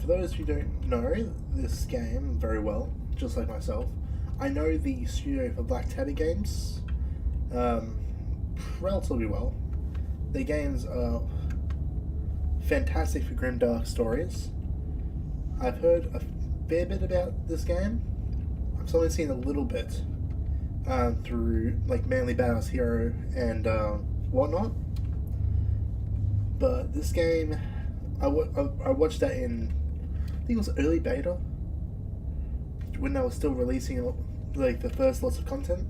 for those who don't know this game very well, just like myself, I know the studio for Black Tabby games relatively well. Their games are fantastic for grimdark stories. I've heard a fair bit about this game. I've only seen a little bit through like Manly Battles Hero and whatnot. But this game, I watched that in, I think it was early beta, when they were still releasing like the first lots of content.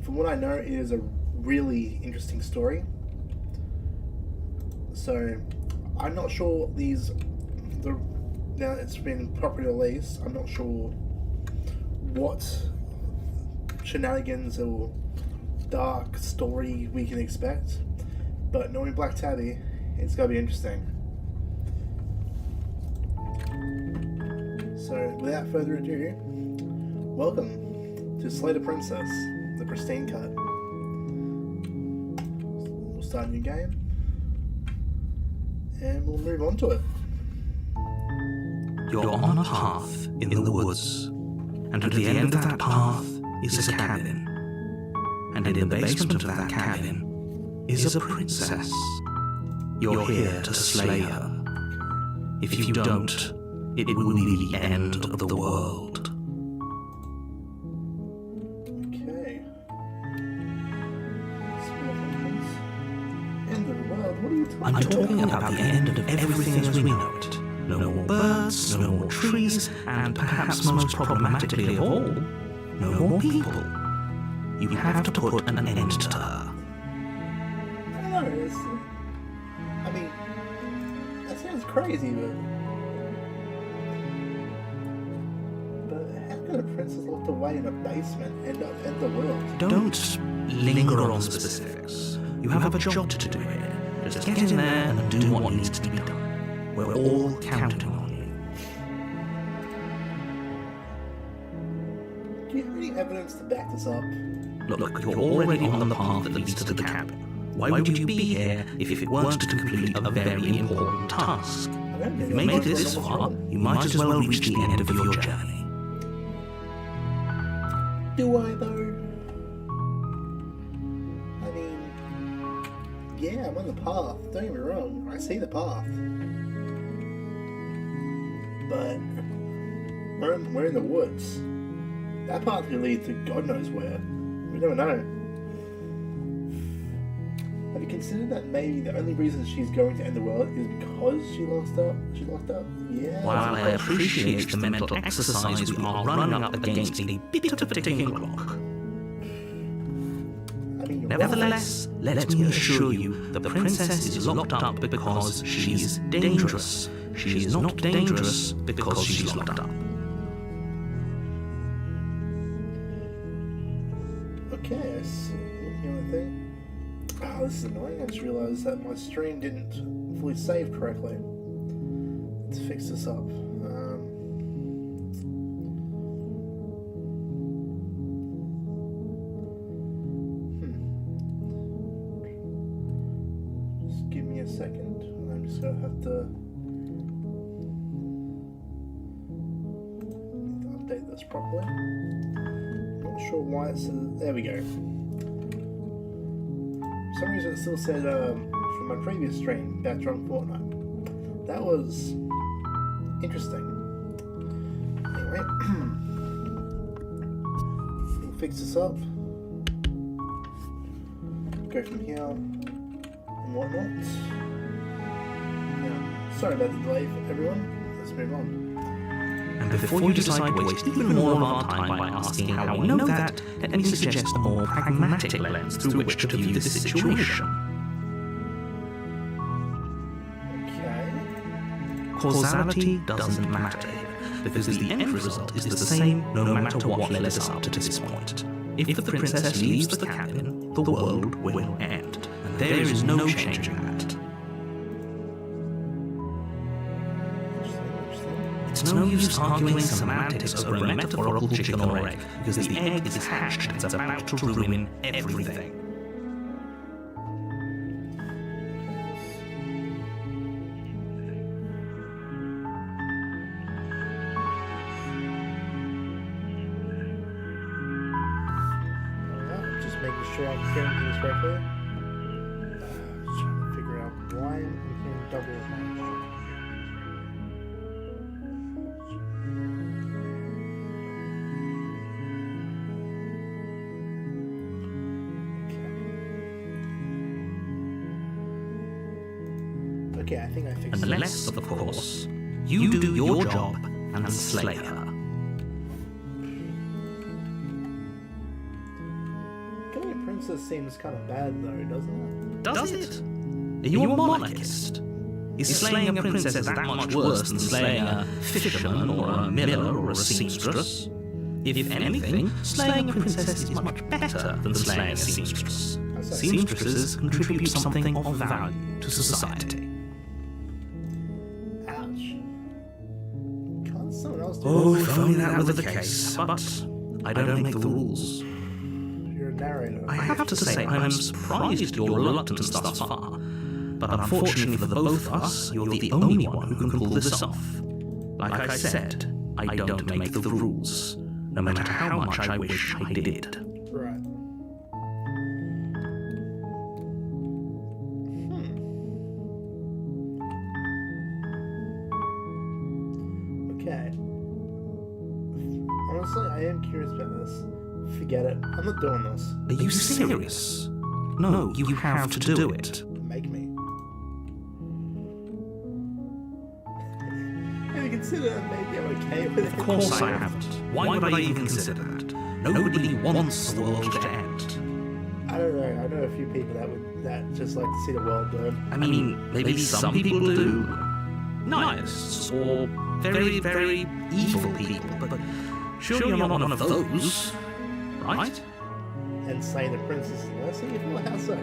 From what I know, it is a really interesting story. So I'm not sure now it's been properly released, I'm not sure what shenanigans or dark story we can expect, but knowing Black Tabby, it's gotta be interesting. So without further ado, welcome to Slay the Princess, the pristine cut. We'll start a new game and we'll move on to it. You're on a path in the woods, and at the end of that path is a cabin. And in the basement of that cabin is a princess. You're here to slay her. If you don't, it will be the end of the world. Okay. End of the world? What are you talking about? I'm talking about the end of everything as we know it. No more birds, no more trees, and perhaps most problematically of all, no more people. You have to put an end to her. I don't know, I mean, that sounds crazy, but how can a princess locked away in a basement end the world? Don't linger on specifics. You have a job to do here. Just get in there and do what needs to be done. We're all counting on you. Do you have any evidence to back this up? Look, you're already on the path that leads to the cabin. Why would you be here if it weren't to complete a very important task? If you made it this far, you might as well reach the end of your journey. Do I, though? I mean, yeah, I'm on the path. Don't get me wrong. I see the path. But we're in the woods. That path could lead to God knows where. We never know. Have you considered that maybe the only reason she's going to end the world is because she locked up? Yeah. While I appreciate the mental exercise we are running up against a bit of a ticking clock. I mean, Nevertheless, let me assure you, the princess is locked up because she is dangerous. She is not dangerous because she's locked up. Okay, I see. You know what I think? Oh, this is annoying. I just realised that my stream didn't fully save correctly. Let's fix this up. Just give me a second. I'm just gonna have to update this properly. Not sure why it says. There we go. For some reason it still said from my previous stream about Drunk Fortnite. That was interesting. Anyway, we'll fix this up. Go from here and whatnot. Now, sorry about the delay, everyone. Let's move on. And before you decide to waste even more of our time by asking how we know that, let me suggest a more pragmatic lens through which to view this situation. Okay. Causality doesn't matter here, because the end result is the same no matter what led us up to this point. If the princess leaves the cabin, the world will end, and there is no changing that. It's no use arguing semantics over a metaphorical chicken or egg, because the egg is hatched and it's about to ruin everything. sure I'm hearing things correctly. Just trying to figure out why I'm hearing double. Okay, I think I fixed it. Unless, of course, you do your job and slay her. Killing a princess seems kind of bad though, doesn't it? Does it? Are you a monarchist? Is slaying a princess that much worse than slaying a fisherman or a miller or a seamstress? If anything, slaying a princess is much better than slaying a seamstress. Seamstresses contribute something of value to society. Ouch. Can't someone else do Oh, this? if only that were the case, but I don't make the rules. You're a narrator. I have to say, I'm surprised at your reluctance thus far, but unfortunately for the both of us, you're the only one who can pull this off. Like I said, I don't make the rules, no matter how much I wish I did. Right. Okay. Honestly, I am curious about this. Forget it. I'm not doing this. Are you serious? No, you have to do it. Make me. Have you considered maybe I'm okay with it? Of course I haven't. Why would I even consider that? Nobody wants the world to end. I don't know. I know a few people that just like to see the world burn. I mean, maybe some people do. Nihilists, or very, very evil people, but surely you're not one of those, right? And slaying the princess is less evil? How so?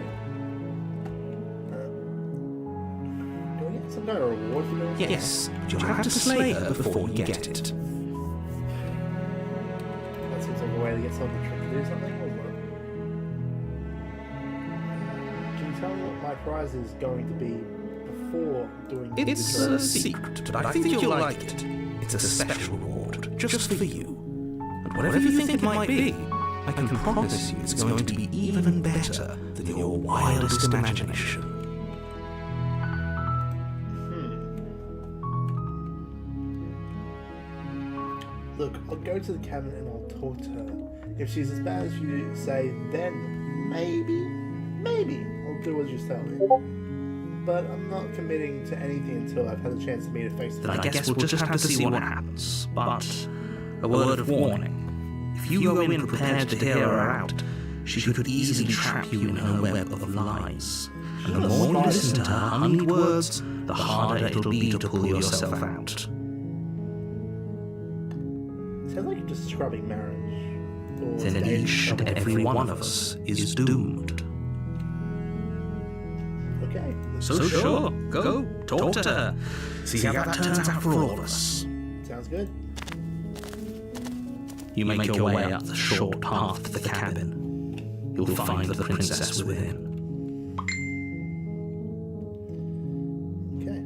Do I get some kind of reward for doing Yes, but you'll have to slay her before you get it. That seems like a way to get someone to do something, or what? Can you tell me what my prize is going to be before doing It's the a job? secret, but I think you'll like it. It's a special reward, just for you. And whatever you think it might be, I can promise you it's going to be even better than your wildest imagination. Look, I'll go to the cabinet and I'll talk to her. If she's as bad as you say, then maybe I'll do as you tell me. But I'm not committing to anything until I've had a chance to meet her face to Then face. I guess we'll just have to see what happens. But a word of warning. If you go in prepared to hear her out, she could easily trap you in her web of lies. And the more you listen to her honeyed words, the harder it'll be to pull yourself out. Sounds like you're just scrubbing marriage. Or Then dating each and someone. every one of us is doomed. Okay. So sure, go, talk to her. See how that turns out for all of us. Sounds good. You make your way up the short path to the cabin. You'll find the princess within. Okay.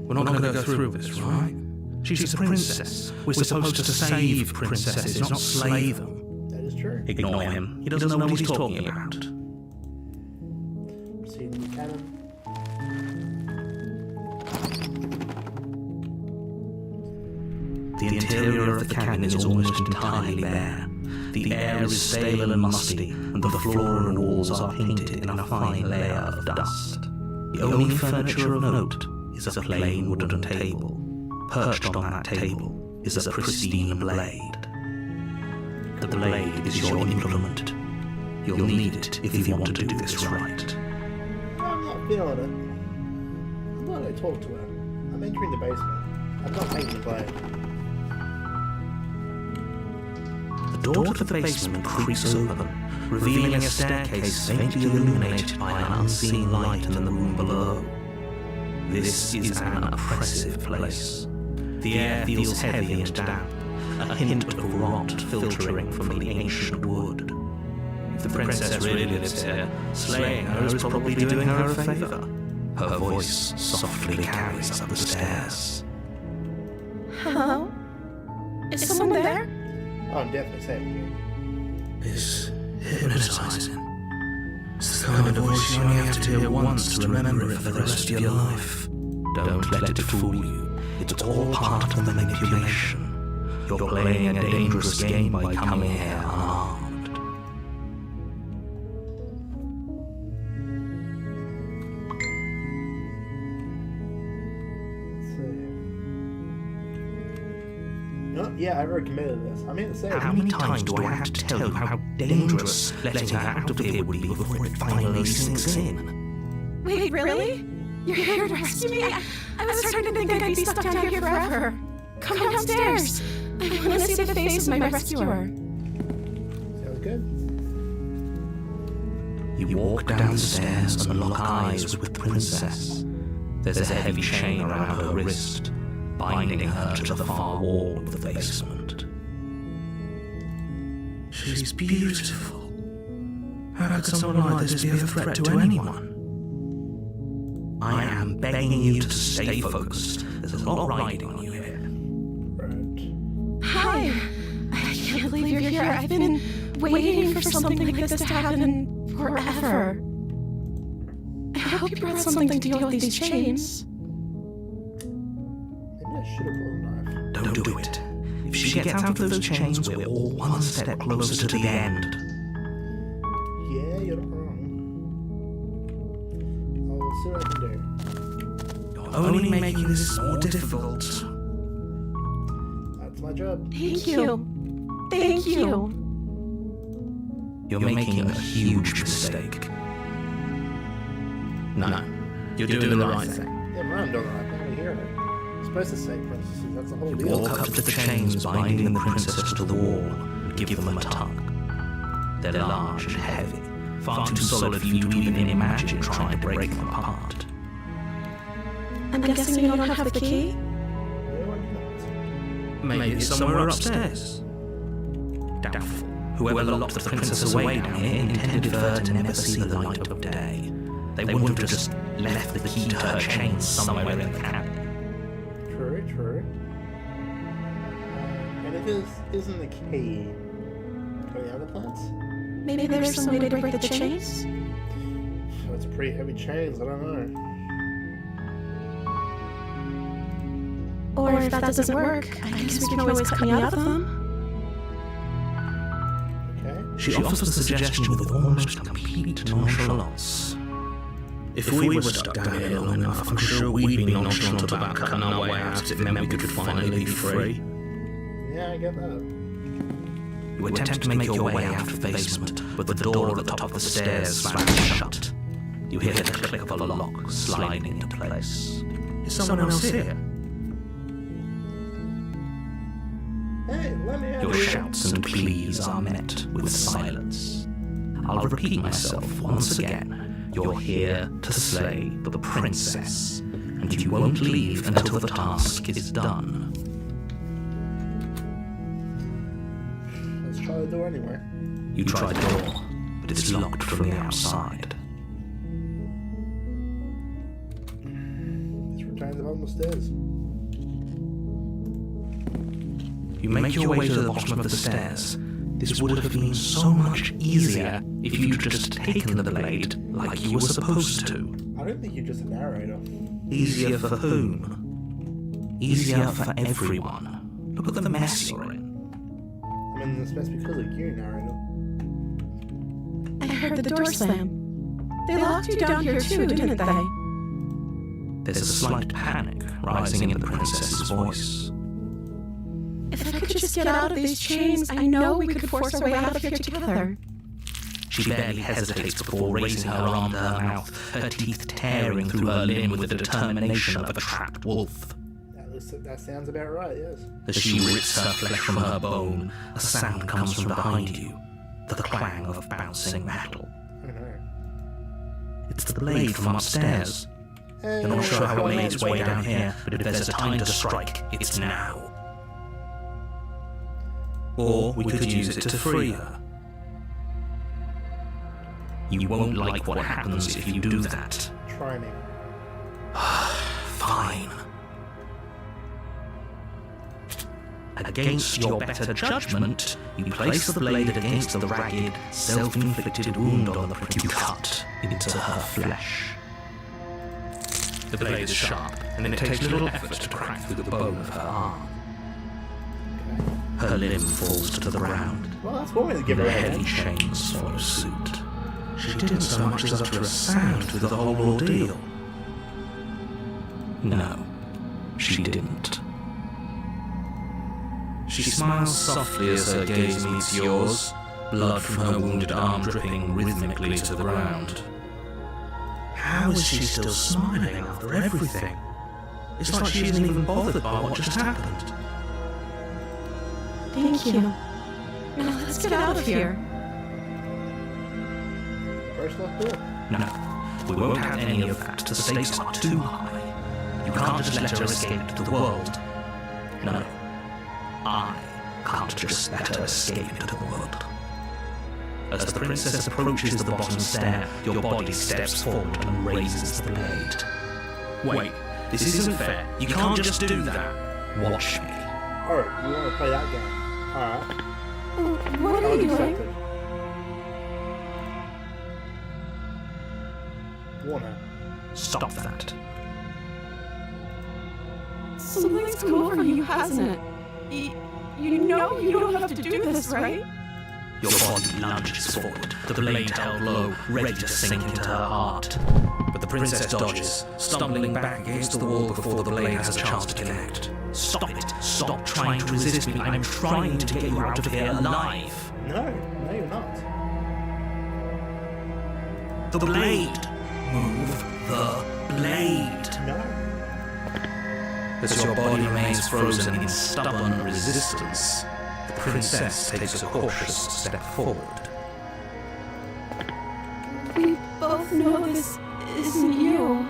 We're not going to go through this, right? She's a princess. We're supposed to save princesses, not slay them. That is true. Ignore him. He doesn't know what he's talking about. Proceed in the cannon. The interior of the cabin is almost entirely bare. The air is stale and musty, and the floor and walls are painted in a fine layer of dust. The only furniture of note is a plain wooden table. Perched on that table is a pristine blade. The blade is your implement. You'll need it if you want to do this right. I'm not feeling it. I'm not going to talk to her. I'm entering the basement. I'm not taking the blade. The door to the basement creaks open, revealing a staircase faintly illuminated by an unseen light in the room below. This is an oppressive place. The air feels heavy and damp, a hint of rot filtering from the ancient wood. If the princess really lives here, slaying her is probably doing her a favor. Her voice softly carries up the stairs. Hello? Is someone there? Oh, I'm definitely saving you. It's hypnotizing. kind of voice you only have to hear once to remember it for the rest of your life. Don't let it fool you. It's all part of the manipulation. You're playing a dangerous game by coming here unarmed. Let's see. Oh, yeah, I already committed this. I mean to say. How many times do I have to tell you how dangerous letting her out of here would be before it finally sinks in? Wait, really? You're here to rescue me? I was starting to think I'd be stuck down here forever. Come downstairs. I want to see the face of my rescuer. Sounds good. You walk down the stairs and lock eyes with the princess. There's a heavy chain around her wrist, binding her to the far wall of the basement. She's beautiful. How could someone like this be a threat to anyone? I am begging you to stay focused. There's a lot riding on you here. Right. Hi. I can't believe you're here. I've been waiting for something like this to happen forever. I hope you brought something to deal with these chains. Maybe I should have brought a knife. Don't do it. If she gets out of those chains, we're all one step closer to the end. Yeah, you're not wrong. I'll see what I can do. You're only making this more difficult. That's my job. Thank you. Thank you. You're making a huge mistake. No, you're doing the right thing. Yeah, I'm doing the right thing. I hear it. I'm supposed to save princesses. That's the whole You deal. walk up to the chains binding the princess to the wall and give them a tug. They're large and heavy, far too solid for you to even imagine trying to break them apart. I'm guessing you don't have the key? No, I do not. Maybe it's somewhere upstairs. Doubtful. Whoever locked the princess away down here intended for her to never see the light of day. They wouldn't have just left the key to her chains somewhere in the cabin. True. And if this isn't the key, are the other plans? Maybe there's some way to break the chains? Oh, it's pretty heavy chains, I don't know. Or if that doesn't work, I guess we can always cut me out of them. Okay. She offers the suggestion with almost complete nonchalance. If we were stuck down here long enough, I'm sure we'd be nonchalant about cutting our way out if it meant we could finally be free. Yeah, I get that. You attempt to make your way out of the basement, but the door at the top of the stairs slams shut. You hear the click of a lock sliding into place. Is someone else here? Hey, let me out Your of here. shouts and pleas are met with silence. I'll repeat myself once again. You're here to slay the princess, and you won't leave until the task is done. Let's try the door anyway. You try the door, but it's locked from the outside. Let's return to the bottom of the stairs. You make your way to the bottom of the stairs. This would have been so much easier if you'd just taken the blade like you were supposed to. I don't think you're just a narrator. Easier for whom? Easier for everyone. Look at the mess you're in. I mean, it's best because of you, narrator. I heard the door slam. They locked you down here too, didn't they? There's a slight panic rising in the princess's voice. If I could just get out of these chains, I know we could force our way out of here together. She barely hesitates before raising her arm to her mouth, her teeth tearing through her linen with the determination of a trapped wolf. That sounds about right, yes. As she rips her flesh from her bone, a sound comes from behind you, the clang of bouncing metal. I know. It's the blade from upstairs. Hey, You're not sure how it made its way down here, but if there's a time to strike, it's now. Or we could use it to free her. You won't like what happens if you do that. Try me. Fine. Against your better judgment, you place the blade against the ragged, self-inflicted wound on the pretty cut into her flesh. The blade is sharp, and it takes little effort to crack through the bone of her arm. Her limb falls to the ground. Well, that's one way to give her The a heavy head. chains follow suit. She didn't so much as utter a sound through the whole ordeal. No, she didn't. She smiles softly as her gaze meets yours, blood from her wounded arm dripping rhythmically to the ground. How is she still smiling after everything? It's like she isn't even bothered by what just happened. Thank you. Now let's get out of here. First left door. No, we won't have any of that. The stakes are too high. You can't just let her escape to the world. No, I can't just let her escape into the world. As the princess approaches the bottom stair, your body steps forward and raises the blade. Wait, this isn't fair. You can't just do that. Watch me. Alright, you want to play that game? Alright. What are you doing? Unaccepted. Warner. Stop that. Something's come over you, hasn't it? You know you don't have to do this, right? Your body lunges forward, the blade held low, ready to sink into her heart. But the princess dodges, stumbling back against the wall before the blade has a chance to connect. Stop it! Stop trying to resist me! I'm trying to get you out of here alive! No, you're not. The blade! Move the blade! No. As your body remains frozen in stubborn resistance, the princess takes a cautious step forward. We both know this isn't you.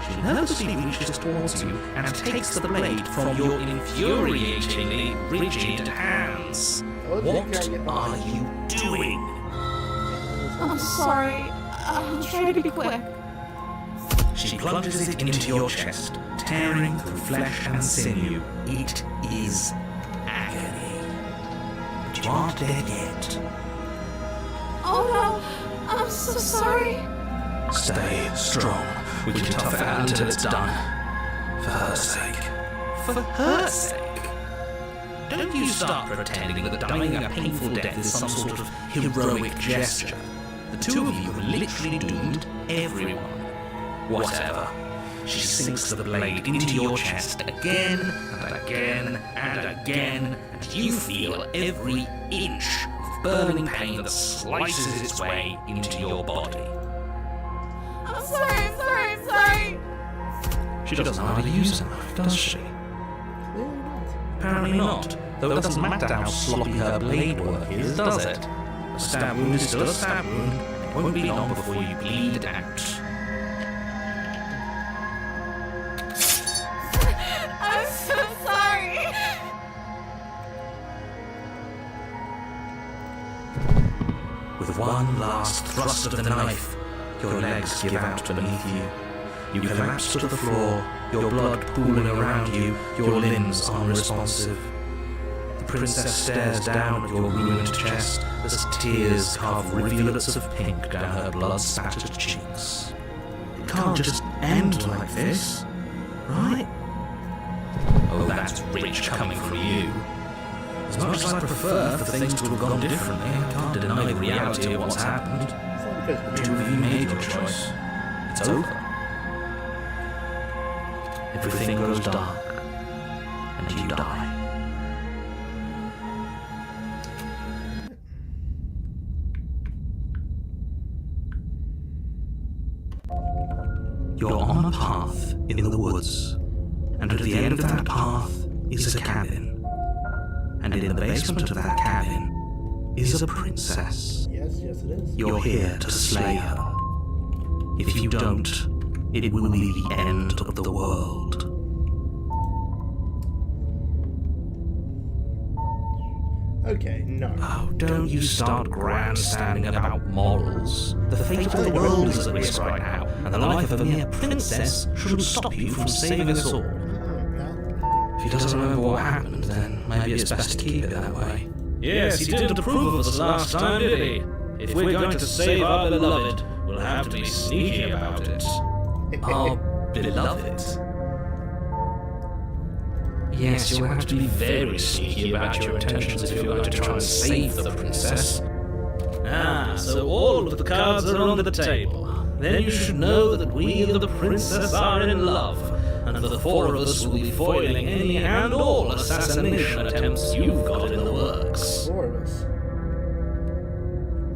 She nervously reaches towards you and takes the blade from your infuriatingly rigid hands. What are you doing? I'm sorry. I'll try to be quick. She plunges it into your chest, tearing through flesh and sinew. It is agony. But you aren't dead yet. Oh no, I'm so sorry. Stay strong. We can tough it out until it's done. For her sake. For her sake? Don't you start pretending that dying a painful death is some sort of heroic gesture. The two of you have literally doomed everyone. Whatever. She sinks the blade into your chest again and again and again, and you feel every inch of burning pain that slices its way into your body. I'm sorry. She doesn't know how to use a knife, does she? Clearly not. Apparently not, though it doesn't matter how sloppy her blade work is, does it? A stab wound is still a stab wound, and it won't be long before you bleed it out. I'm so sorry. With one last thrust of the knife, your legs give out beneath you. You collapse to the floor, your blood pooling around you, your limbs unresponsive. The princess stares down at your ruined chest as tears carve rivulets of pink down her blood-spattered cheeks. It can't just end like this, right? Oh, that's rich coming from you. As much as I prefer for things to have gone differently, I can't deny the reality of what's happened. It's not because The two of you made your choice. It's over. Everything goes dark, and you die. You're on a path in the woods, and at the end of that path is a cabin. And in the basement of that cabin is a princess. Yes, it is. You're here to slay her. If you don't, it will be the end of the world. Okay, no. Oh, don't you start grandstanding about morals. The fate of the world is at risk right now, and the life of a mere princess shouldn't stop you from saving us all. No. If he doesn't remember what happened, then maybe it's best to keep it that way. Yes, he didn't approve of us last time, did he? If we're going to save our beloved, we'll have to be sneaky about it. Our beloved? Yes, you'll have to be very sneaky about your intentions if you're going to try and save the princess. Ah, so all of the cards are on the table. Then you should know that we and the princess are in love, and the four of us will be foiling any and all assassination attempts you've got in the works. 4 of us.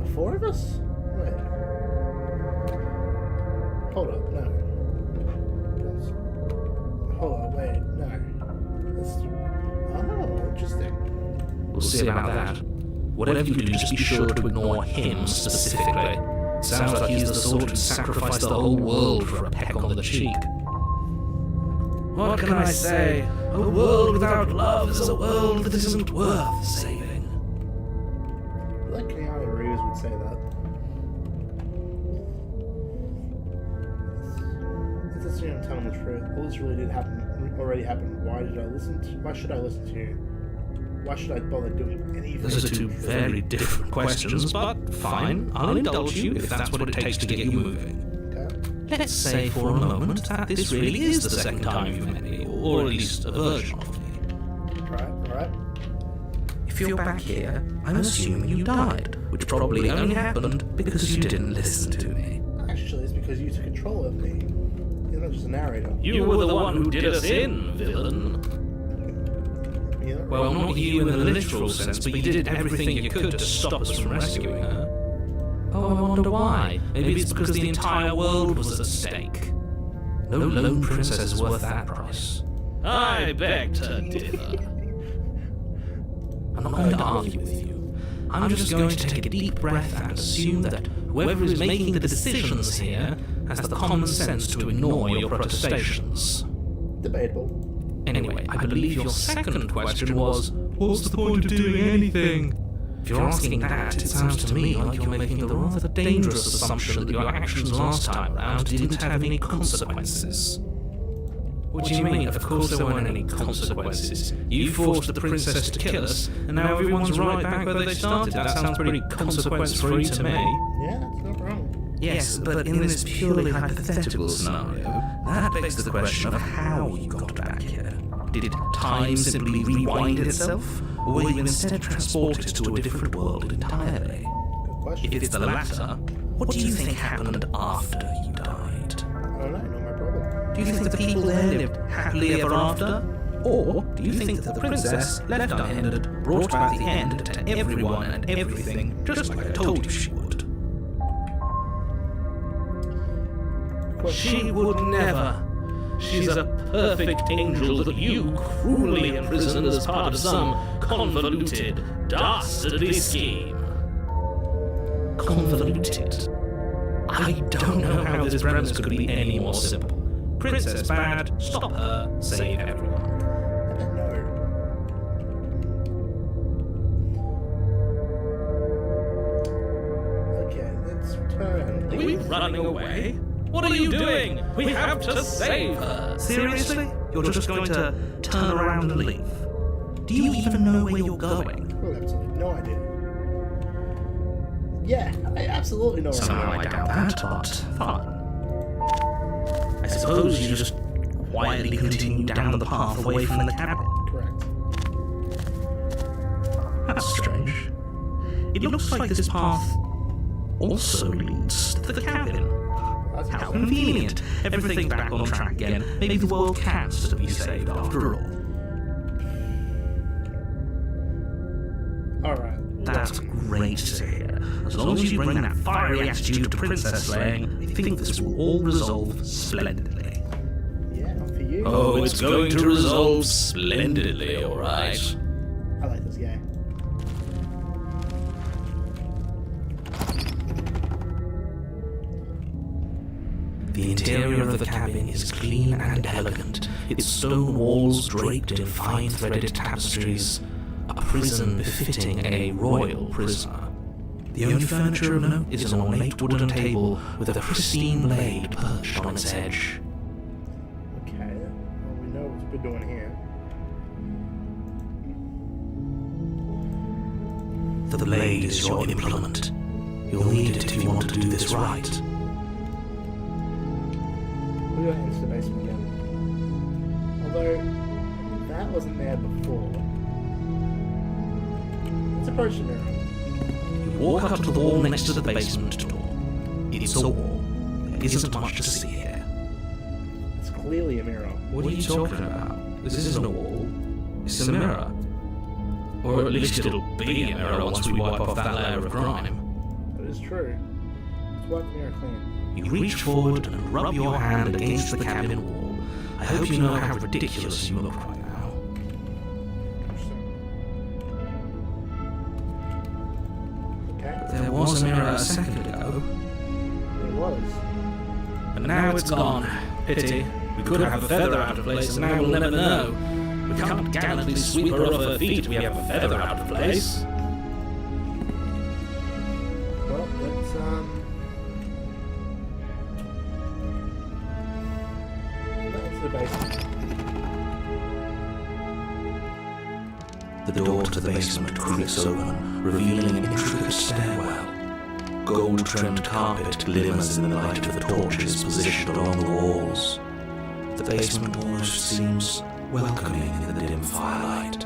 The 4 of us? Wait. Hold up, no. Hold up, wait, no. Oh, interesting. We'll see about that. Whatever you do, just be sure to ignore him specifically. Sounds like he's the sort who'd sacrifice the whole world for a peck on the cheek. What can I say? A world without love is a world that isn't worth saving. I like Keanu Reeves would say that. Let's assume I'm telling the truth. All this really did happen. Already happened. Why should I listen to you? Why should I bother doing anything? Those are 2 very different questions, but fine, I'll indulge you if that's what it takes to get you moving. Okay. Let's say for a moment that this really is the second time you've met me, or at least a version of me. Right. If you're back here, I'm assuming you died, which probably only happened because you didn't listen to me. Actually, it's because you took control of me. You're not just a narrator. You were the one who did us in, villain. Well, not you in the literal sense, but you did everything you could to stop us from rescuing her. Oh, I wonder why. Maybe it's because the entire world was at stake. No lone princess is worth that price. I beg to differ. I'm not going to argue with you. I'm just going to take a deep breath and assume that whoever is making the decisions here has the common sense to ignore your protestations. Debatable. Anyway, I believe your second question was, what's the point of doing anything? If you're asking that, it sounds to me like you're making the rather dangerous assumption that your actions last time round didn't have any consequences. What do you mean? Of course there weren't any consequences. You forced the princess to kill us, and now everyone's right back where they started. That sounds pretty consequence-free to me. Yeah, it's not wrong. Yes, but in this purely hypothetical scenario, that begs the question of how you got back here. Did time simply rewind itself, or were you instead transported to a different world entirely? Good question. If it's the latter, what do you think happened after you died? I don't know, not my problem. Do you think the people there lived happily ever after? Or do you think that the princess, left unhindered, brought about the end to everyone and everything, just like I told you she would? She would never. She's a perfect angel that you cruelly imprisoned as part of some convoluted, dastardly scheme. Convoluted? I don't know how this premise could be any more simple. Princess bad, stop her, save everyone. I don't know. Okay, let's turn. Are we running away? What are you doing? We have to save her. Seriously? You're just going to turn around and leave? Do you even know where you're going? Oh, absolutely no idea. Yeah, I absolutely know. Somehow I doubt that, but fine. I suppose you just quietly continue down the path away from the cabin. Correct. That's strange. It looks like this path also leads to the cabin. How convenient. Everything's back on track again. Maybe the world can still be saved after all. Alright. That's great to hear. As long as you bring that fiery attitude to princess slaying, I think this will all resolve splendidly. Yeah, not for you. Oh, it's going to resolve splendidly, alright. I like this guy. The interior of the cabin is clean and elegant, its stone walls draped in fine threaded tapestries, a prison befitting a royal prisoner. The only furniture of note is an ornate wooden table with a pristine blade perched on its edge. Okay, well, we know what we're doing here. The blade is your implement. You'll need it if you want to do this right. We're going into the basement again. Although, that wasn't there before. Let's approach the mirror. You walk up to the wall next to the basement door. It's a wall. There isn't much to see here. It's clearly a mirror. What are you talking about? This isn't a wall. It's a mirror. Or at least it'll be a mirror once we wipe off that layer of grime. That is true. Let's wipe the mirror clean. You reach forward and rub your hand against the cabin wall. I hope you know how ridiculous you look right now. Okay. There was a mirror a second ago, It was. But now it's gone. Pity. We could have a feather out of place, and now we'll never know. We can't gallantly sweep her off her feet if we have a feather out of place. Well, let's to the basement. The door to the basement creaks open, revealing an intricate stairwell. Gold-trimmed carpet glimmers in the light of the torches positioned along the walls. The basement almost seems welcoming in the dim firelight.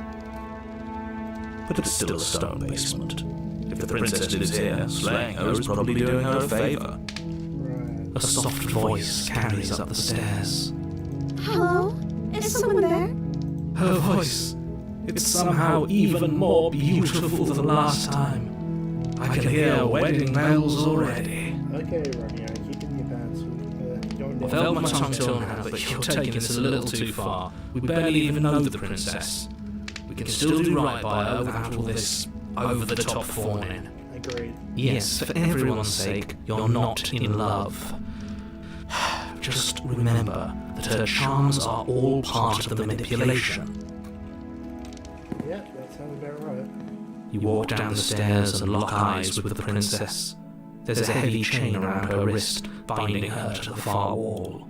But it's still a stone basement. If the princess lives here, slaying her is probably doing her a favor. Right. A soft voice carries up the stairs. Hello? Is someone there? Her voice. It's somehow even more beautiful than last time. I can hear wedding bells already. Okay, Romeo, keep in your pants. Going down. I've held my tongue till now, but you're taking this a little too far. We barely even know the princess. We can still do right by her without all this over-the-top fawning. Agreed. Yes, for everyone's sake, you're not in love. Just remember that her charms are all part of the manipulation. Yeah, that sounds about right. You walk down the stairs and lock eyes with the princess. There's a heavy chain around her wrist, binding her to the far wall.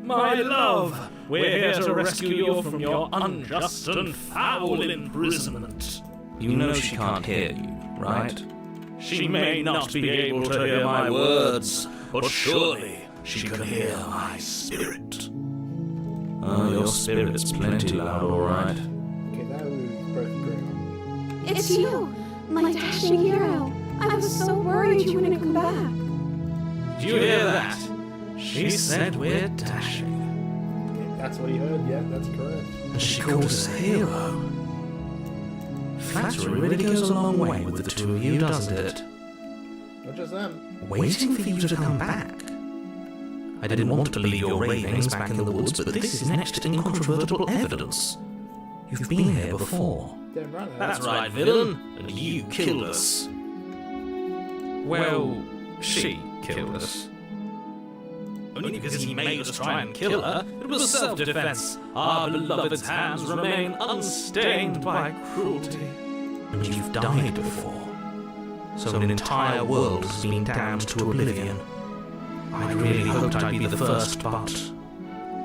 My love, we're here to rescue you from your unjust and foul imprisonment. You know she can't hear you, right? She may not be able to hear my words, but surely she can hear my spirit. Oh, your spirit's plenty loud, all right. Okay, that we both agree on. It's you, my dashing hero. I was so worried you wouldn't come back. Did you hear that? She said we're dashing. Yeah, that's what he heard, yeah, that's correct. And she called us a hero. Flattery really goes a long way with the two of you, doesn't it? Not just them. Waiting for you to come back. I didn't want to leave your ravings back in the woods, but this is next to incontrovertible evidence. You've been here before. Damn right. That's right, villain. And you killed us. Well, she killed us. Only because he made us try and kill her. It was self-defense. Our beloved's hands remain unstained by cruelty. And you've died before. So an entire world has been damned to oblivion. I really hoped I'd be the first, but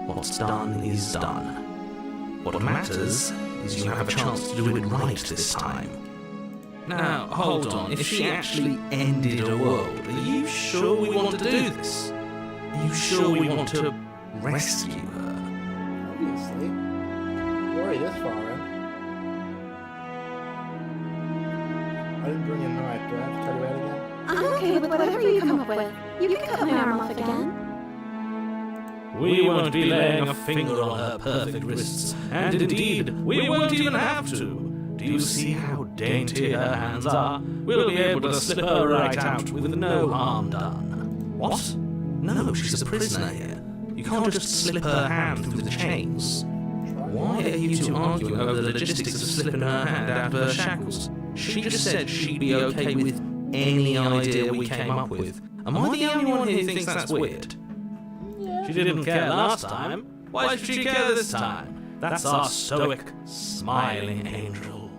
what's done is done. What matters is you have a chance to do it right this time. Now, hold on. If she actually ended a world, are you sure we want to do this? Are you sure we want to rescue her? Obviously. We're already this far in. I didn't bring a knife. Do I have to cut her out again? I'm okay with whatever you come up with. You can cut my arm off again. We won't be laying a finger on her perfect wrists, and indeed, we won't even have to. Do you see how dainty her hands are? We'll be able to slip her right out with no harm done. What? No, she's a prisoner here. You can't just slip her hand through the chains. Why are you two arguing over the logistics of slipping her hand out of her shackles? She just said she'd be okay with any idea we came up with. Am I the only one here who thinks that's weird? She didn't care last time. Why should she care this time? That's our stoic, smiling angel.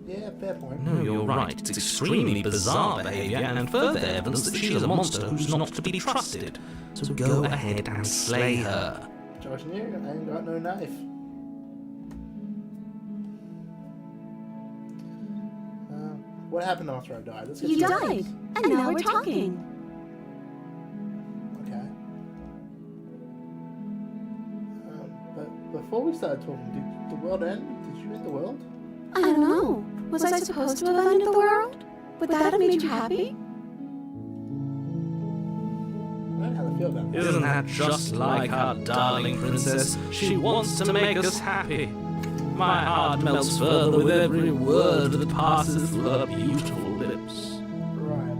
Yeah, fair point. No, you're right. It's extremely bizarre behaviour and further evidence that she's a monster who's not to be trusted. So go ahead and slay her. Josh knew I ain't got no knife. What happened after I died? Let's get You to that. died, and now we're talking. Okay. But before we started talking, did the world end? Did you end the world? I don't know. Was I supposed to have ended the world? Would that have made you happy? I don't know how to feel about that. Isn't that just like our darling princess? She wants to make us happy. My heart melts further with every word that passes through her beautiful lips. Right.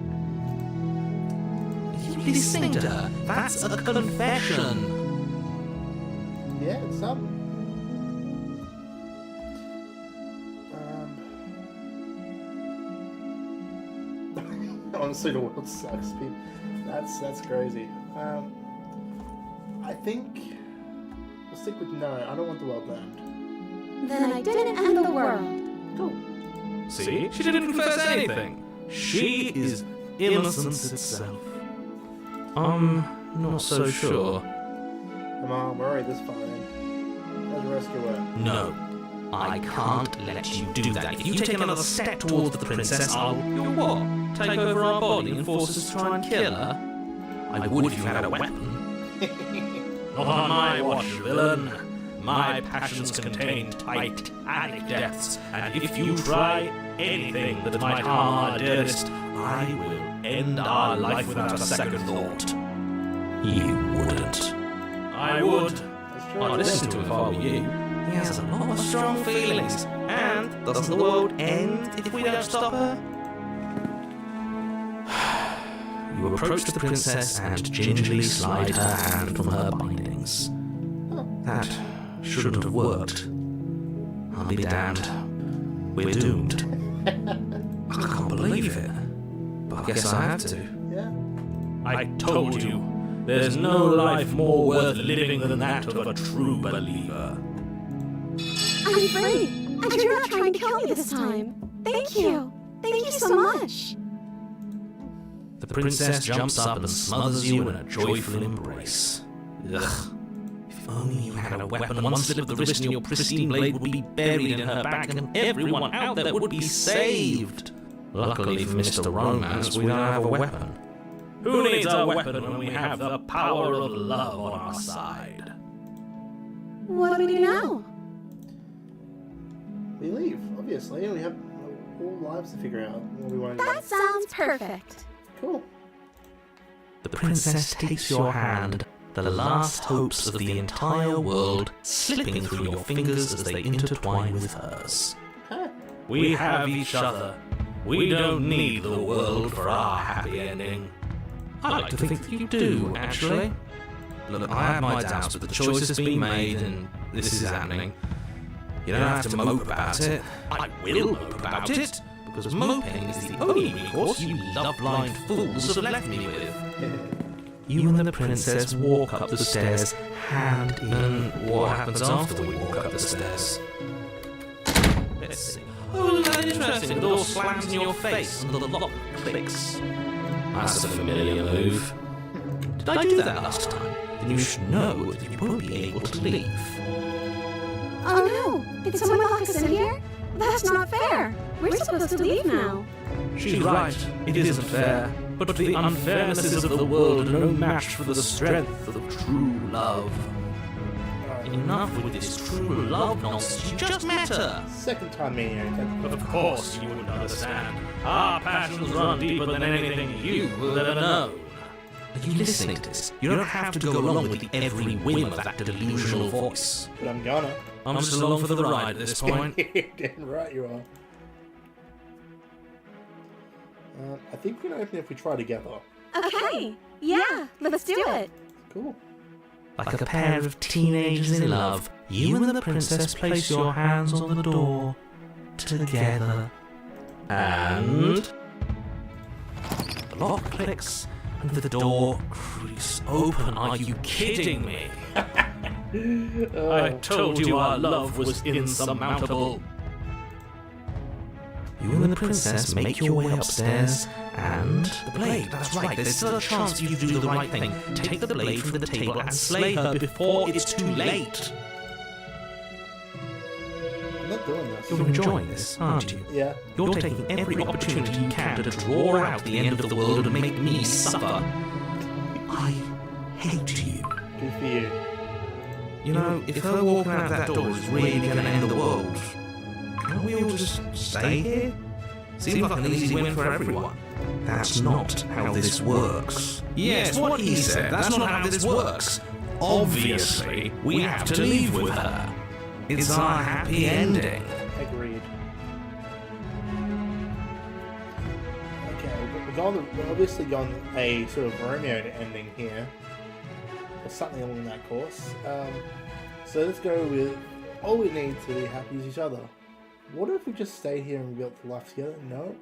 You listening to her? That's a confession. Yeah, it's something. Honestly, the world sucks, people. That's crazy. I think we'll stick with no. I don't want the world to end. Then I didn't end the world. Cool. See? She didn't confess anything. She is innocence itself. I'm not so sure. Come on, we're already this far in. Let's rescue her. No. I can't let you do that. If you take another step towards the princess, I'll... You what? Take over our body and force us to try and kill her? I would if you had a weapon. Not on my watch, villain. My passions contain tight attic depths, and if you try anything that might harm our dearest, I will end our life without a second thought. You wouldn't. I would. That's true. I'd listen to him if I were you. He has a lot of strong feelings. And doesn't the world end if we don't stop her? You approach the princess and gingerly slide her hand from her bindings. That shouldn't have worked. I'll be damned. We're doomed. I can't believe it. But I guess I have to. Yeah. I told you, there's no life more worth living than that of a true believer. I'm free, and you're not trying to kill me this time. Thank you. Thank you so much. The princess jumps up and smothers you in a joyful embrace. Ugh. If only you had a weapon, one slip of the wrist and your pristine blade would be buried in her back and everyone out there would be saved. Luckily for Mr. Romance, we don't have a weapon. Who needs a weapon when we have the power of love on our side? What do we do now? We leave, obviously, and we have all lives to figure out what we want to do. That sounds perfect. Cool. The princess takes your hand, the last hopes of the entire world slipping through your fingers as they intertwine with hers. Okay. We have each other. We don't need the world for our happy ending. I like to think that you do, actually. Look, I have my doubts, but the choice has been made and this is happening. You don't have to mope about it. I will mope about it, because moping is the only recourse you love-blind fools have left me with. You and the princess walk up the stairs, hand in. What happens after we walk up the stairs? Let's see. Oh, isn't that interesting? The door slams in your face and the lock clicks. That's a familiar move. Did I do that last time? Then you should know that you won't be able to leave. Oh no! Did someone lock us in here? That's not fair! We're supposed to leave now. She's right, it isn't fair. But the unfairnesses of the world are no match for the strength of true love. Enough with this true love nonsense, you just met her! Second time meeting her. Of course you wouldn't understand. Our passions run deeper than anything you will ever know. Are you listening to this? You don't have to go along with every whim of that delusional voice. But I'm gonna. I'm just along for the ride at this point. Damn right you are. I think we can open it if we try together. Okay. Yeah, let's do it. Cool. Like a pair of teenagers in love, you and the princess place your hands on the door together. And the lock clicks and the door creaks open. Are you kidding me? I told you our love was insurmountable. You and the princess make your way upstairs, and the blade, that's right, there's still a chance you do the right thing. Take the blade from the table and slay her before it's too late. I'm not like doing this. You're enjoying this, aren't you? Yeah. You're taking every opportunity you can to draw out the end of the world and make me suffer. I hate you. Good for you. You know, if her walking out that door is really going to end the world, can't we all just stay here? Seems like an easy win for everyone. That's not how this works. Yes, what he said, that's not how this works. Obviously, we have to leave with her. It's our happy ending. Agreed. Okay, we're obviously gone a sort of Romeo ending here, or something along that course. So let's go with all we need to be happy is each other. What if we just stayed here and built life together? No.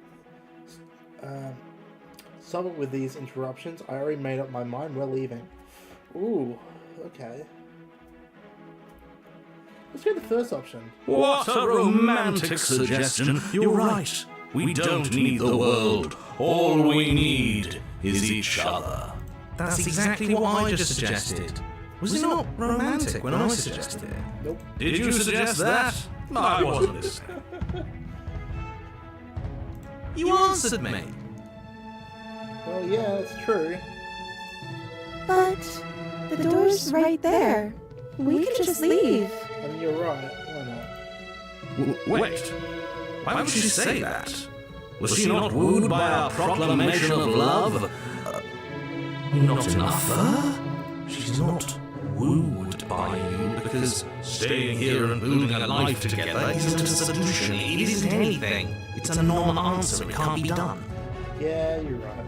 Stop it with these interruptions. I already made up my mind. We're leaving. Ooh, okay. Let's go with the first option. What a romantic suggestion. You're right. We don't need the world. All we need is each other. That's exactly what I just suggested. Was it not romantic when I suggested it? Nope. Did you suggest that? I wasn't listening. You answered me. Well, yeah, that's true. But the door's right there. We could just leave. I mean, you're right. Why not? Wait. Why would she say that? Was she not wooed by our proclamation of love? Not enough for her? She's not wooed by you because staying here and building a life together isn't a solution. It isn't anything. It's a non-answer. It can't be done. Yeah, you're right.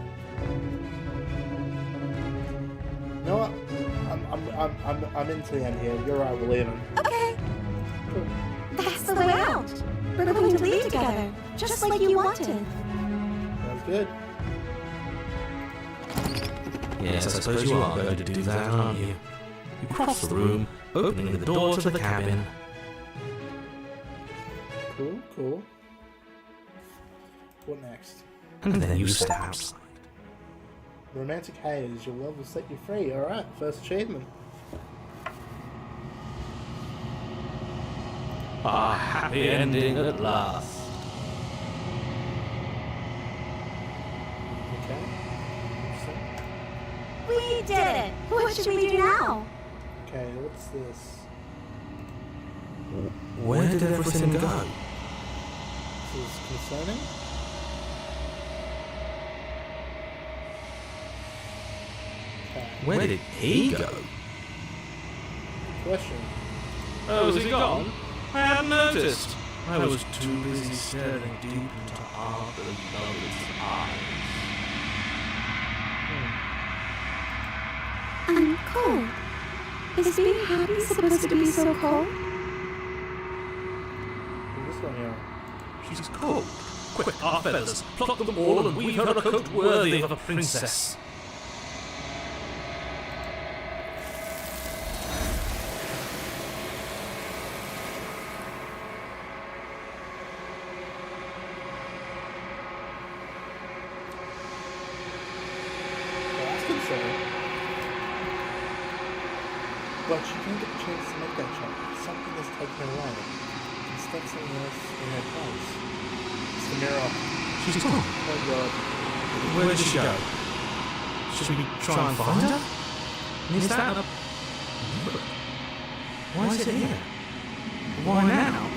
You know what? I'm into the end here. You're right, we're leaving. Okay. Cool. That's the way out. We're going to leave together, just like you wanted. Sounds good. Yes, I suppose you are going to do that, aren't you? You cross the room, opening the door to the cabin. Cool, cool. What next? And then you step outside. Romantic haters, your love will set you free. Alright, first achievement. A happy ending at last. Okay. We did it. What should we do now? Okay, what's this? Where did everything go? This is concerning. Okay. Where did he go? Question. Oh, is he gone? I hadn't noticed. I was too busy staring deep into our beloved's eyes. I'm cold. Is being happy supposed to be so cold? What's this one here? She's cold. Quick, our feathers, pluck them all and weave her a coat worthy of a princess. But she didn't get the chance to make that choice. Something is taken away. Instead, something else in her place. It's the mirror. She's gone. Oh god. Where did she go? Should we try and find her? Is that a... Why is it here? Why now?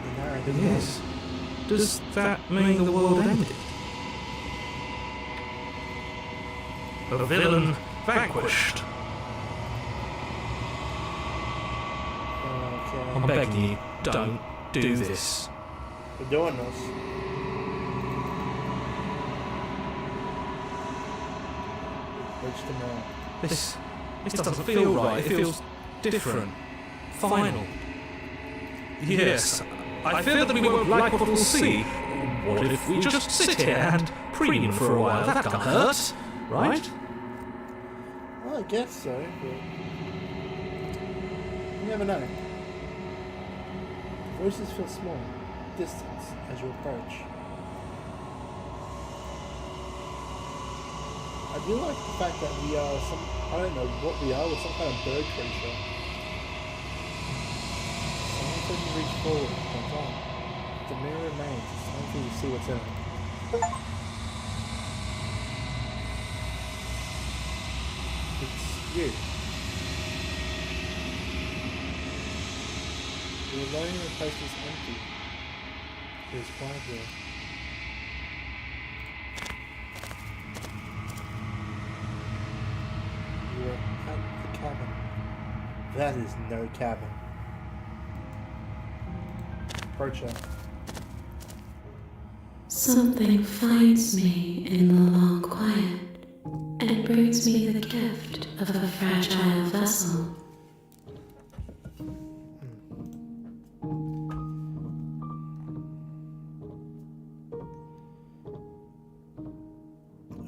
The narrative. Yes. Does that mean the world ended? The villain vanquished. Okay. I'm begging you, don't do this. We're doing this. Reach the mirror. This doesn't feel right. It feels different. Final. Yes, I fear that we won't like what we'll see. What if we just sit here and preen for a while? That can't hurt, right? Well, I guess so, but you never know. Voices feel small, distant as you approach. I do like the fact that we are I don't know what we are, we're some kind of bird creature. until you reach forward and on. The mirror remains. It's time for you to see what's in it. It's you. You're alone and the place is empty. There's quiet here. You are at the cabin. That is no cabin. Approach her. Something finds me in the long quiet and brings me the gift of a fragile vessel.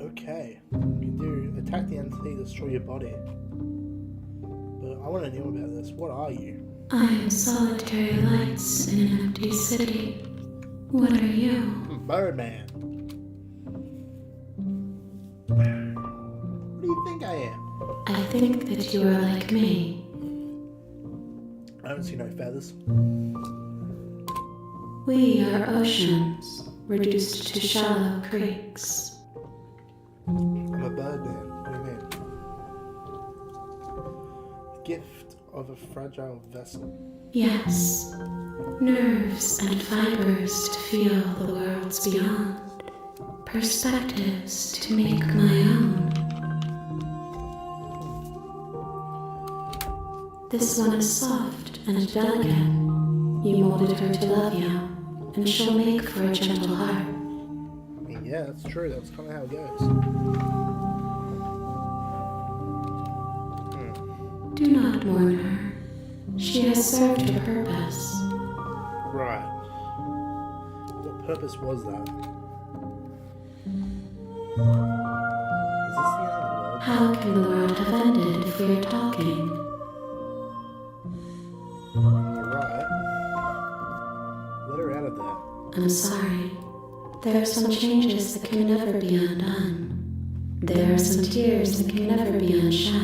Okay. You do attack the entity, destroy your body. But I want to know about this. What are you? I am solitary lights in an empty city. What are you? Birdman. What do you think I am? I think that you are like me. I don't see no feathers. We are oceans, reduced to shallow creeks. I'm a birdman. What do you mean? Gift of a fragile vessel. Yes, nerves and fibers to feel the worlds beyond, perspectives to make my own. This one is soft and delicate. You molded her to love you, and she'll make for a gentle heart. I mean, yeah, that's true. That's kind of how it goes. Do not mourn her. She has served her purpose. Right. What purpose was that? Is this the end of the world? How can the world have ended if we are talking? Alright. Let her out of there. I'm sorry. There are some changes that can never be undone. There are some tears that can never be unshed.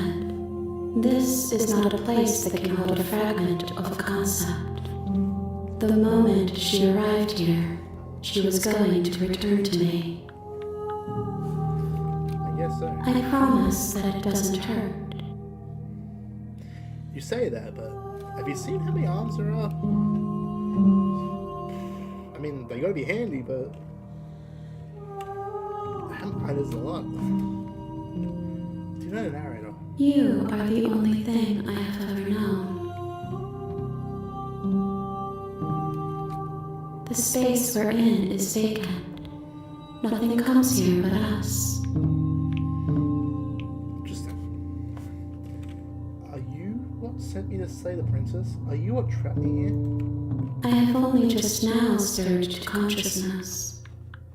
This is not a place that can hold a fragment of a concept. The moment she arrived here, she was going to return to me. I guess so. I promise that it doesn't hurt. You say that, but have you seen how many arms there are? I mean, they gotta be handy, but there's a lot. Do you know the narrator? You are the only thing I have ever known. The space we're in is vacant. Nothing comes here but us. Interesting. Are you what sent me to slay the princess? Are you what trapped me here? I have only just now stirred to consciousness.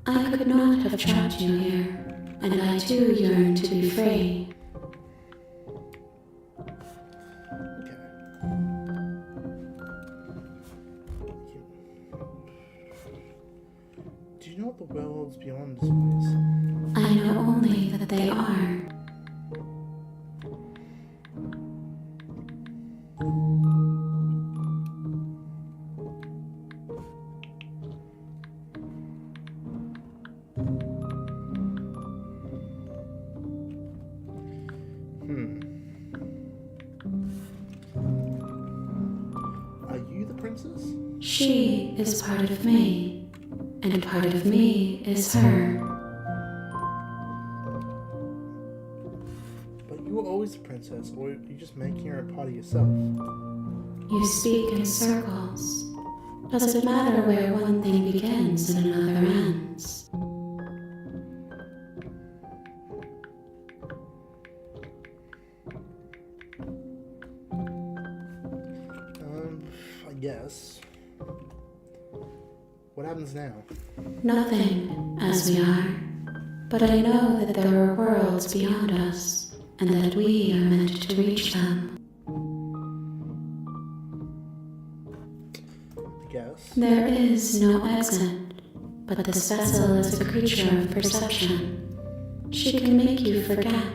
I could not have trapped you here, and I too yearn to be free. Do you know what the world's beyond this place? I know only that they are. Are you the princess? She is part of me, and part of me is her. But you were always the princess, or are you just making her a part of yourself? You speak in circles. Does it matter where one thing begins and another ends? I guess. What happens now? Nothing, as we are. But I know that there are worlds beyond us, and that we are meant to reach them. I guess. There is no exit, but this vessel is a creature of perception. She can make you forget,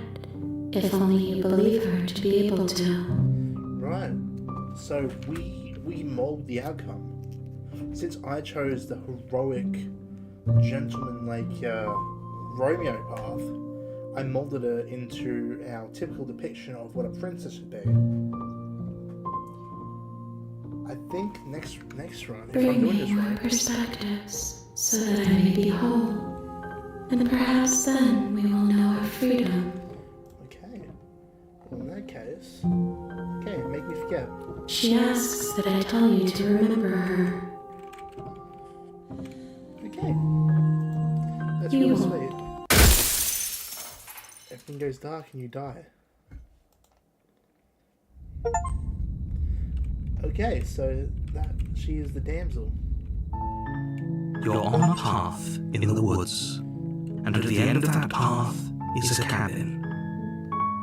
if only you believe her to be able to. Right. So we we mold the outcome. Since I chose the heroic, gentleman-like Romeo path, I molded her into our typical depiction of what a princess should be. I think next run, if I'm Bring doing me this your right, perspectives so that I may be whole, and perhaps then we will know our freedom. okay. Well, in that case, okay, make me forget. She asks that I tell you to remember her. Okay. That's You really won't. sweet. Everything goes dark and you die. Okay, so that she is the damsel. You're on a path in the woods, and at the end of that path is a cabin.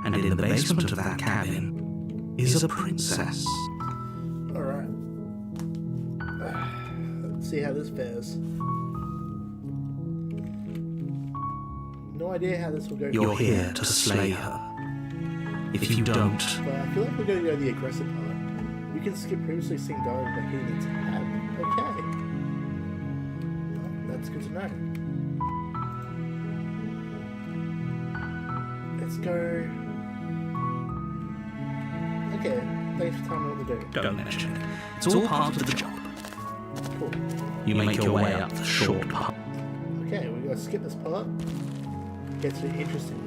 And in the basement of that cabin is a princess. Alright. Let's see how this fares. No idea how this will go. You're here to slay her. If you don't, But I feel like we're going to go the aggressive part. We can skip previously seen dialogue by hitting the tab. Okay. Well, that's good to know. Let's go. Okay, thanks for telling me what to do. don't mention it. It's all part of the job. Cool. You make your way up the short path. Okay, we're going to skip this part. Gets it interesting.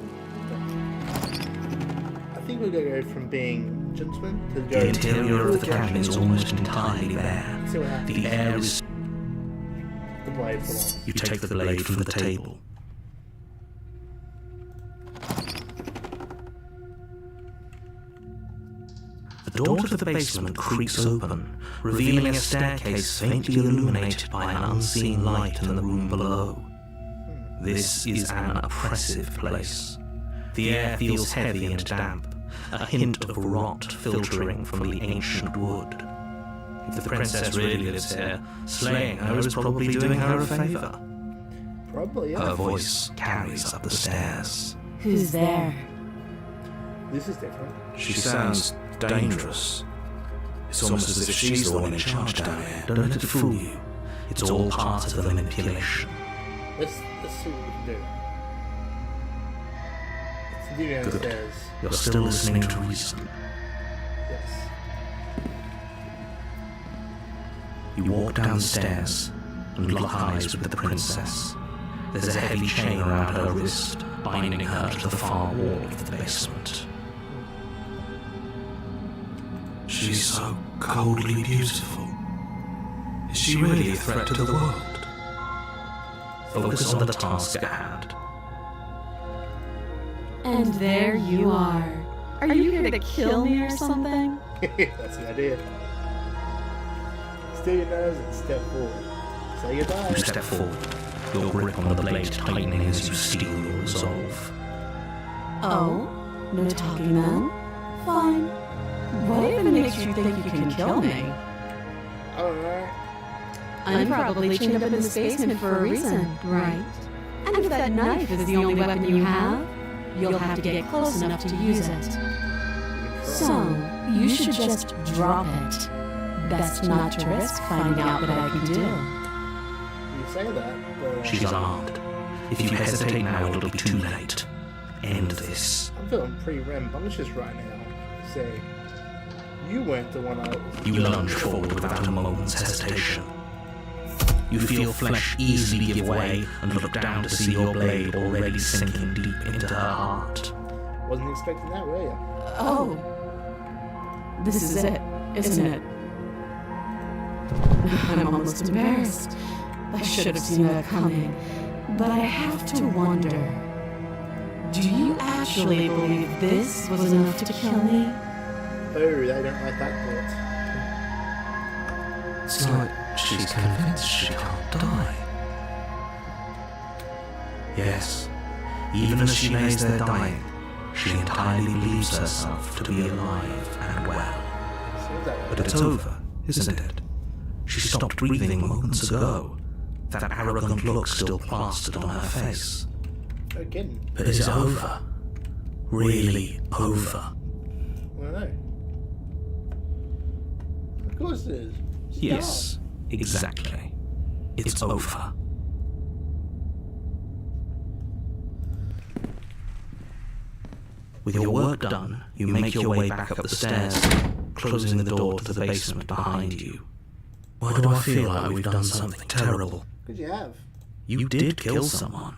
I think we're going to go from being gentlemen to go... The interior of the cabin is almost entirely bare. See what happens. The air is... The blade for once. You take the blade from the table. The door to the basement creaks open, revealing a staircase faintly illuminated by an unseen light in the room below. This is an oppressive place. The air feels heavy and damp, a hint of rot filtering from the ancient wood. If the princess really lives here, slaying her is probably doing her a favor. Probably, yeah. Her voice carries up the stairs. Who's there? This is different. She sounds dangerous. It's almost as if she's the one in charge down here. Don't let it fool you. It's all part of the manipulation. Let's see what we can do. Let's do downstairs. You're still listening to reason. Yes. You walk down the stairs and lock eyes with the princess. There's a heavy chain around her wrist, binding her to the far wall of the basement. She's so coldly beautiful. Is she really a threat to the world? Focus on the task at hand. And there you are. Are you here to kill me or something? That's the idea. Steal your nose and step forward. Say goodbye. You step forward, your grip on the blade tightening as you steel your resolve. Oh? No talking then? Fine. What even makes you think you can kill me? I don't know. I'm probably chained up in this basement for a reason, right? And if that knife is the only weapon you have, you'll have to get close enough to use it. So, you should just drop it. Best not to risk finding out what I can do. You say that, but She's armed. If you hesitate now, it'll be too late. End this. I'm feeling pretty rambunctious right now. Say, you weren't the one I... You lunge forward without a moment's hesitation. You feel flesh easily give way and look down to see your blade already sinking deep into her heart. Wasn't expecting that, were you? Oh. This is it, isn't it? I'm almost embarrassed. I should have seen that coming. But I have to wonder. Do you actually believe this was enough to kill me? Oh, they don't like that bit. It's like she's convinced she can't die. Yes, even as she lays there dying, she entirely believes herself to be alive and well. Seems that way. But it's over, isn't it? She stopped breathing moments ago. That arrogant look still plastered on her face. No kidding. But is it over? Really over? I don't know. Of course it is. It's Yes, exactly. It's over. With your work done, you make your way back up the stairs, closing the door to the basement behind you. Why do I feel like we've done something terrible? Because you have. You did kill someone.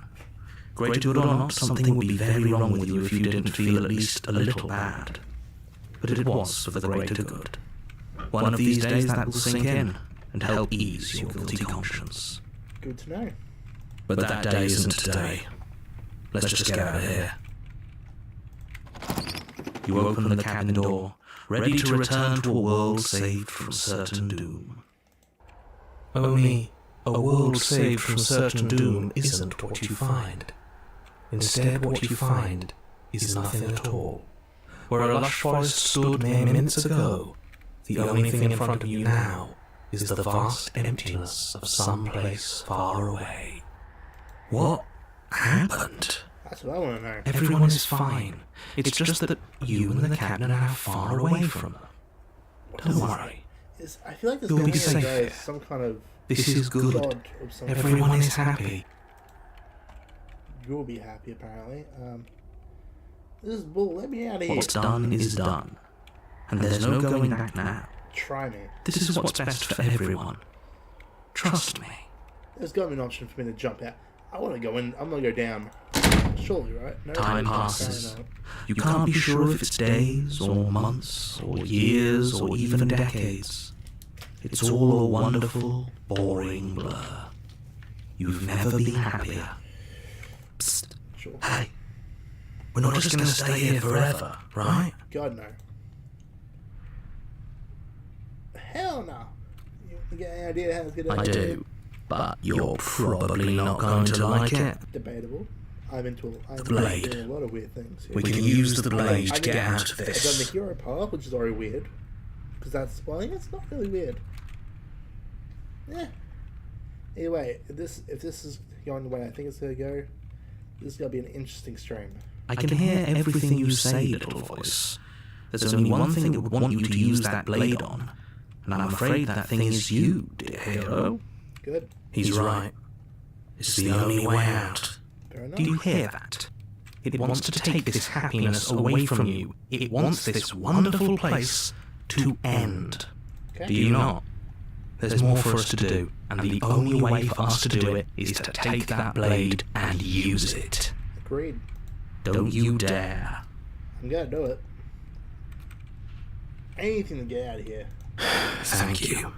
Greater good or not, something would be very wrong with you if you didn't feel at least a little bad. But it was for the greater good. One of these days that will sink in and help ease your guilty conscience. Good to know. But that day isn't today. Let's just get out of here. You open the cabin door, ready to return to a world saved from certain doom. Only, a world saved from certain doom isn't what you find. Instead, what you find is nothing at all. Where a lush forest stood mere minutes ago, the only thing in front of you now is the vast emptiness of some place far away. What happened? That's what I want to know. Everyone is fine. It's just that you and the captain are now far away from them. Don't worry. I feel like there's You'll going be to safe be here. some kind of This is good. god of some kind. Everyone is happy. You'll be happy, apparently. This is bull. Let me out of here. What's done is done. And there's no going back now. Try me. This is what's best for everyone. Trust me. There's got to be an option for me to jump out. I want to go in. I'm going to go down. Surely, right? No, Time no, passes. no. You can't be sure if it's days, or months, or years, or even decades. It's all a wonderful, boring blur. You've never been happier. Psst. Sure. Hey, we're not just going to stay here forever, right? God, no. Hell no. You get any idea how it's going to I do, but you're probably not going to like it. Debatable. I'm blade. doing a lot of weird things here. We can use the blade to get out of I've done the this. hero path, which is already weird. Because that's, well, I think it's not really weird. Yeah. Anyway, if this is going the way I think it's going to go, this is going to be an interesting stream. I can hear everything you say, little voice. There's only one thing that would want you to use that blade on, and I'm afraid that thing is you, dear hero. Good. He's right. It's the only way out. Fair enough. Do you hear that? It wants to take this happiness away from you. It wants this wonderful place to end. Okay. Do you not? There's more for us to do, and the only way for us to do it is to take that blade and use it. Agreed. Don't you dare. I'm going to do it. Anything to get out of here. Thank you.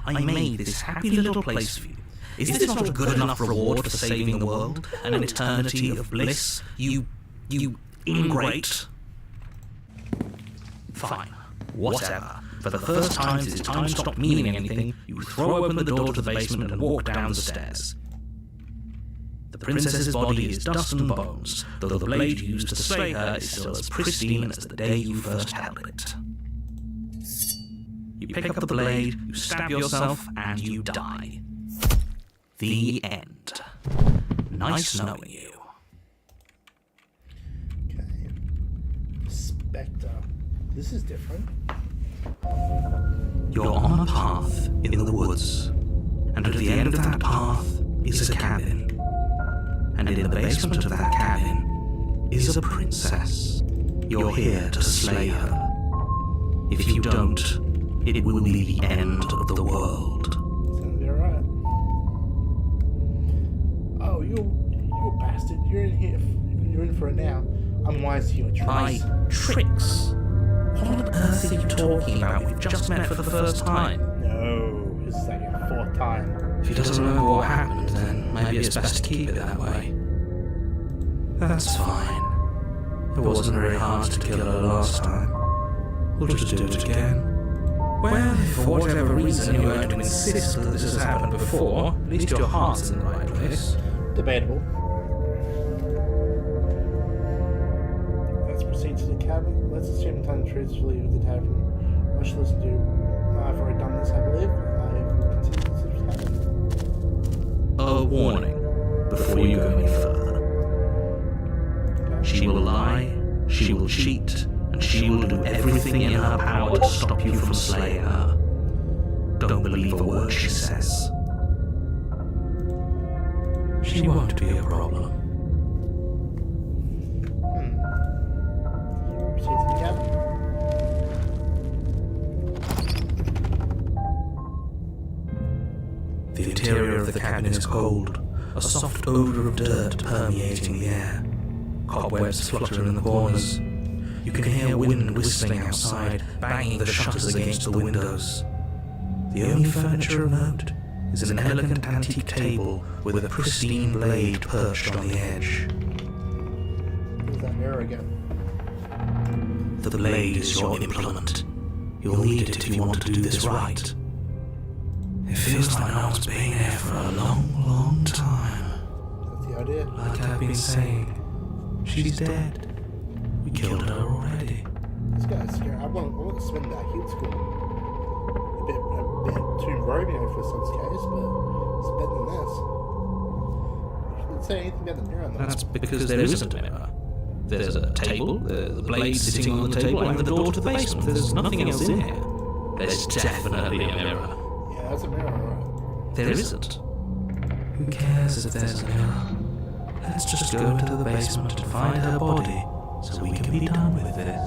I made this happy little place for you. Is this not a good enough reward for saving the world? And an eternity of bliss? You ingrate. Fine. Whatever. For the first time since time stopped meaning anything, you throw open the door to the basement and walk down the stairs. The princess's body is dust and bones, though the blade used to slay her is still as pristine as the day you first held it. You pick up the blade, you stab yourself, and you die. The end. Nice knowing you. Okay. Spectre. This is different. You're on a path in the woods, and at the end of that path is a cabin. And in the basement of that cabin is a princess. You're here to slay her. If you don't, it will be the end of the world. Sounds be alright. Oh, you bastard. You're in here. You're in for it now. I'm wise to your tricks. Tricks? What on earth are you talking about? We've just met for the first time. No, this is like your fourth time. If he doesn't remember what happened, then maybe it's best to keep it that way. That's fine. It wasn't very hard to kill her last time. We'll just do it again. Well, if for whatever reason you're going to insist that this has happened before, at least your heart's in the right place. Debatable. Let's proceed to the cabin. Let's assume time truthfully with the tavern. What should listen to? I've already done this, I believe. I have continued to cabin. A warning before you go any further. She will lie, she will cheat, and she will do everything in her power to stop you from slaying her. Don't believe a word she says. She won't be a problem. Proceed to the cabin. The interior of the cabin is cold, a soft odour of dirt permeating the air. Cobwebs flutter in the corners. You can hear wind whistling outside, banging the shutters against the windows. The only furniture of note is an elegant antique table with a pristine blade perched on the edge. There's that mirror again. The blade is your implement. You'll need it if you want to do this right. It feels like no one's been here for a long, long time. That's the idea. Like I've been saying, she's dead. We killed her already. This guy's scary. I want to spend that. He was cool. A bit too Romeo for some case, but it's better than this. You didn't say anything about the mirror on that. That's because there isn't a mirror. There's a table, the blade sitting on the table, and the door to the basement. There's nothing else in here. There's definitely a mirror. Yeah, that's a mirror, alright. There isn't. Who cares if there's a mirror? Let's just go into the basement and find her body, so we can be done with this.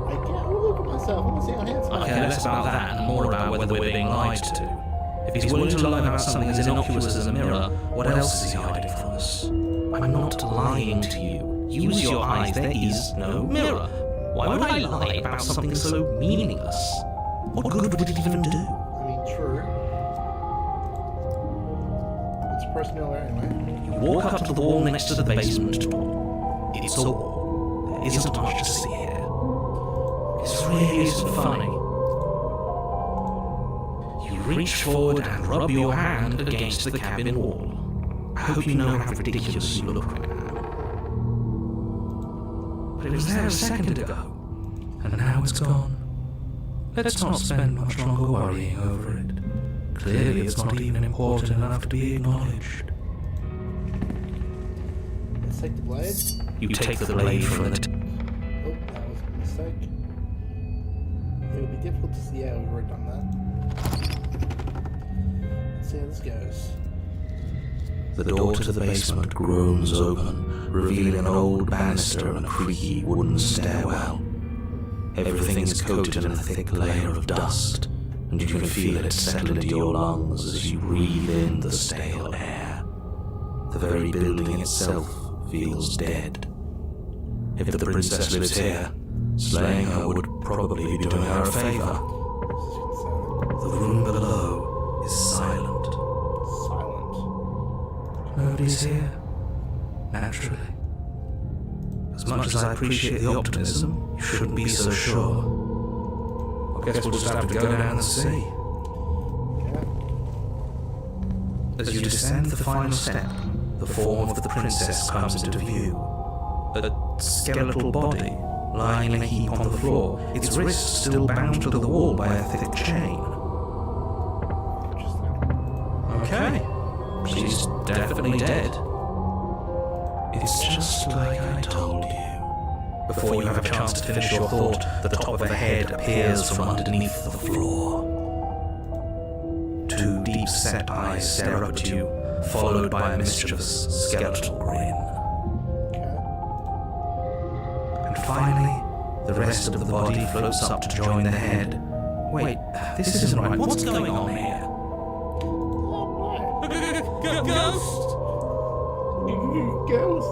I can't look at myself. I want to see how handsome I Okay, am. less about that and more about whether we're being lied to. If he's willing to lie about something as innocuous as a mirror, what else is he hiding from us? I'm not lying to you. Use your eyes, there is no mirror. Why would I lie about something so meaningless? What good would it even do? I mean, true. It's a press mirror anyway. You walk up to the wall next to the basement door. It's a wall. There isn't much to see here. This really isn't funny. You reach forward and rub your hand against the cabin wall. I hope you know how ridiculous you look right now. But it was there a second ago, And now it's gone. Let's not spend much longer worrying over it. Clearly it's not even important enough to be acknowledged. Let's take the blade. You take the blade from the Oh, that was a mistake. It would be difficult to see how we've already done that. Let's see how this goes. The door to the basement groans open, revealing an old banister and a creaky wooden stairwell. Everything is coated in a thick layer of dust, and you can feel it settle into your lungs as you breathe in the stale air. The very building itself feels dead. If the princess lives here, slaying her would probably be doing her a favor. The room below is silent. Silent. Nobody's here. Naturally. As much as I appreciate the optimism, you shouldn't be so sure. I guess we'll just have to go down and see. Yeah. As you descend the final step, the form of the princess comes into view. A skeletal body, lying in a heap on the floor, its wrists still bound to the wall by a thick chain. Interesting. Okay, she's definitely dead. It's just like I told you. Before you have a chance to finish your thought, the top of a head appears from underneath the floor. Two deep-set eyes stare up at you, followed by a mischievous skeletal grin. Okay. And finally, the rest of the body floats up to join the head. Wait, this isn't right. What's going on here? Oh, no. Ghost! Ghost.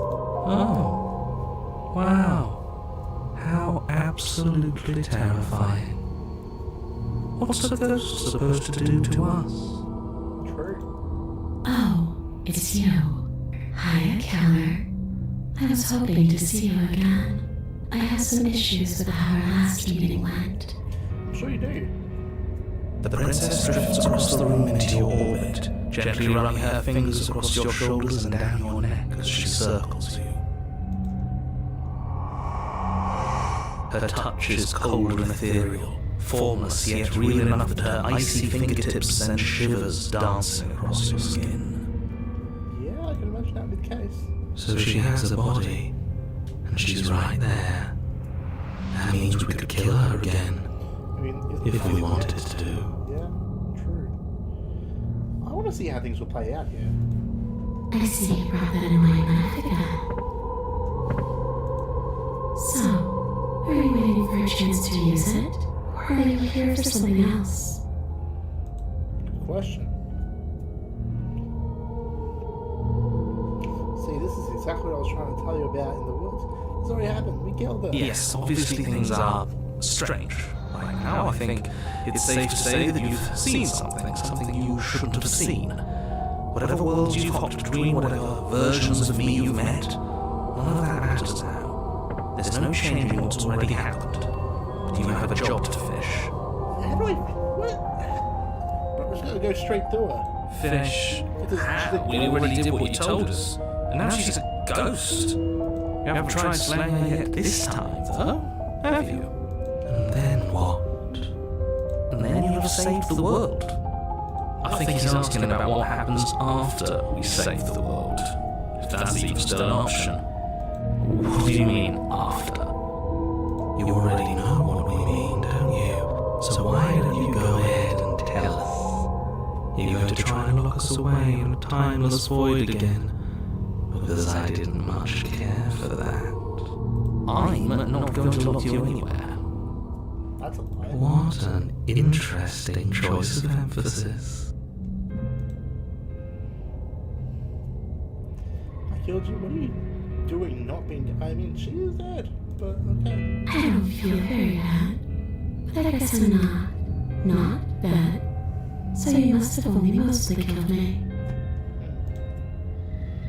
Oh, wow. How absolutely terrifying. What's the ghost supposed to do to us? True. Oh, it's you. Hiya, Keller. I was hoping to see you again. I had some issues with how our last meeting went. I'm sure you do. The princess drifts across the room into your orbit, gently running her fingers across your shoulders and down your neck as she circles you. Her touch is cold and ethereal, formless yet real enough that her icy fingertips send shivers dancing across your skin. Yeah, I can imagine that would be the case. So she has a body, and she's right there. That means we could kill her again, I mean, if we wanted to. Yeah, true. I want to see how things will play out here. I see you brought that annoying knife again. So, are you waiting for a chance to use it? Or are you here for something else? Good question. See, this is exactly what I was trying to tell you about in the woods. It's already happened. We killed her. Yes, obviously things are strange. Right now, I think it's safe to say that you've seen something you shouldn't have seen. Whatever worlds you've hopped between, whatever versions of me you've met, none of that matters now. There's no changing what's already happened. But you have a job to finish. How do I... What? I'm just going to go straight through her. Finish? How? We already did what you told us. And now she's a ghost. You haven't tried slaying her yet this time, though, have you? And then what? And then you'll have saved the world. I think he's asking about what happens after we save the world. If that's even still an option. What do you mean, after? You already know what we mean, don't you? So why don't you go ahead and tell us? You're going to try and lock us away in a timeless void again? Because I didn't much care for that. I'm not going to lock you anywhere. That's a lie. What an interesting choice of emphasis. What are you doing not being... I mean, she is dead, but okay. I don't feel very bad. But I guess I'm not. Not bad. So you must have only mostly killed me.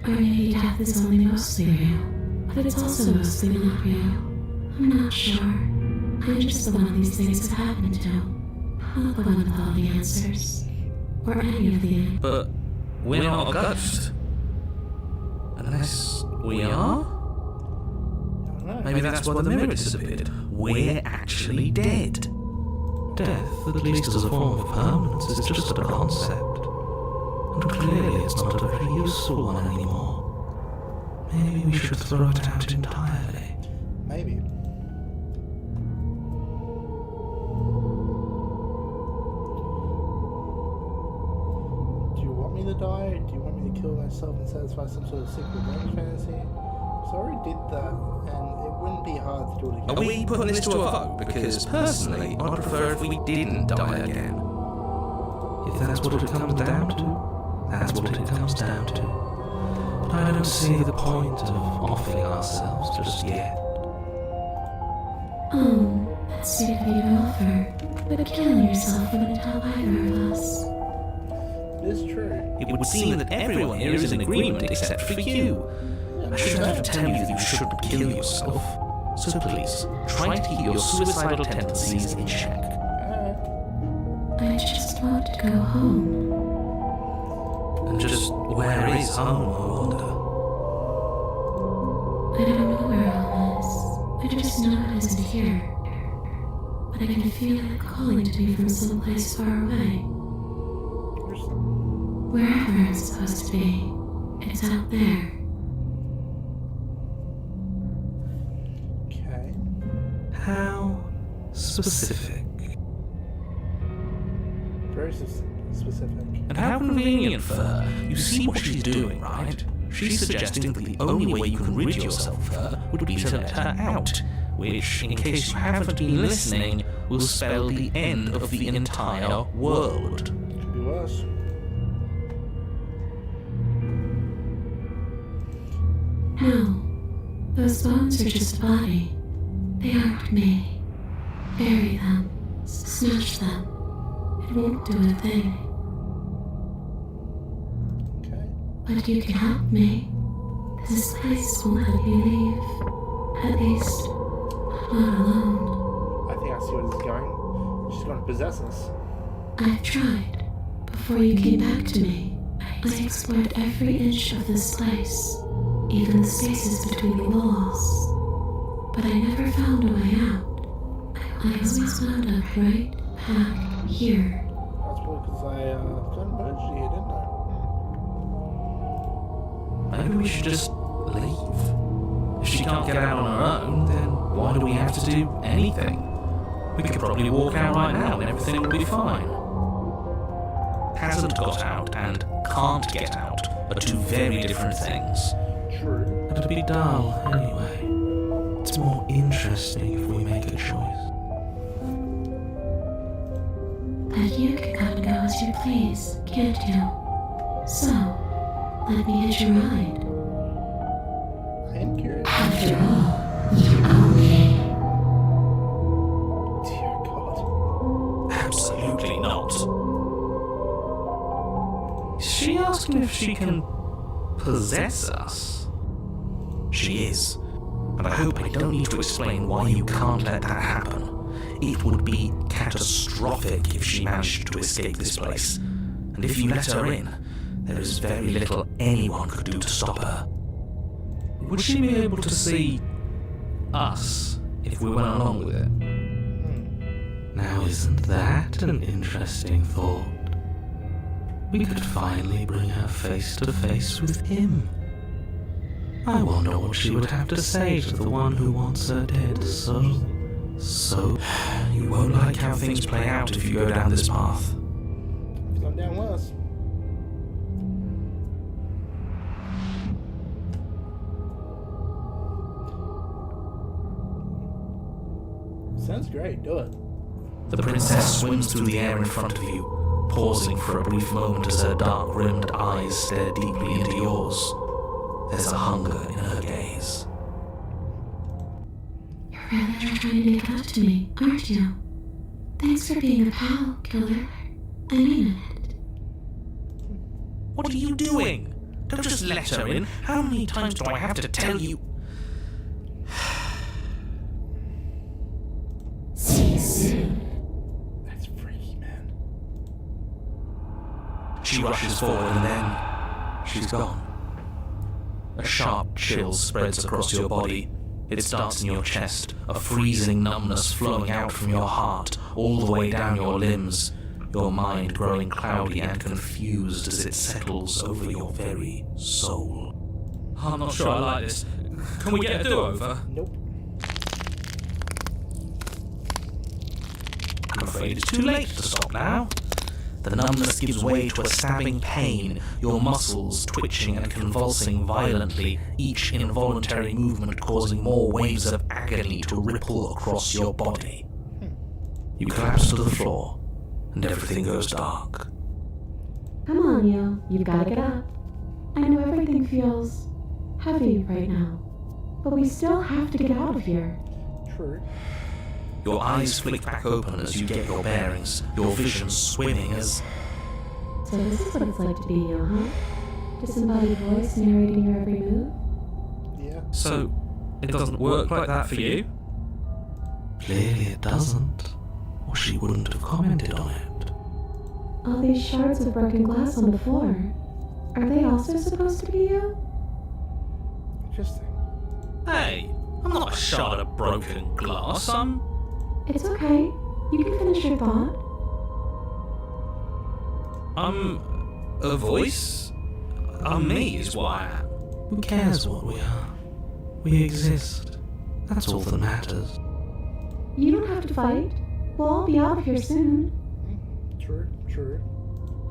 Or maybe death is only mostly real, but it's also mostly not real. I'm not sure. I'm just the one these things have happened to. Not the one with all the answers. Or any of the answers. But we're not a ghost. Unless we are? I don't know. Maybe that's why the mirror disappeared. We're actually dead. Death, at least as a form of permanence, is just a concept. And clearly it's not a very useful one anymore. Maybe we should throw it out entirely. Maybe. Do you want me to die? Do you want me to kill myself and satisfy some sort of secret revenge fantasy? So I already did that, and it wouldn't be hard to do it again. Are we putting this to a vote? Because personally, I'd prefer if we didn't die again. If that's what it comes down to, that's what it comes down to. But I don't see the point of offing ourselves just yet. Oh, that's sweet of you to offer. But killing yourself wouldn't help either of us. It is true. It would seem that everyone here is in agreement except for you. I shouldn't have to tell you that you shouldn't kill yourself. So please, try to keep your suicidal tendencies in check. I just want to go home. And just where is home, I wonder? I don't know where home is. I just know it isn't here. But I can feel it calling to me from someplace far away. Wherever it's supposed to be, it's out there. Okay. How specific. Very specific. And how convenient for her. You see what she's doing, right? She's suggesting that the only way you can rid yourself of her would be to let her out, which, in case you haven't been listening, will spell the end of the entire world. Could be worse. No, those bones are just a body. They aren't me. Bury them. Smash them. It won't do a thing. Okay. But you can help me. This place won't let me leave. At least, not alone. I think I see where this is going. She's going to possess us. I've tried. Before you came back to me, I explored every inch of this place, even the spaces between the walls. But I never found a way out. I always wound up right back here. That's probably because I got merged here, didn't I? Maybe we should just leave. If she can't get out on her own, then why do we have to do anything? We could probably walk out right now and everything will be fine. Hasn't got out and can't get out are two very different things. True. And it'd be dull anyway. It's more interesting if we make a choice. But you can come and go as you please, can't you? So, let me hitch a ride. I am curious. After all, you own me. Dear God. Absolutely not. Is she asking if she can possess us? She is. But I hope I don't need to explain why you can't let that happen. It would be catastrophic if she managed to escape this place. And if you let her in, there is very little anyone could do to stop her. Would she be able to see us if we went along with it? Now isn't that an interesting thought? We could finally bring her face to face with him. I wonder what she would have to say to the one who wants her dead so... You won't like how things play out if you go down this path. It's gone down worse. Sounds great, do it. The princess swims through the air in front of you, pausing for a brief moment as her dark-rimmed eyes stare deeply into yours. There's a hunger in her gaze. You're really trying to get up to me, aren't you? Thanks for being a pal, killer. I mean it. What are you doing? Don't just let her in. How many times do I have to tell you? See you soon. That's freaky, man. She rushes forward and then she's gone. A sharp chill spreads across your body. It starts in your chest, a freezing numbness flowing out from your heart, all the way down your limbs, your mind growing cloudy and confused as it settles over your very soul. I'm not sure I like this. Can we get a do-over? Nope. I'm afraid it's too late to stop now. The numbness gives way to a stabbing pain, your muscles twitching and convulsing violently, each involuntary movement causing more waves of agony to ripple across your body. You collapse to the floor, and everything goes dark. Come on, you. You've got to get up. I know everything feels heavy right now, but we still have to get out of here. True. Your eyes flick back open as you get your bearings, your vision swimming as... So this is what it's like to be you, huh? Disembodied voice narrating your every move? Yeah. So, it doesn't work like that for you? Clearly it doesn't, or she wouldn't have commented on it. All these shards of broken glass on the floor, are they also supposed to be you? Interesting. Hey, I'm not a shard of broken glass, I'm... It's okay. You can finish your thought. I'm a voice? I'm me is what I am. Who cares what we are? We exist. That's all that matters. You don't have to fight. We'll all be out of here soon. True. True.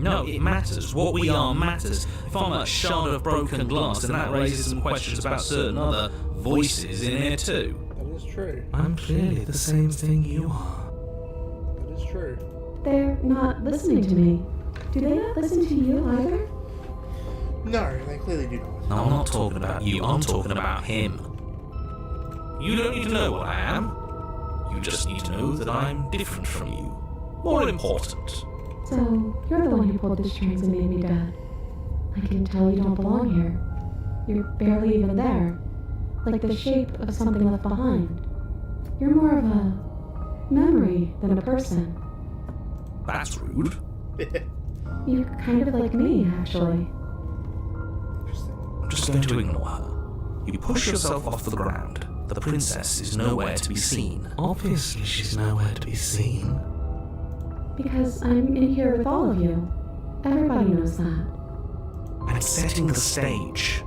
No, it matters. What we are matters. If I'm a shard of broken glass, then that raises some questions about certain other voices in here too. That is true. I'm clearly the same thing you are. That is true. They're not listening to me. Do they not listen to you either? No, they clearly do not. No, I'm not talking about you, I'm talking about him. You don't need to know what I am. You just need to know that I'm different from you. More important. So, you're the one who pulled the strings and made me dead. I can tell you don't belong here. You're barely even there. Like the shape of something left behind. You're more of a memory than a person. That's rude. You're kind of like me, actually. Interesting. I'm just going to ignore her. You push yourself off the ground. The princess is nowhere to be seen. Obviously she's nowhere to be seen. Because I'm in here with all of you. Everybody knows that. I'm setting the stage.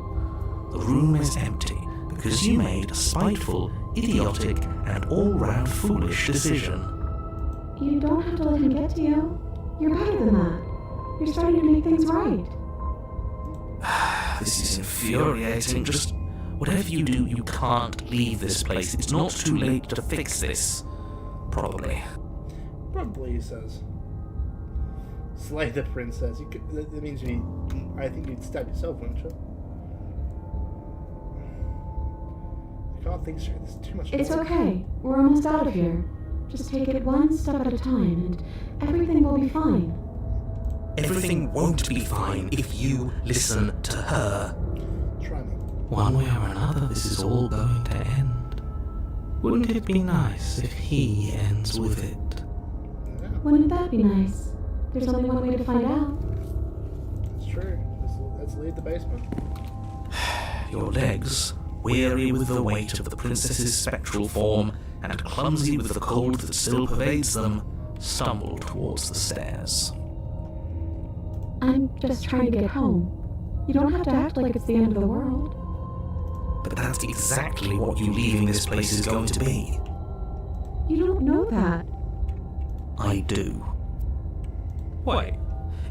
The room is empty because you made a spiteful, idiotic, and all-round foolish decision. You don't have to let him get to you. You're better than that. You're starting to make things right. This is infuriating. Just whatever you do, you can't leave this place. It's not too late to fix this. Probably. Probably, he says. Slay the princess. You could, that means I think you'd stab yourself, wouldn't you? I can't think straight. There's too much. It's okay. We're almost out of here. Just take it one step at a time, and everything will be fine. Everything won't be fine if you listen to her. Try me. One way or another, this is all going to end. Wouldn't it be nice if he ends with it? Yeah, Wouldn't that be nice? There's only one way to find out. that's true. Let's leave the basement. Your legs, weary with the weight of the princess's spectral form and clumsy with the cold that still pervades them, stumble towards the stairs. I'm just trying to get home. You don't have to act like it's the end of the world. But that's exactly what you leaving this place is going to be. You don't know that. I do. Wait,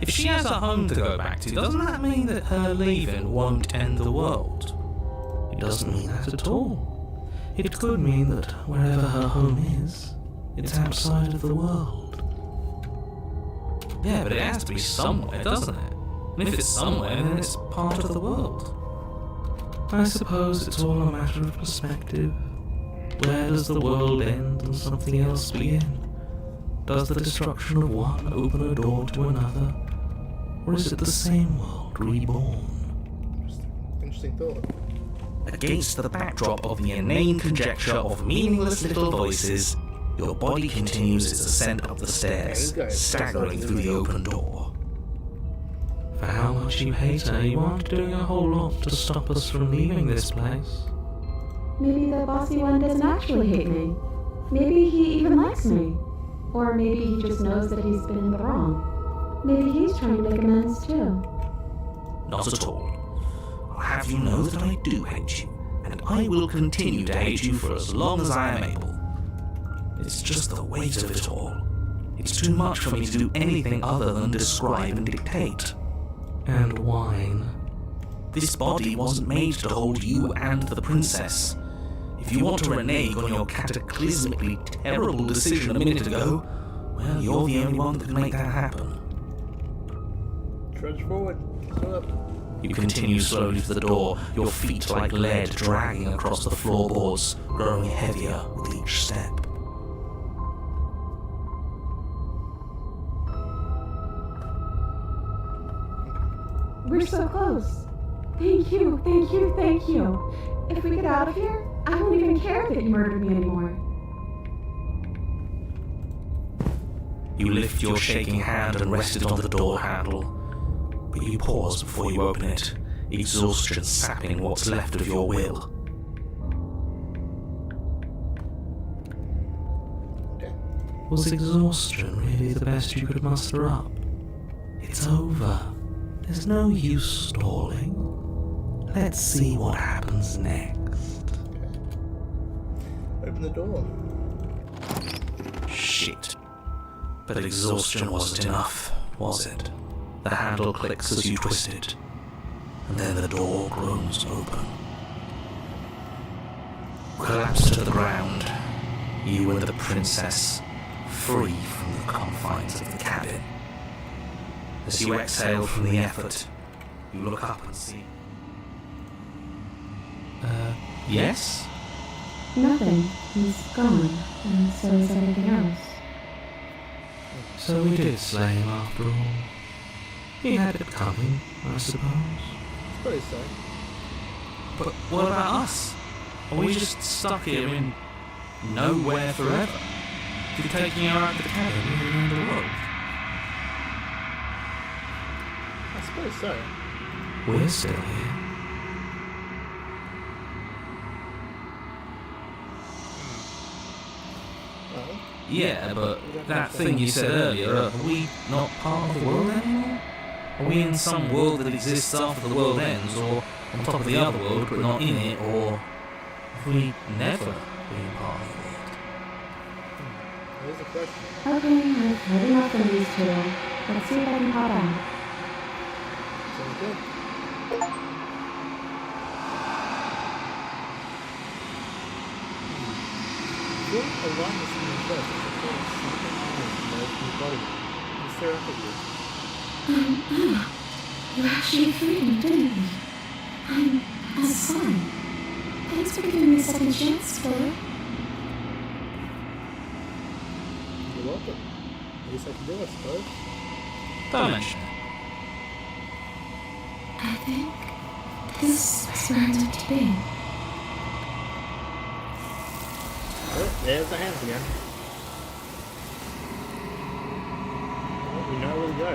if she has a home to go back to, doesn't that mean that her leaving won't end the world? It doesn't mean that at all. It could mean that wherever her home is, it's outside of the world. Yeah, but it has to be somewhere, doesn't it? And if it's somewhere, then it's part of the world. I suppose it's all a matter of perspective. Where does the world end and something else begin? Does the destruction of one open a door to another? Or is it the same world reborn? Interesting thought. Against the backdrop of the inane conjecture of meaningless little voices, your body continues its ascent up the stairs, staggering through the open door. For how much you hate her, you aren't doing a whole lot to stop us from leaving this place. Maybe the bossy one doesn't actually hate me. Maybe he even likes me. Or maybe he just knows that he's been in the wrong. Maybe he's trying to make amends too. Not at all. I'll have you know that I do hate you, and I will continue to hate you for as long as I am able. It's just the weight of it all. It's too much for me to do anything other than describe and dictate. And whine. This body wasn't made to hold you and the princess. If you want to renege on your cataclysmically terrible decision a minute ago, well, you're the only one that can make that happen. Trudge forward. Slow up. You continue slowly to the door, your feet like lead dragging across the floorboards, growing heavier with each step. We're so close. Thank you, thank you, thank you. If we get out of here, I won't even care that you murdered me anymore. You lift your shaking hand and rest it on the door handle, but you pause before you open it, exhaustion sapping what's left of your will. Was exhaustion really the best you could muster up? It's over. There's no use stalling. Let's see what happens next. Open the door. Shit. But exhaustion wasn't enough, was it? The handle clicks as you twist it, and then the door groans open. Collapse to the ground, you and the princess, free from the confines of the cabin. As you exhale from the effort, you look up and see... yes? Nothing. He's gone, and so is everything else. So we did slay him after all. He had it coming, I suppose. I suppose so. But what about us? Are we just stuck here in nowhere forever? You're taking her out of the cabin and around the world? I suppose so. We're still here. Well, Yeah, but that thing you said earlier, are we not part of the world anymore? Are we in some world that exists after the world ends, or on top of the other world but not in it, or have we never been part of it? Here's a question. Okay, I've heard enough from these two. Let's see if I can hop out. Sounds good. What a line is in the first? It's a sort of something else in your body. It's therapeutic. You actually freed me, didn't you? I'm a son. Thanks for giving me a second chance, Fuller. You're welcome. Least I can do, I suppose. Don't mention it. I think this is where I'm meant to be. Oh, there's the hands again. Well, we know where to go.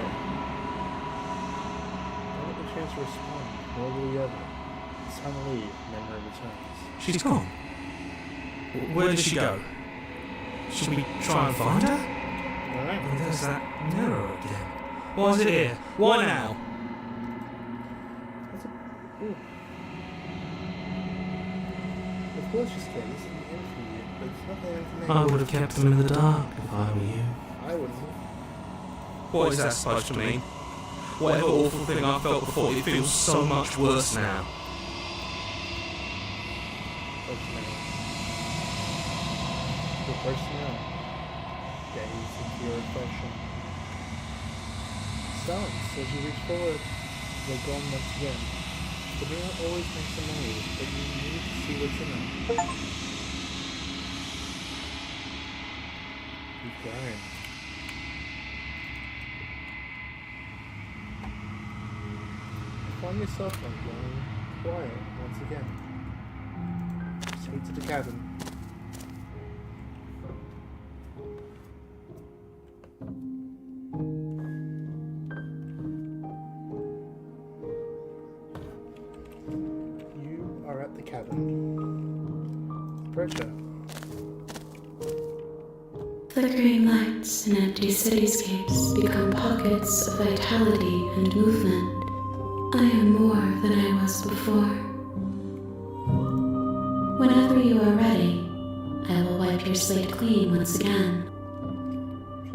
Don't get a chance to respond. Nor will we ever. It's time to leave. Memory returns. She's gone. Where did she go? Should we try and find her? Alright. Oh, there's that mirror again. Why is it here? Why now? Ooh. Of course she's scared. This isn't the end for you, but it's not the end for me. I would have kept them in the dark if I were you. I wouldn't. What is that supposed to mean? Whatever awful thing I felt before, it feels so much worse now. Personnel. The personnel. Gaze into your reflection. Silence as you reach forward. They're gone once again. The mirror always makes a noise, but you need to see what's in it. Keep going. Find yourself on going quiet once again. Straight to the cabin. You are at the cabin. Approach her. Flickering lights and empty cityscapes become pockets of vitality and movement. I am more than I was before. Whenever you are ready, I will wipe your slate clean once again.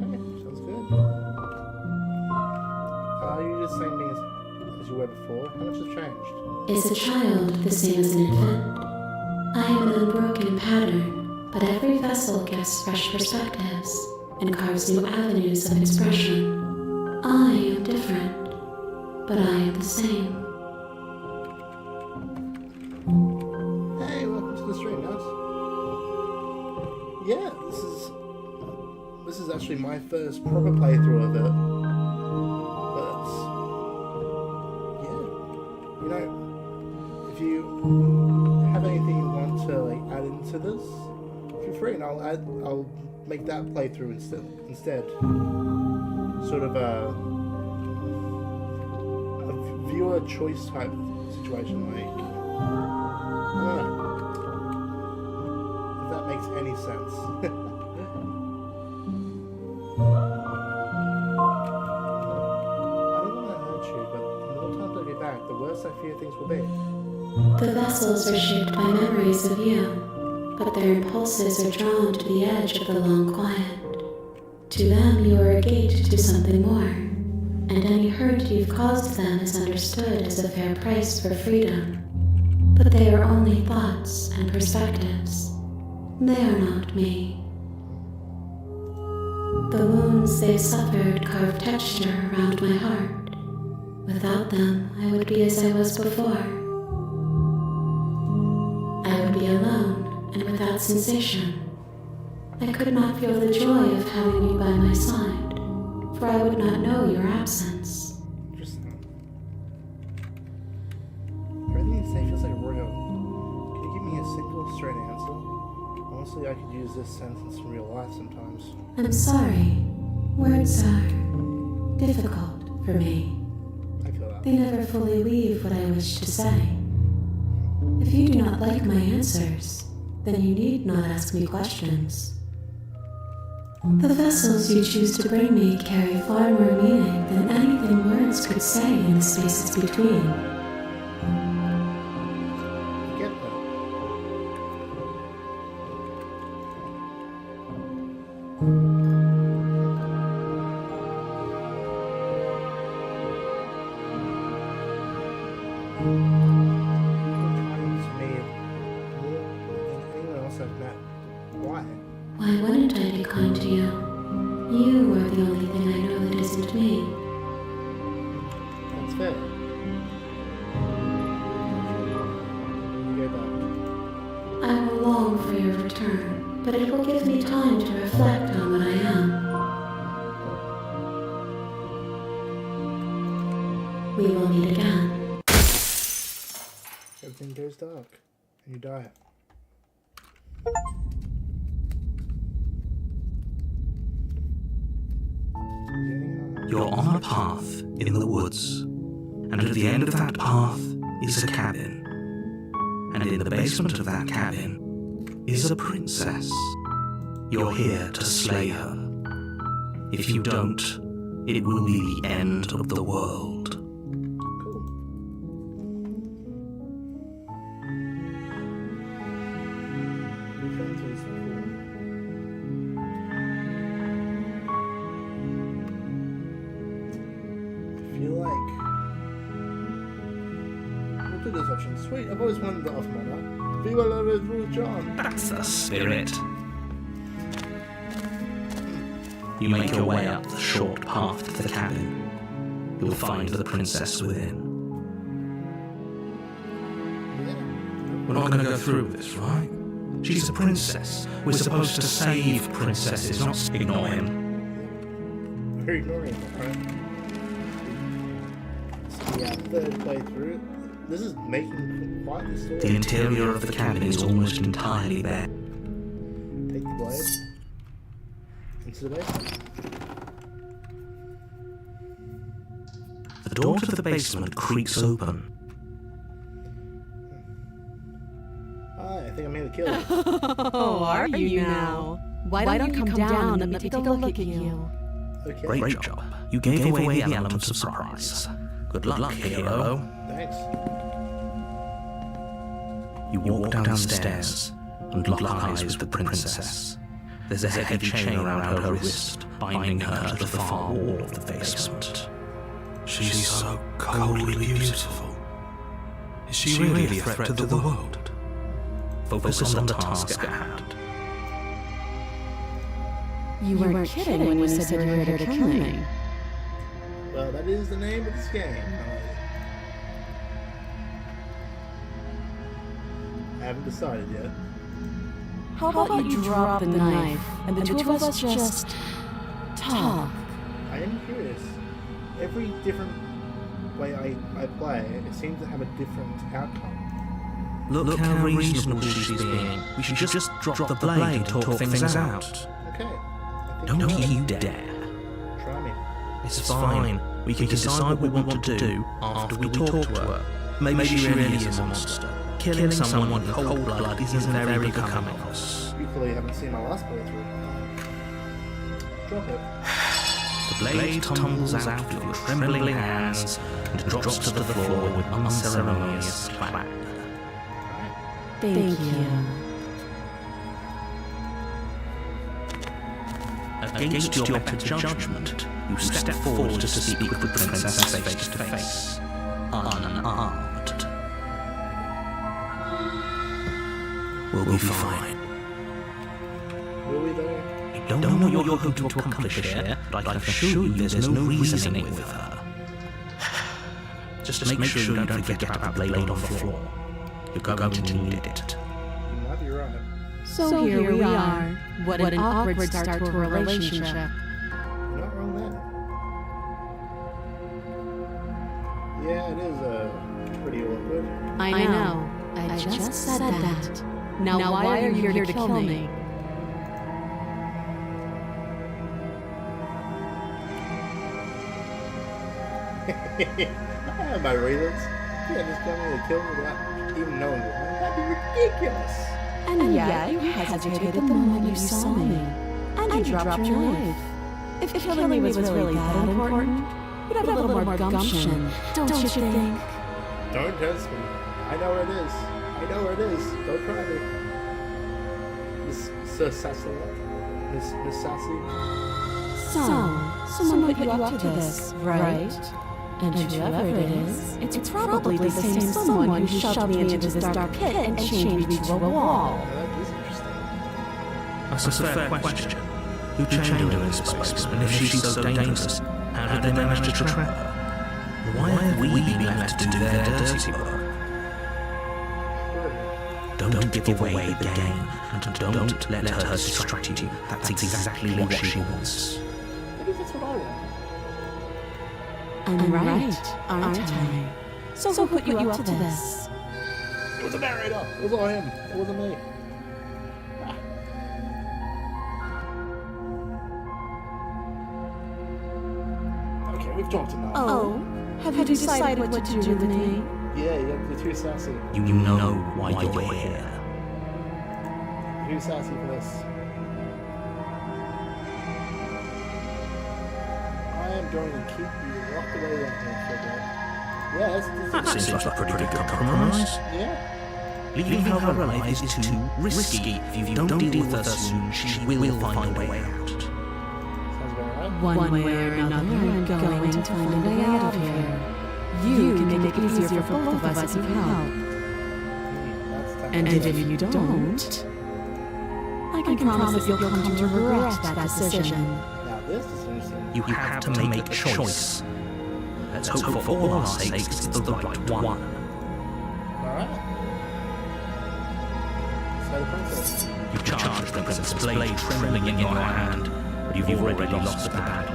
Okay, sounds good. Are you the same thing as you were before? How much has changed? Is a child the same as an infant? I am an unbroken pattern, but every vessel gives fresh perspectives and carves new avenues of expression. I am different, but I am the same. Hey, welcome to the stream, guys. Yeah, this is actually my first proper playthrough of it. But yeah, you know, if you have anything you want to like add into this, feel free, and I'll make that playthrough instead. Sort of a viewer choice type situation, like I don't know if that makes any sense. I don't want to hurt you, but the more times I get back, the worse I fear things will be. The vessels are shaped by memories of you, but their impulses are drawn to the edge of the long quiet. To them, you are a gate to something more, and any hurt you've caused them is understood as a fair price for freedom. But they are only thoughts and perspectives. They are not me. The wounds they've suffered carve texture around my heart. Without them, I would be as I was before. I would be alone and without sensation. I could not feel the joy of having you by my side, for I would not know your absence. Interesting. Everything you say feels like real. Can you give me a single straight answer? Honestly, I could use this sentence in real life sometimes. I'm sorry. Words are difficult for me. I feel that. They never fully weave what I wish to say. If you do not like my answers, then you need not ask me questions. The vessels you choose to bring me carry far more meaning than anything words could say in the spaces between. Why wouldn't I be kind to you? You are the only thing I know that isn't me. That's fair. Go back. I will long for your return, but it will give me time to reflect on what I am. We will meet again. Everything goes dark, and you die. You're on a path in the woods, and at the end of that path is a cabin. And in the basement of that cabin is a princess. You're here to slay her. If you don't, it will be the end of the world. Cool. We've been through this before. I feel like we'll do this option. Sweet, I've always wanted the off mana. Viva la Red John. That's the spirit. You make your way up the short path to the cabin. You'll find the princess within. We're not going to go through with this, right? She's a princess. We're supposed to save princesses, not ignore him. We're ignoring it, alright? So yeah, third playthrough. This is making quite the story. The interior of the cabin is almost entirely bare. Take the blade. Into the basement. The door to the basement creaks open. Hi, I think I'm here to kill you. Oh, are you now? Why don't you come down and let me take a look at you? Okay. Great job. You gave away the element of surprise. Good luck, hero. Thanks. You walk down the stairs and lock eyes with the princess. There's a heavy chain around her wrist, binding her to the far wall of the basement. She's so coldly beautiful. Is she really a threat to the world? Focus on the task at hand. You weren't kidding when you said you were here to kill me. Well, that is the name of this game. I haven't decided yet. How about you drop the knife and the two of us just talk? I am curious. Every different way I play, it seems to have a different outcome. Look how reasonable she's being. We should just drop the blade and talk things out. Okay. I think Don't you're you right. dare. Try me. It's fine. We can decide what we want to do after we talk to her. Maybe she really is a monster. Killing someone in cold blood isn't very becoming of us. You clearly haven't seen my last playthrough. Drop it. The blade tumbles out of your trembling hands and drops to the floor with unceremonious clack. Thank you. Against your better judgment, you step forward to speak with the princess face to face, unarmed. We'll be fine. Will we though? I don't know what you're hoping to accomplish here, but I can assure you there's no reasoning with her. Just make sure you don't forget about the blade on the floor. You're going to need it. You might be right. So here we are. What an awkward start to a relationship. You're not wrong there. Yeah, it is pretty awkward. I know. I just said that. Now why are you here to kill me? I have my reasons. You can't just come here to kill me without even knowing why. That'd be ridiculous. And yet you hesitated the moment you saw me. And you dropped your knife. If killing me was really that important, you'd have a little more gumption, don't you think? Don't test me. I know where it is. I know where it is. Don't try me. Miss Sassy. Miss Sassy. So, someone put you up to this, right? And whoever it is, it's probably the same someone who shoved me into this dark pit and chained me to a wall. That is interesting. That's a fair question. Who chained her in space? And if she's so dangerous, how did they manage to trap her? Why have we been left to do their dirty work? Don't give away the game, and don't let her distract you. That's exactly what she wants. Maybe that's what I want. I'm right, aren't I? So who put you up to this? It was a narrator. It was all him. It wasn't me. Okay, we've talked enough. Oh, have you decided what to do with me? Yeah, you're too sassy. You know why you're here. Too sassy for this. I am going to keep you locked away around here for a bit. Yeah, That seems like a pretty good compromise. Yeah. Leaving her alive is too risky. If you don't deal with her soon, she will find a way out. Sounds about right. One way or another, I'm going to find a way out of here. You can make it easier for both of us if you help. That's tough. And if you don't, I can promise that you'll come to regret that decision. Now this is interesting. You have to make a choice. Let's hope for all our sakes it's the right one. Alright. Slay the princess. You charge the princess blade trembling in your hand, but you've already lost the battle.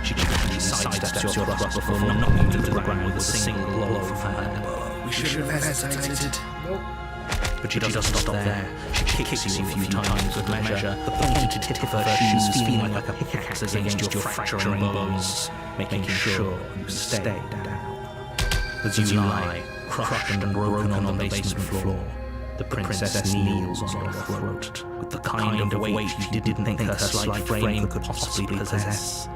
She quickly sidesteps your thrust before knocking you to the ground with a single blow from her elbow. We should have hesitated. Nope. But she doesn't stop there. She kicks you a few times with measure, the pointed tip of her shoes feeling like a pickaxe against your fracturing bones, making sure you stay down. As you lie, crushed and broken on the basement floor, the princess kneels on your throat, with the kind of weight you didn't think her slight frame could possibly possess.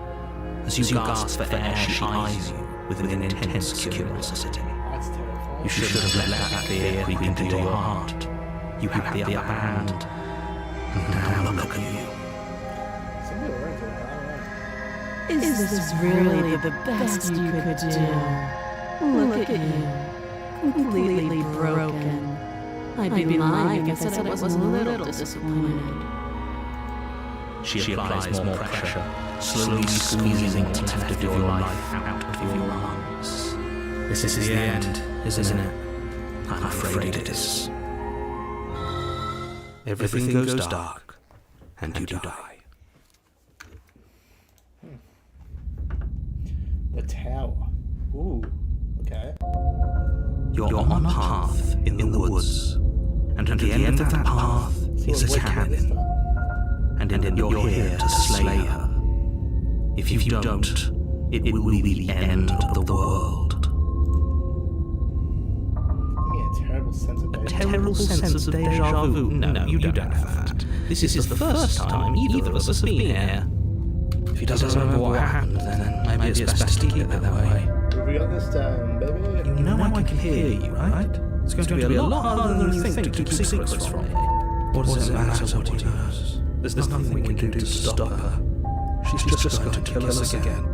As you gasp for air, she eyes you with an intense curiosity. That's terrifying. You should have let that fear creep into your heart. You have the upper hand. And now look at you. Somebody were into it. I don't know. Is this really the best you could do? Look at you, completely broken. I'd be lying if I said I wasn't a little disappointed. She applies more pressure, slowly squeezing what's left of your life out of your lungs. This is the end, isn't it? I'm afraid it is. Everything goes dark, and you die. The tower. Ooh. Okay. You're on a path in the woods, and at the end of that path is a cabin. And you're here to slay her. If you don't, it will be the end of the world. Give me a terrible sense of A terrible sense of deja vu. No, you don't have that. This is the first time either of us has been here. If he doesn't remember what happened, then maybe it's best to keep it that way. Have we got this down, baby? You know I can hear you, right? It's going to be a lot harder than you think to keep secrets from me. What does it matter what he knows? There's nothing we can do to stop her. She's just going to kill us again.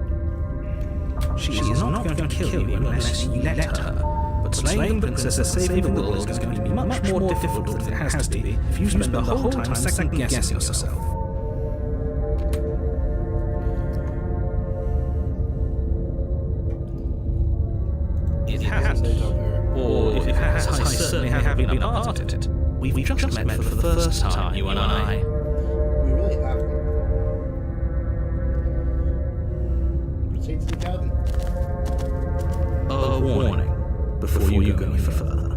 She is not going to kill you unless you let her. But slaying the princess and saving the world is going to be much more difficult than it has to be if you spend the whole time second-guessing yourself. It hasn't. Or if it has, I certainly haven't been a part of it. We've just met for the first time, you and I. We really haven't. Proceed to the cabin. A warning before you go any further.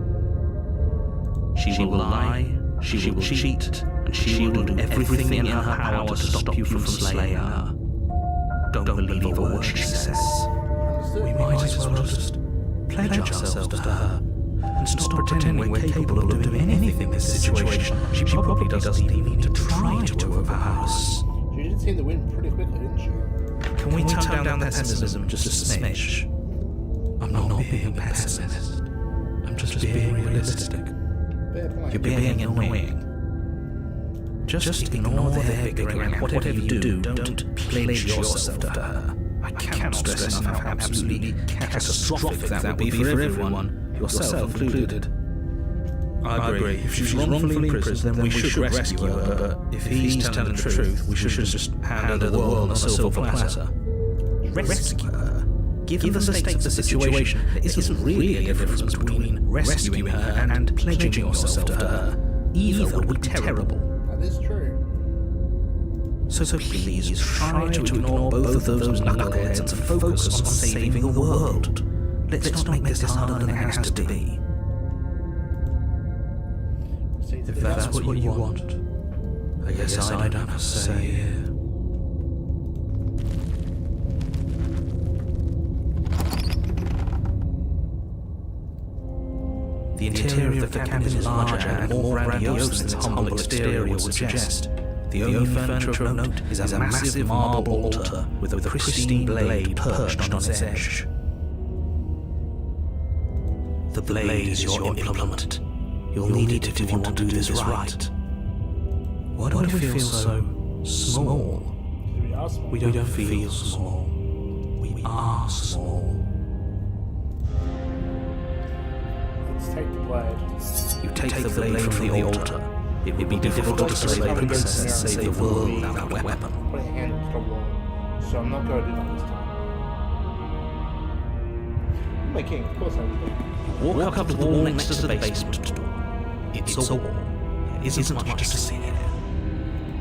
She will lie, she will cheat, and she will do everything in her power to stop you from slaying her. Don't believe a word she says. We might as well just pledge ourselves to her and stop pretending we're capable of doing anything in this situation. She probably doesn't even need to try to overpower us. She did see the wind pretty quickly, didn't she? Can we tone down the pessimism just a smidge? I'm not being a pessimist. I'm just being realistic. Fair point. You're being annoying. Just ignore their bickering and whatever you do, don't pledge yourself to her. I cannot stress enough how absolutely catastrophic that would be for everyone, yourself included. I agree. If she's wrongfully imprisoned, then we should rescue her, but if he's telling the truth, we should just hand her the world on a silver platter. Rescue her? Given the stakes of the situation, there isn't really a difference between rescuing her and pledging yourself to her. Either would be terrible. That is true. So please try to ignore both of those knuckleheads and focus on saving the world. Let's not make this harder than it has to be. If that's what you want, I guess I don't have to say here. The interior of the cabin is larger and more grandiose than its humble exterior would suggest. The only furniture of note is a massive marble altar with a pristine blade perched on its edge. The blade is your implement. You'll need it if you want to do this right. Why do we feel so small? We don't feel small. We are small. Let's take the blade. You take the blade from the altar. It would be difficult to save a princess and save the world without that weapon. Putting a hand on the wall. So I'm not going to do that this time. I'm my king, of course I will. Walk up to the wall next to the basement door. It's a wall. There isn't much to see there.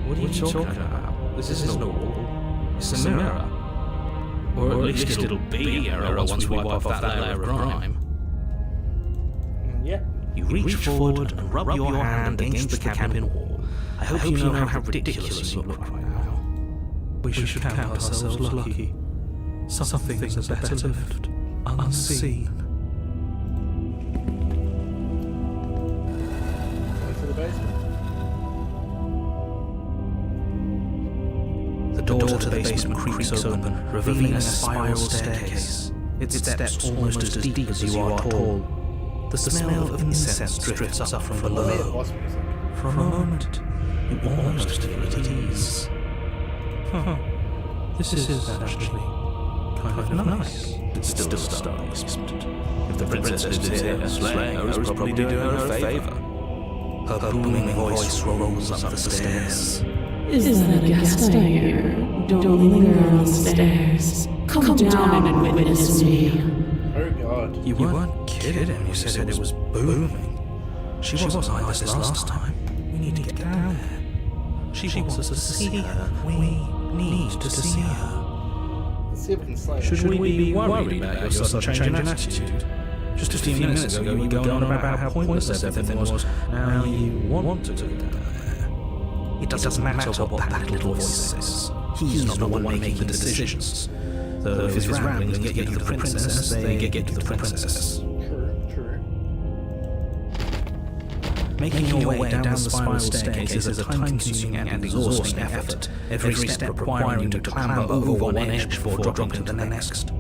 What are you talking about? This isn't a wall. It's a mirror. Or at least it'll be a mirror once we wipe off that layer of grime. Yeah. You reach forward and rub your hand against the cabin wall. I hope you know how ridiculous you look right now. We should count ourselves lucky. Some things are better left unseen. Into the basement. The door to the basement creaks open, revealing a spiral staircase. Its steps almost as deep as you are tall. The smell of incense drifts up from below. For a moment, you almost feel at ease. This is actually kind of nice. It's still a star basement. If the princess lives here, slaying her is probably doing her a favor. Her booming voice rolls up the stairs. Is that a guest I hear? Don't linger on the stairs. Come down and witness me. Oh god. You weren't kidding when you said it was booming. She wasn't like this last time. We need to get down there. She wants us to see her. We need to see her. Let's see if we can slay her. Should we be worried about your sudden change in attitude? Just a few minutes ago you were going on about how pointless everything was. Now you want to go down there. It doesn't matter what that little voice says. He's not the one making the decisions. So if his ramblings get you to the princess, they get to the princess. True. Making your way down the spiral staircase is a time-consuming and exhausting effort, every step requiring you to clamber over one edge before dropping to the next.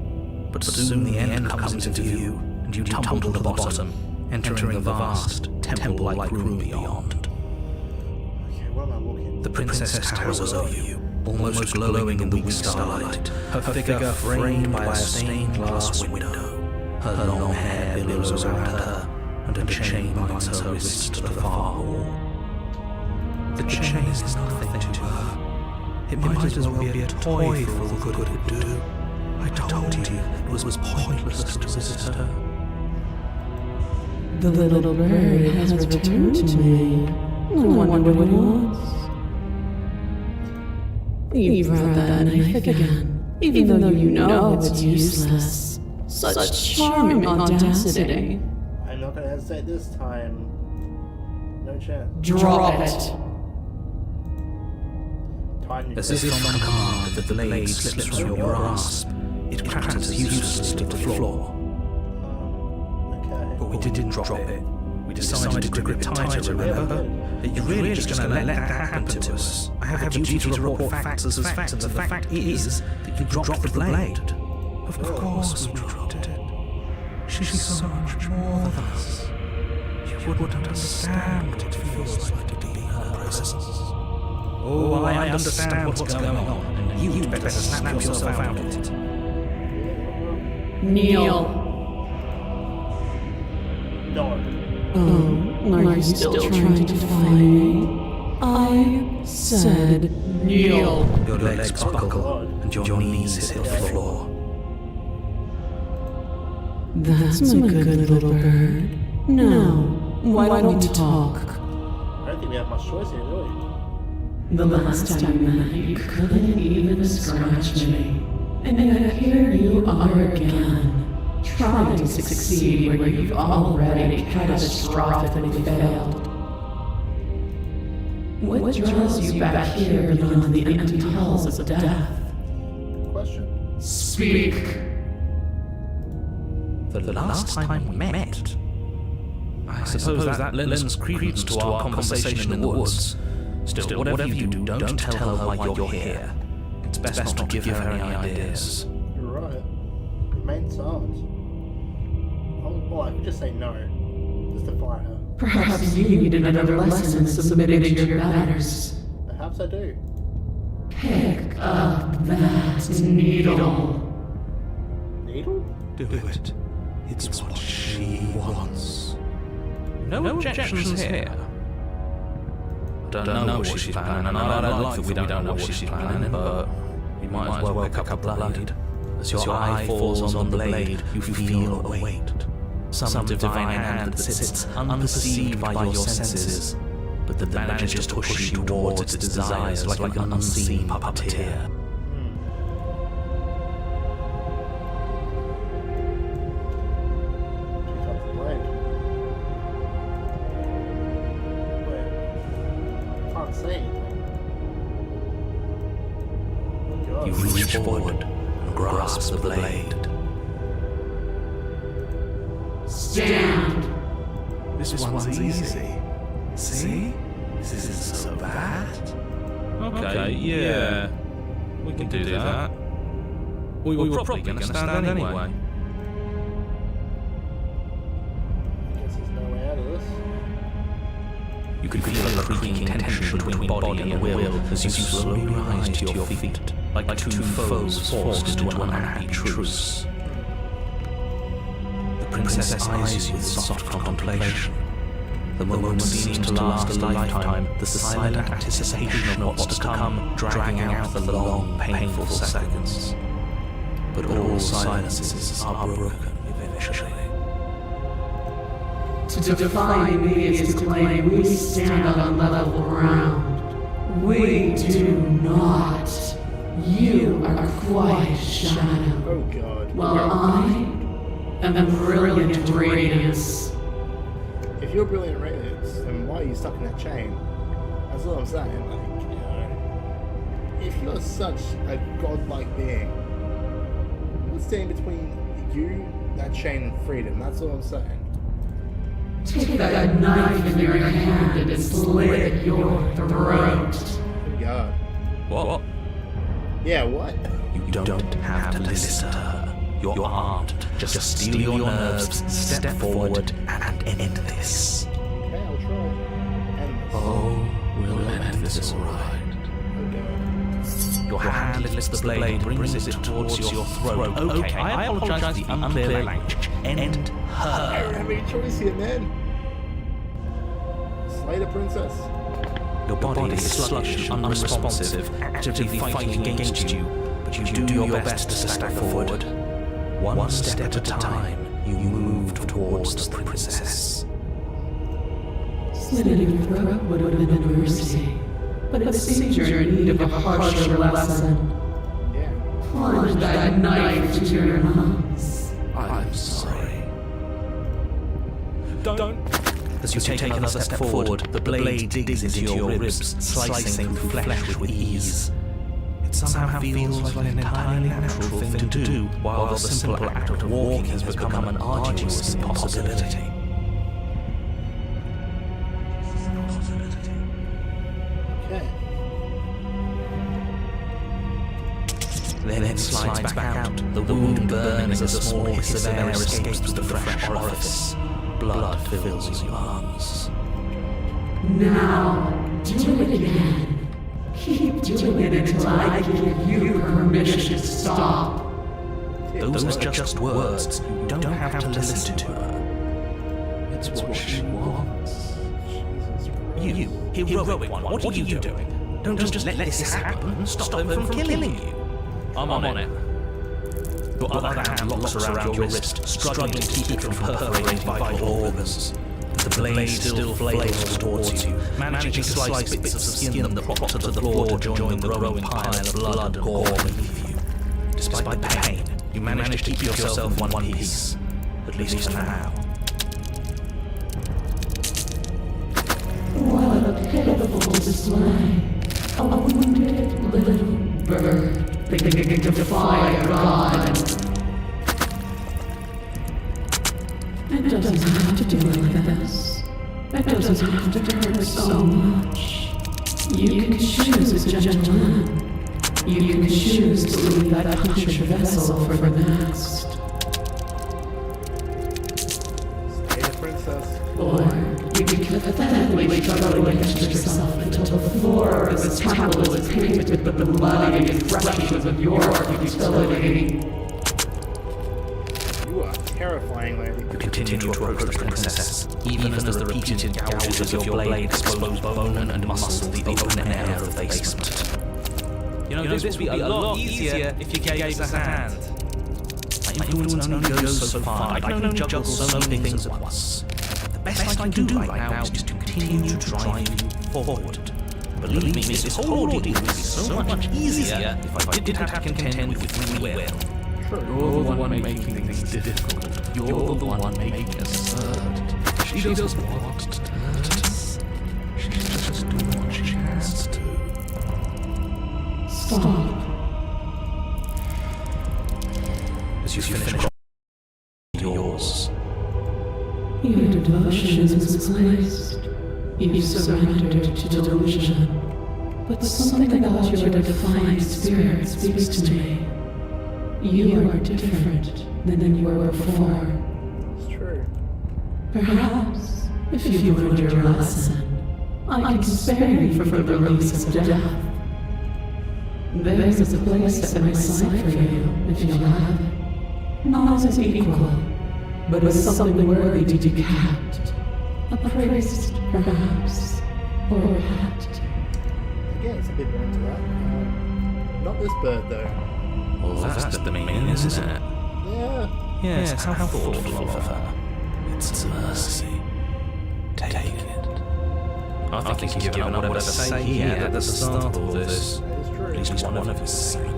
But soon the end comes into view, and you tumble to the bottom, entering the vast, temple-like room beyond. Okay, where am I walking? The princess towers over you, almost glowing in the weak starlight, her figure framed by a stained glass window. Her long hair billows around her, and a chain binds her wrist to the far wall. The chain is nothing to her. It might as well be a toy for all the good it would do. I told you it was pointless to resist her. The little bird has returned to me. I wonder what he wants. You brought that knife again, even though you know it's useless. Such charming audacity. I'm not gonna hesitate this time. No chance. Drop it. Time As if from command, the blade slips from your grasp. It clatters uselessly to the floor. Okay. But we didn't drop it. We decided to grip it tighter, remember? You're really just going to let that happen to us. I have a duty to report facts as facts, and the fact is that you dropped the blade. Of course we dropped it. She's so much more than us. You wouldn't understand what it feels like to be in her presence. Oh, I understand what's going on, and you'd better snap yourself out of it. Kneel. No. Oh, are you still trying to find me? I said kneel. Your legs buckle and your knees hit the floor. That's my good little bird. Now, why don't we talk? I don't think we have much choice here, do we? The last time we met, you couldn't even scratch me. And yet here you are again, trying to succeed where you've already catastrophically failed. What draws you back here beyond the empty halls of death? Good question. Speak! The last time we met, I suppose that lends credence to our conversation in the woods. Still, whatever you do, don't tell her why you're here. It's best not to give her any ideas. You're right. Remain silent. Oh, I could just say no. Just to fire her. Perhaps you need another lesson in submitting to your manners. Perhaps I do. Pick up that needle. Needle? Do it. It's what she wants. No objections here. I don't know what she's planning, and I don't like that we don't know what she's planning, but you might as well pick up a blade. As your eye falls on the blade, you feel a weight. Some divine hand that sits unperceived by your senses, but that manages to push you towards its desires like an unseen puppeteer. Pick up the blade. Wait. Can't say anything. Oh god. You reach forward and grasp the blade. Stand! This one's easy. See? This isn't so bad. Okay, yeah. We can do that. We were probably going to stand anyway. I guess there's no way out of this. You can feel a creaking tension between body and will as you slowly rise to your feet, like two foes forced into an unhappy truce. The princess eyes you with soft contemplation. The moment seems to last a lifetime, the silent anticipation of what's to come, dragging out the long, painful seconds. But all silences are broken eventually. To defy me is to claim we stand on level ground. We do not. You are quiet shadow, Oh god. while I am brilliant radiance. If you're brilliant radiance, then why are you stuck in that chain? That's all I'm saying. Like, you know, if you're such a godlike being, what's standing between you, that chain, and freedom? That's all I'm saying. Take that knife in your hand and slit your throat. Good god. What? Yeah, what? You don't have to listen to her. You're armed. Just steel your nerves, step forward, and end this. Okay, I'll try. End this. Oh, we'll end this alright. Oh god. Your hand lifts the blade, brings it towards your throat. Okay, I apologise for the unclear language. End I don't her. have any choice here, man. Slay the princess. Your body is sluggish, unresponsive, actively fighting against you, but you do your best to step forward. One step at a time, you move towards the princess. Slitting your throat would have been a mercy, but it seems you're in need of a harsher lesson. Yeah. Plunge that knife into your lungs. I'm sorry. Don't. As you take another step forward, the blade digs into your ribs, slicing through flesh with ease. It somehow feels like an entirely natural thing to do, while the simple act of walking has become an arduous impossibility. Okay. Then it slides back out, the wound burning as a small hiss of air escapes through the fresh orifice. Blood fills your lungs. Now, do it again. Keep doing it until I give you permission to stop. Those are just words. You don't have to listen to her. It's what she wants. You, heroic one, what are you doing? Don't just let this happen. Stop them from killing you. I'm on it. Your other hand locks around your wrist, struggling to keep it from perforating vital organs. The blade still flails towards you, managing to slice bits of skin that prop to the floor to join the growing pile of blood and gore beneath you. Despite the pain, you manage to keep yourself in one piece, at least for now. What a pitiful display. A wounded little bird thinking to defy God. It doesn't have to do like this. It doesn't have to hurt so much. You can choose a gentleman. You can choose to leave that punctured vessel for the next. Stay the princess. Or you can pathetically struggle against yourself until the floor of this temple is paved with the bloody expressions of your futility. You are terrifying, lady. You continue to approach the princess, even as the repeated gouges of your blade expose bone and muscle the open air of the basement. You know, this would be a lot easier if you gave us a hand. My influence only goes so far. I can only juggle so many things at once. The best I can do right now is to continue to drive you forward. Believe me, this whole ordeal would be so much easier if I didn't have to contend with free will. You're the one making things difficult. You're the one making us absurd. She doesn't want to hurt us. She just do what she has to. Stop. As you finish yours. Your devotion is misplaced. You've surrendered to delusion. But something about your defiant spirit speaks to me. You are different than you were before. It's true. Perhaps, if you've learned your lesson, I can spare you from the release of death. There's a place at my side for you, if you'll have it. Not as an equal, but as something worthy to be kept. A priest, perhaps, or a pet. Again, it's a bit more into that. Not this bird, though. Well, that's the meaning, isn't it? Yeah. Yes, how thoughtful of her. It's mercy. Take it. I think he's given up whatever say he had at the start of all this. That is true. At least one of his seen.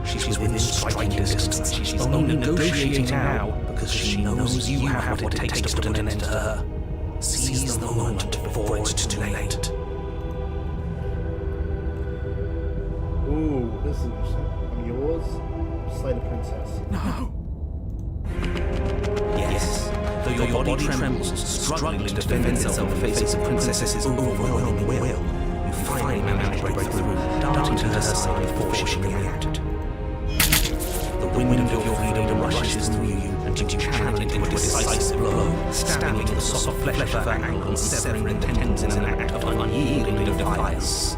She's within striking distance. She's only negotiating now because she knows you have what it takes to put an end to her. Seize the moment before it's too late. Ooh, this is interesting. I'm yours. Slay the princess. No. Yes. Though your body trembles, struggling to defend itself in the face of Princess's overwhelming will, you finally manage to break through, darting to her side before she reacted. The wind of your freedom rushes through you, and you channel it into a decisive blow, stabbing into the soft flesh of her ankle and severing the tendons in an act of unyielding defiance.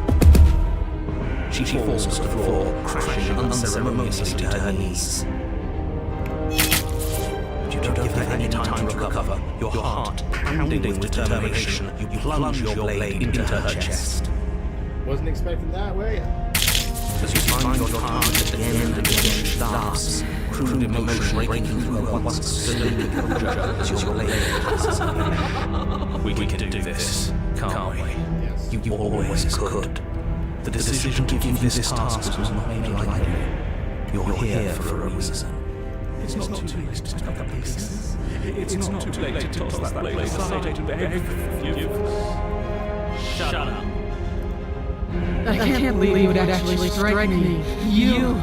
She falls to the floor, crashing unceremoniously to her knees. But you don't give her any time to recover. Your heart pounding with determination, you plunge your blade into her chest. Wasn't expecting that, were you? As you find your heart again and again, she laughs, crude emotion breaking through her once silly composure as your blade passes her. We can do this, can't we? Yes. You always could. The decision to give you this task was not made lightly. You're here for a reason. It's not too late to pick up pieces. It's not too late to toss that blade aside and beg for forgiveness. Shut up. I can't believe you would actually strike me. You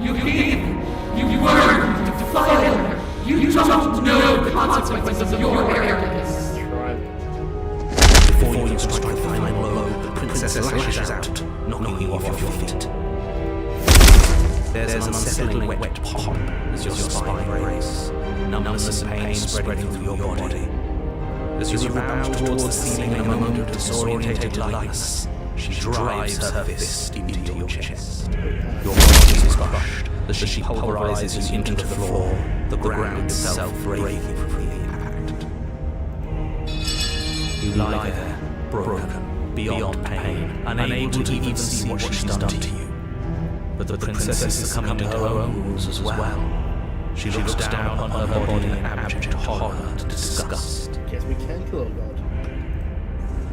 were defiler. You don't know the consequences of your arrogance. Try it. Before you can strike the final blow, the princess lashes out, knocking you off your feet. There's an unsettling wet pop as your spine breaks, numbness and pain spreading through your body. As you bound towards the ceiling in a moment of disorientated lightness, she drives her fist into your chest. Your body is crushed as she pulverizes you into the floor, the ground itself breaking from the impact. You lie there, broken, beyond pain, unable to even see what she's done to you. But the princess is succumbing to her own rules as well. She looks down on her body in abject horror and disgust. Yes, we can kill a god.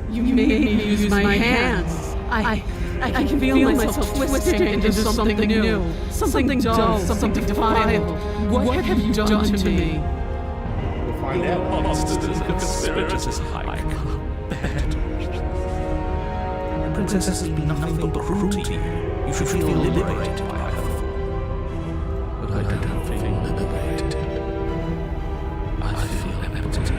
You made me use my hands. I can feel myself twisting into something new, something dull, something vile. What have you done to me? We'll find out. Monsters and conspirators like The princess has been nothing but cruel to you. You should feel liberated by her. But I don't feel liberated. I feel empty.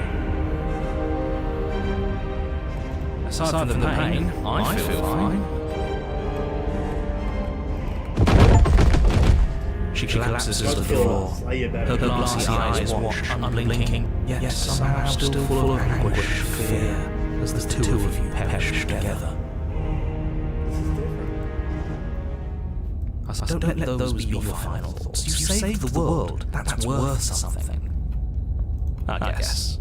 Aside from the pain, I feel fine. She collapses to the floor. Her glassy eyes watch, unblinking, yet somehow still full of anguish, fear, as the two of you perish together. Don't let those be your final thoughts. You saved the world. That's worth something. I guess.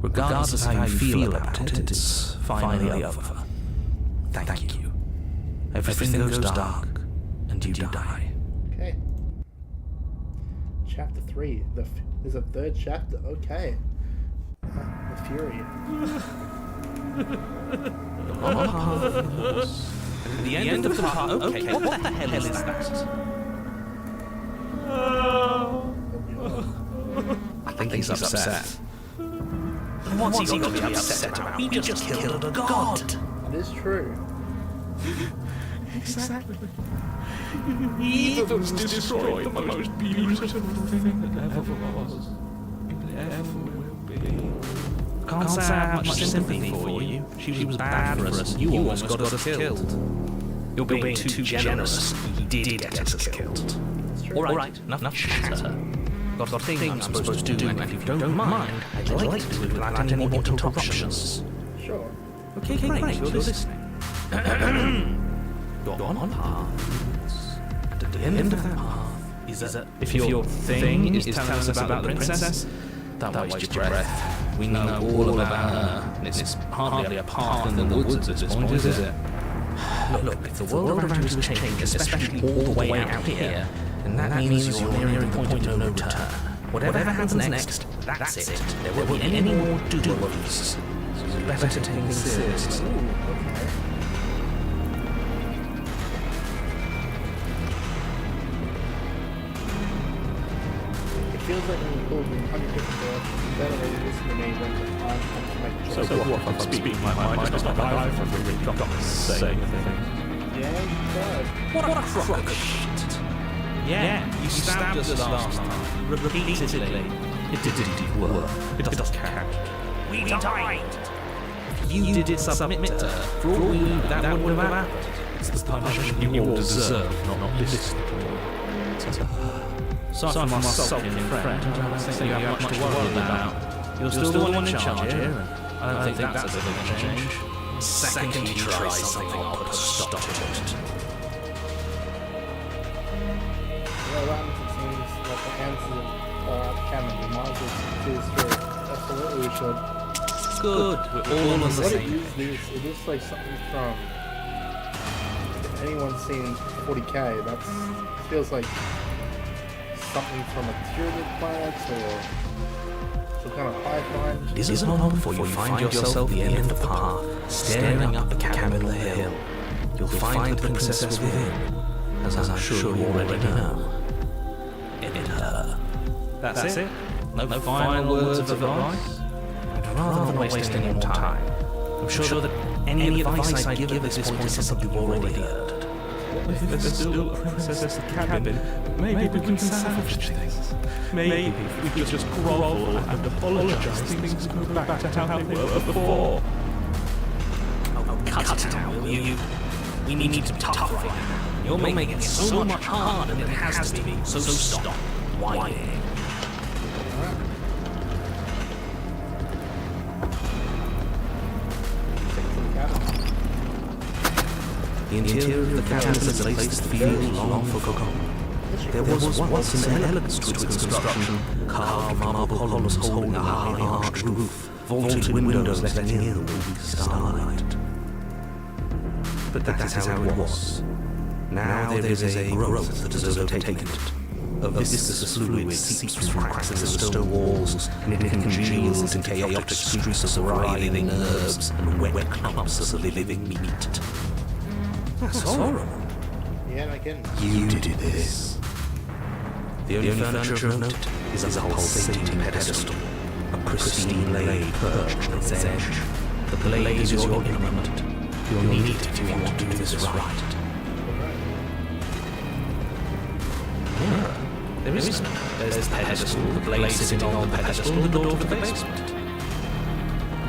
Regardless of how you feel about it, it's finally over. Thank you. Everything goes dark, and you die. Okay. Chapter 3. There's a third chapter. Okay. The Fury. At the end of the part. Okay, what the hell is that? I think he's upset. What's he got to be upset about? He just killed a god. It is true. Exactly. Evils destroyed the most beautiful thing that ever was. And ever will be. Can't say I have much sympathy for you. She was bad for us. You almost got us killed. You're being too generous. He did get us killed. Alright, enough chatter. Got a thing I'm supposed to do, and if you don't mind, I'd like to do it without any more interruptions. Sure. Okay, great, you're listening. You're on paths, and at the end of that path is a... If your thing is telling us about the princess, don't waste your breath. We know all about her, and it's hardly a path in the woods at this point, is it? Look, if the world around you is changing, especially all the way out here, then that means you're nearing the point of no return. Whatever happens next, that's it. There won't be any more do-overs. So it's better to take things seriously. It feels like when you pull the 100 different directions, better than listen to me than I'm trying to make a choice. So what if I'm speaking my mind, just not alive, and we really got to say anything? Yeah, you does. What a crock of shit. Yeah, you stabbed us last time. Repeatedly. It didn't work. It doesn't count. We died. If you did submit to her, for all we knew, that wouldn't have happened. It's the punishment you all deserve, not listen to her. Aside from my sulking friend, I don't think you have much to worry about. You're still the one in charge here, and I don't think that's a bit of a change. Second you try something, I'll put a stop to it. Well, that seems like the answer of canon. We might as well see this through. Absolutely, we should. Good, we're all on the What same it page. is, it looks like something from... If anyone's seen 40K, that feels like something from a pyramid planet or some kind of hive mind. It isn't long before you find yourself at the end of the path, staring up a cabin on the hill. You'll find the princess within, as I'm sure you already know. In her. That's it? No final words of advice? And rather than waste any more time, I'm sure that any advice I give at this point is something you've already heard. If there's still a princess in the cabin, maybe we can salvage things. Maybe we could just grovel and apologise. Things go back to how they were before. Oh, cut it out, will you? We need to tough right now. You're making it so much harder than it has to be, so stop whining. The interior of the cabin is a place that feels long forgotten. There was once an elegance to its construction, carved marble columns holding a high arched roof, vaulted windows letting in the weak starlight. But that is how it was. Now there is a growth that has overtaken it. A viscous fluid seeps through cracks in the stone walls, and it congeals into chaotic streaks of writhing nerves and wet clumps of living meat. That's horrible. Yeah, I can. You did this. The only furniture of note is a pulsating pedestal, a pristine blade perched on its edge. The blade is your implement. You'll need it if you want to do this right. Mirror? There is none. There's the pedestal, the blade sitting on the pedestal, and the door to the basement.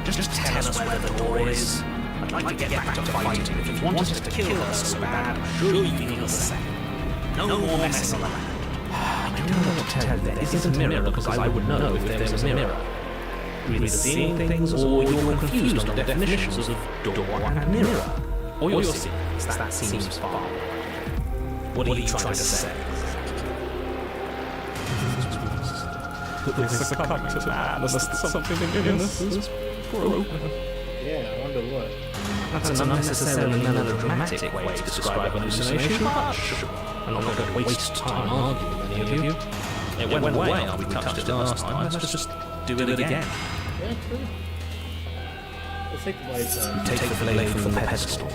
Just tell us where the door is. I'd like to get back to fighting. If you want us to kill her so bad, I'm sure you feel the same. No more messing around. I don't know what to tell you. There isn't a mirror because I would know if there was a mirror. You're either seeing things or you're confused on the definitions of door and mirror. Or you're seeing things. That seems far. What are you trying to say? We're succumbing to madness. Something in us is broken. Yeah, I wonder what. That's an unnecessarily melodramatic way to describe a hallucination, but sure. I'm not going to waste time arguing with any of you. It went away after we touched it last time. Let's just do it again. Yeah, true. Let's take the blade. Take the blade from the pedestal.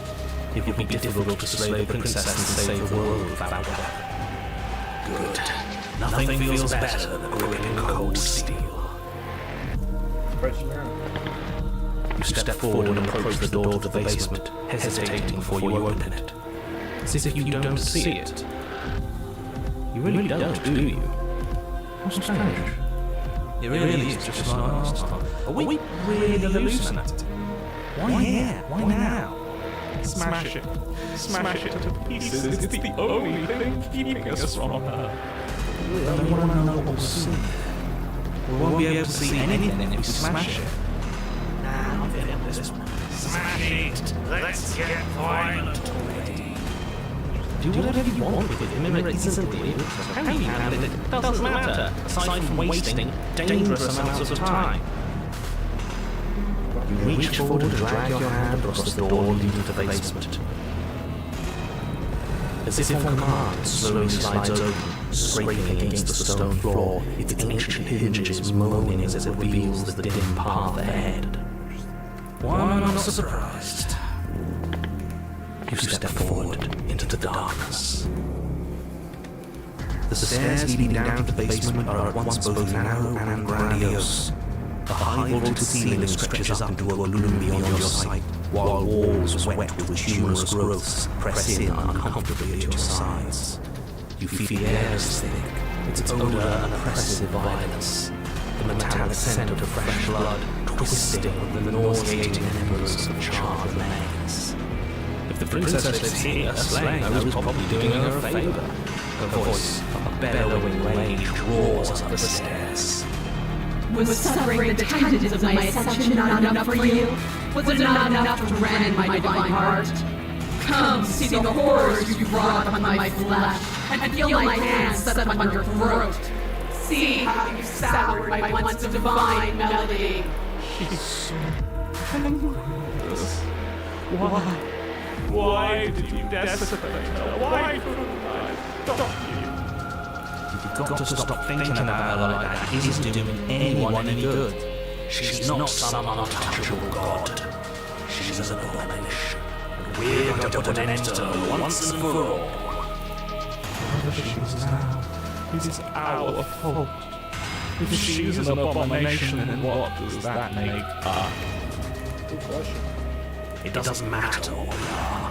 It would be difficult to slay the princess and save the world without her. Good. Nothing feels better than gripping cold steel. Approaching now. You step forward and approach the door to the basement, hesitating before you open it. As if you don't see it. You really don't, do you? How strange. It really is just like last time. Are we really hallucinating? Why here? Why now? Smash it. Smash it to pieces. It's the only thing keeping us from her. We only want to know what we'll see. We won't be able to see anything if we smash it. Now, this one. Smash it! Let's get violent already. Do whatever you want with it. Remember, it isn't real. How you handle it doesn't matter, aside from wasting dangerous amounts of time. You reach forward and drag your hand across the door leading to the basement. As if on command, it slowly slides open, scraping against the stone floor, its ancient hinges moaning as it reveals the dim path ahead. Why am I not surprised? You step forward into the darkness. The stairs leading down to the basement are at once both narrow and grandiose. The high vaulted ceiling stretches up into a gloom beyond your sight, while walls wet with tumorous growths press in uncomfortably at your sides. You feel the air is thick, its odour an oppressive violence, the metallic scent of fresh blood twisting with the nauseating embers of charred remains. If the princess had seen her slaying, I was probably doing her a favour. Her voice, a bellowing rage, roars up the stairs. Was suffering the tidings of my ascension not enough for you? Was it not enough to rend my divine heart? Come, see the horrors you brought upon my flesh, and feel my hands set upon your throat. See how you soured my once divine melody. She's so dangerous. Why did you decimate her? Why couldn't I stop you? You've got to stop thinking about her like that. It isn't doing anyone any good. She's not some untouchable god. She's an abomination. And we're going to put an end to her once and for all. Wherever she is now, it is our fault. If she's an abomination, then what does that make her? Good question. It doesn't matter what we are.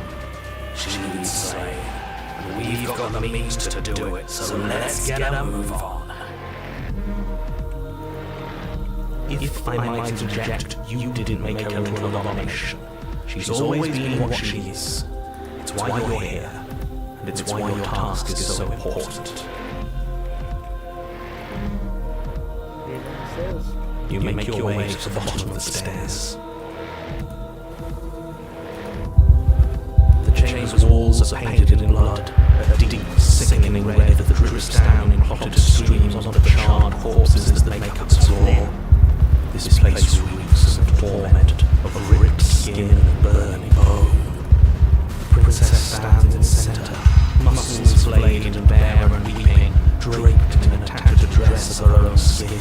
She's insane. And we've got the means to do it, so let's get a move on. If I might interject, you didn't make her into an abomination. She's always been what she is. It's why you're here, and it's why your task is so important. You make your way to the bottom of the stairs. The chamber's walls are painted in blood, a deep, sickening red that drips down in clotted streams onto the charred corpses that make up its floor. This place reeks of torment, of ripped skin and burning bone. The princess stands in the centre, muscles flayed and bare and weeping, draped in a tattered dress of her own skin.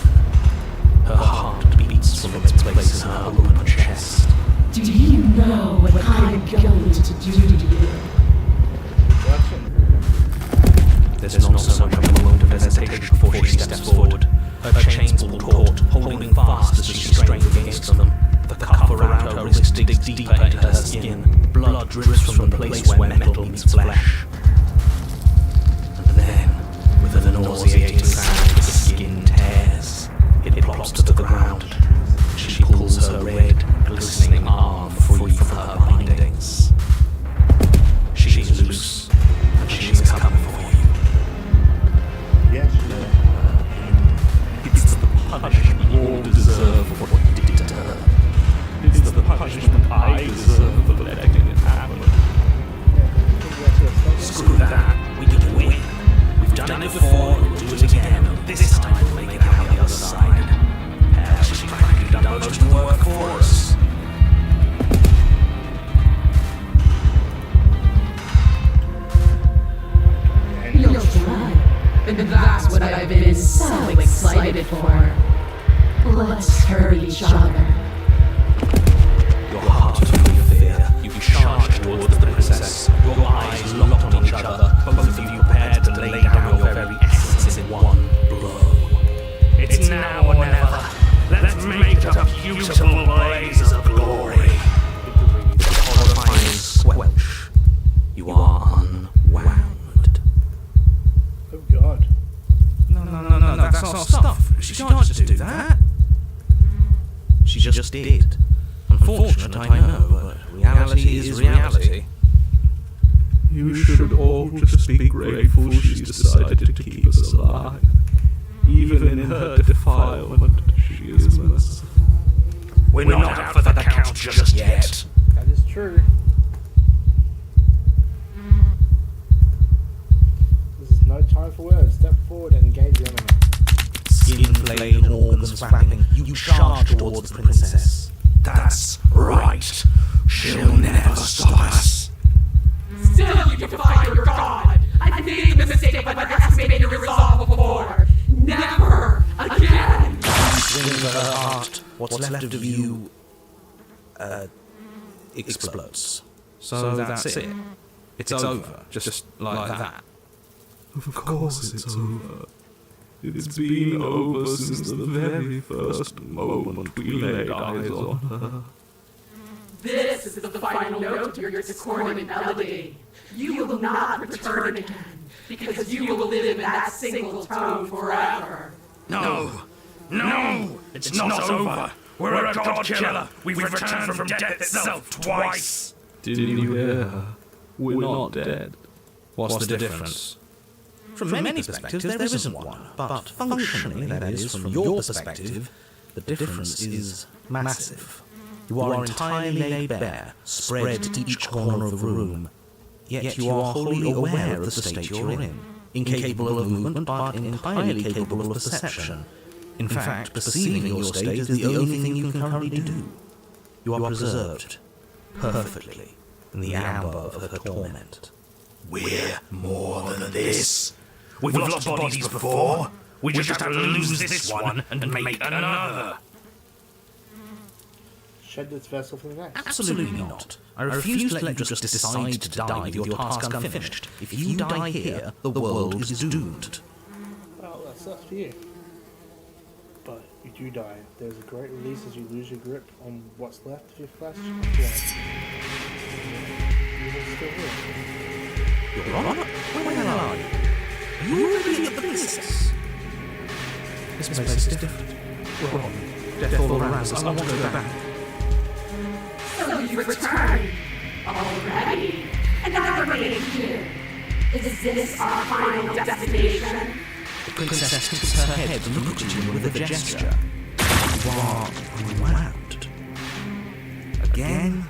Her heart beats from its place in her open chest. Do you know what I'm going to do to you? There's not so much of a moment of hesitation before she steps forward. Her chains pull taut, holding fast as she strains against them. The cuff around her wrist digs deeper into her skin. Blood drips from the place where metal meets flesh. And then, with a nauseating sound, the skin tears. It plops to the ground. She pulls her red, glistening arm free from her bindings. She's loose, and she's coming for you. Yes, It's the punishment you all deserve for what you did to her. It's the punishment I deserve for letting it happen. Screw that. We can win. We've done it before, we'll do it again. This time we'll make it out the other side. Hell, she's practically done most of the work for us. You'll try. And that's what I've been so excited for. Let's hurt each other. Your heart full of fear, you charge towards the princess. Your eyes locked on each other, both of you prepared to lay down your very essence in one blow. It's now or never. Let's make a beautiful blaze of glory. With a horrifying squelch, you are unwound. Oh God. No, that's our stuff. She can't just do that. She just did. Unfortunate, I know, but reality is reality. You should all just be grateful she's decided to keep us alive. Even in her defilement, she is merciful. We're not out for the count just yet. That is true. This is no time for words. Step forward and engage the enemy. Skin flayed and organs flapping, you charge towards the princess. That's right. She'll never stop us. Still you defy your god! I made the mistake of underestimating your resolve before! Never again! Swing for her heart. What's left of you explodes. So that's it. It's over. Just like that. Of course it's over. It's been over since the very first moment we laid eyes on her. This is the final note to your discordant melody. You will not return again, because you will live in that single tone forever. No! It's not over! We're a god killer! We've returned from death itself twice! Didn't you hear her? We're not dead. What's the difference? From many perspectives, there isn't one, but functionally, that is, from your perspective, the difference is massive. You are entirely laid bare, spread to each corner of the room, yet you are wholly aware of the state you're in, incapable of movement, but entirely capable of perception. In fact, perceiving your state is the only thing you can currently do. You are preserved, perfectly, in the amber of her torment. We're more than this. We've lost bodies before. We just have to lose this one and make another. Shed this vessel for the next. Absolutely not. I refuse to let you just decide to die with your task unfinished. If you die here, the world is doomed. Well, that sucks for you. But you do die. There's a great release as you lose your grip on what's left of your flesh and blood. You're still here. Your Honor? Where the hell are you? Are you already at the princess? This place is different. We're on. Death all around us. I want to go back. So you return already, and I remain here. Is this our final destination? The princess tips her head and looks at you with a gesture. You are unwound. Again?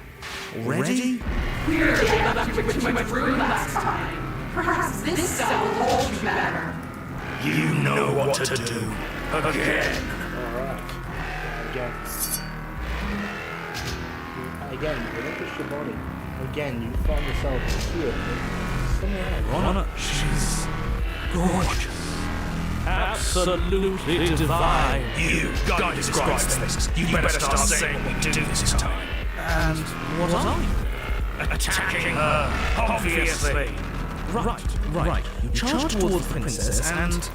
Already? Clearly I left you with too much room last time. Perhaps this cell will hold you better. You know what to do. Again. Alright. Again, you relinquish your body. Again, you find yourself here, somewhere else. Ronna, she's gorgeous. Absolutely divine. You, guy describes things. You better start saying what we do this time. And what are you? Attacking her, obviously. Right. You charge towards the princess and...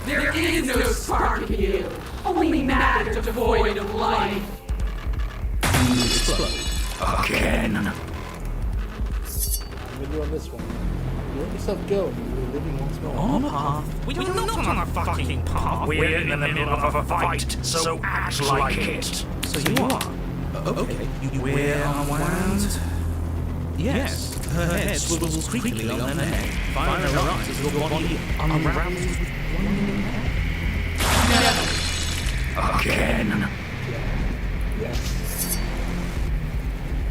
There is no spark in you, only matter devoid of life. you explode. Again. I'm with you on this one. You let yourself go and you're living once more. On a path. We're not on a fucking path. We're in the middle of a fight, so act like it. So you are. Okay. You wear unwound. Yes. Her head swivels creakily on her neck. Finally arises your body unravels with winding hair. Again. Yes.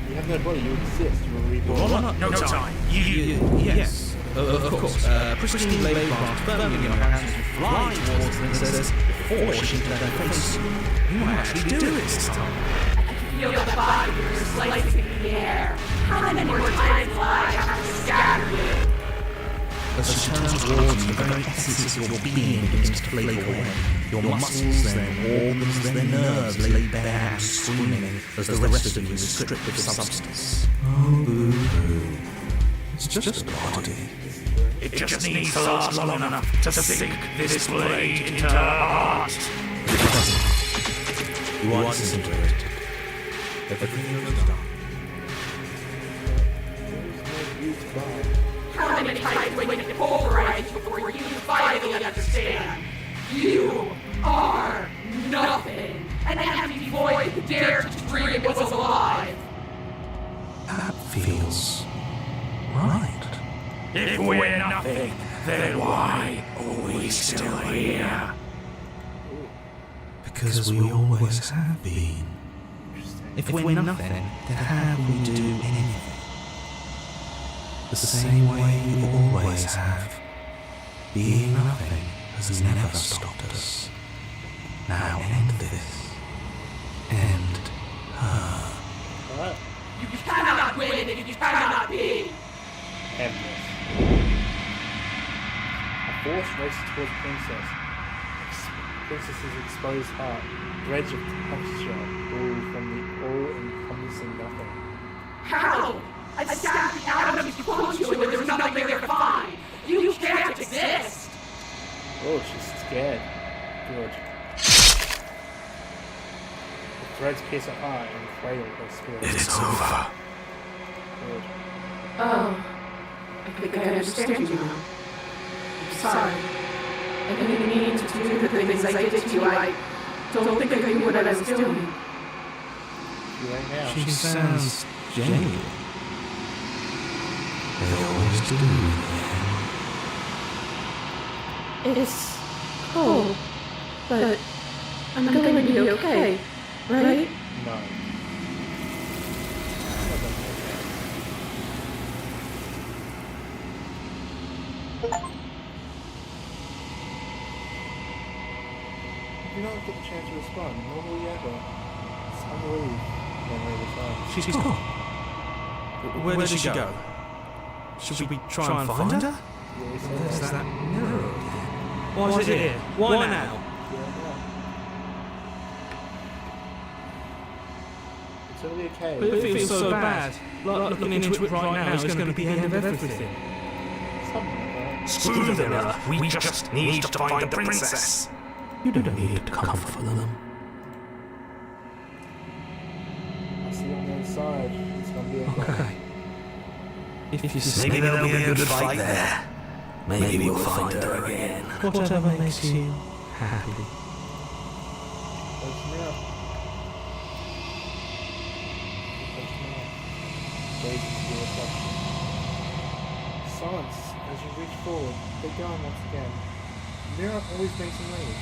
You have no body, you exist, you are reborn. No time. Yes. Of course. Pristine blade grasp firmly in your hands, fly towards the princess before she can let her face you. You might actually do it this time. Feel the fire slicing the air. How many more times will I have to scatter you? As she turns towards you, the very essence of your being begins to flake away. Your muscles, then organs, then nerves lay bare and screaming as the rest of you is stripped of substance. Oh, boo-hoo. It's just a body. It just needs to last long enough to sink this blade into her heart. It doesn't. You are disintegrated. Everything goes dark. How many times will you pulverize before you finally understand? You are nothing, an empty void who dared to dream it was alive. That feels right. If we're nothing, then why are we still here? Because we always have been. If we're nothing, then how can we do anything? The same way we always have. Being nothing has never stopped us. Now end this. End her. Alright. You cannot win if you cannot be. Endless. A force races towards Princess. Princess's exposed heart, dredge of texture, all from the all-encompassing nothing. How? I stabbed the atoms close to you and there's nothing there to find. You can't exist. Oh, she's scared. Good. The threads pierce her heart and cradle her spirit. It's over. Good. Oh, I think I understand you now. I'm sorry. I didn't mean to do the things I did to you. I don't think I knew what I was doing. You ain't now. She sounds genuine. They always do. It's cold, but I'm going to be okay, right? No. You don't get the chance to respond, nor will you ever. It's unbelievable. She's gone. Where did she go? Should we try and find her? There's that mirror again. Why is it here? Why now? It's gonna be okay. But it feels so bad. Like looking into it right now is going to be the end of everything. Something like that. Screw the mirror. We just need to find the princess. You don't need to comfort them. I'll see you on the other side. It's gonna be okay. Okay. If you say Maybe there'll be a good fight there. Maybe we'll find her again. whatever makes you happy. Open me up. Open me up. Gaze into your reflection. Silence as you reach forward. Get going once again. The mirror always makes a move.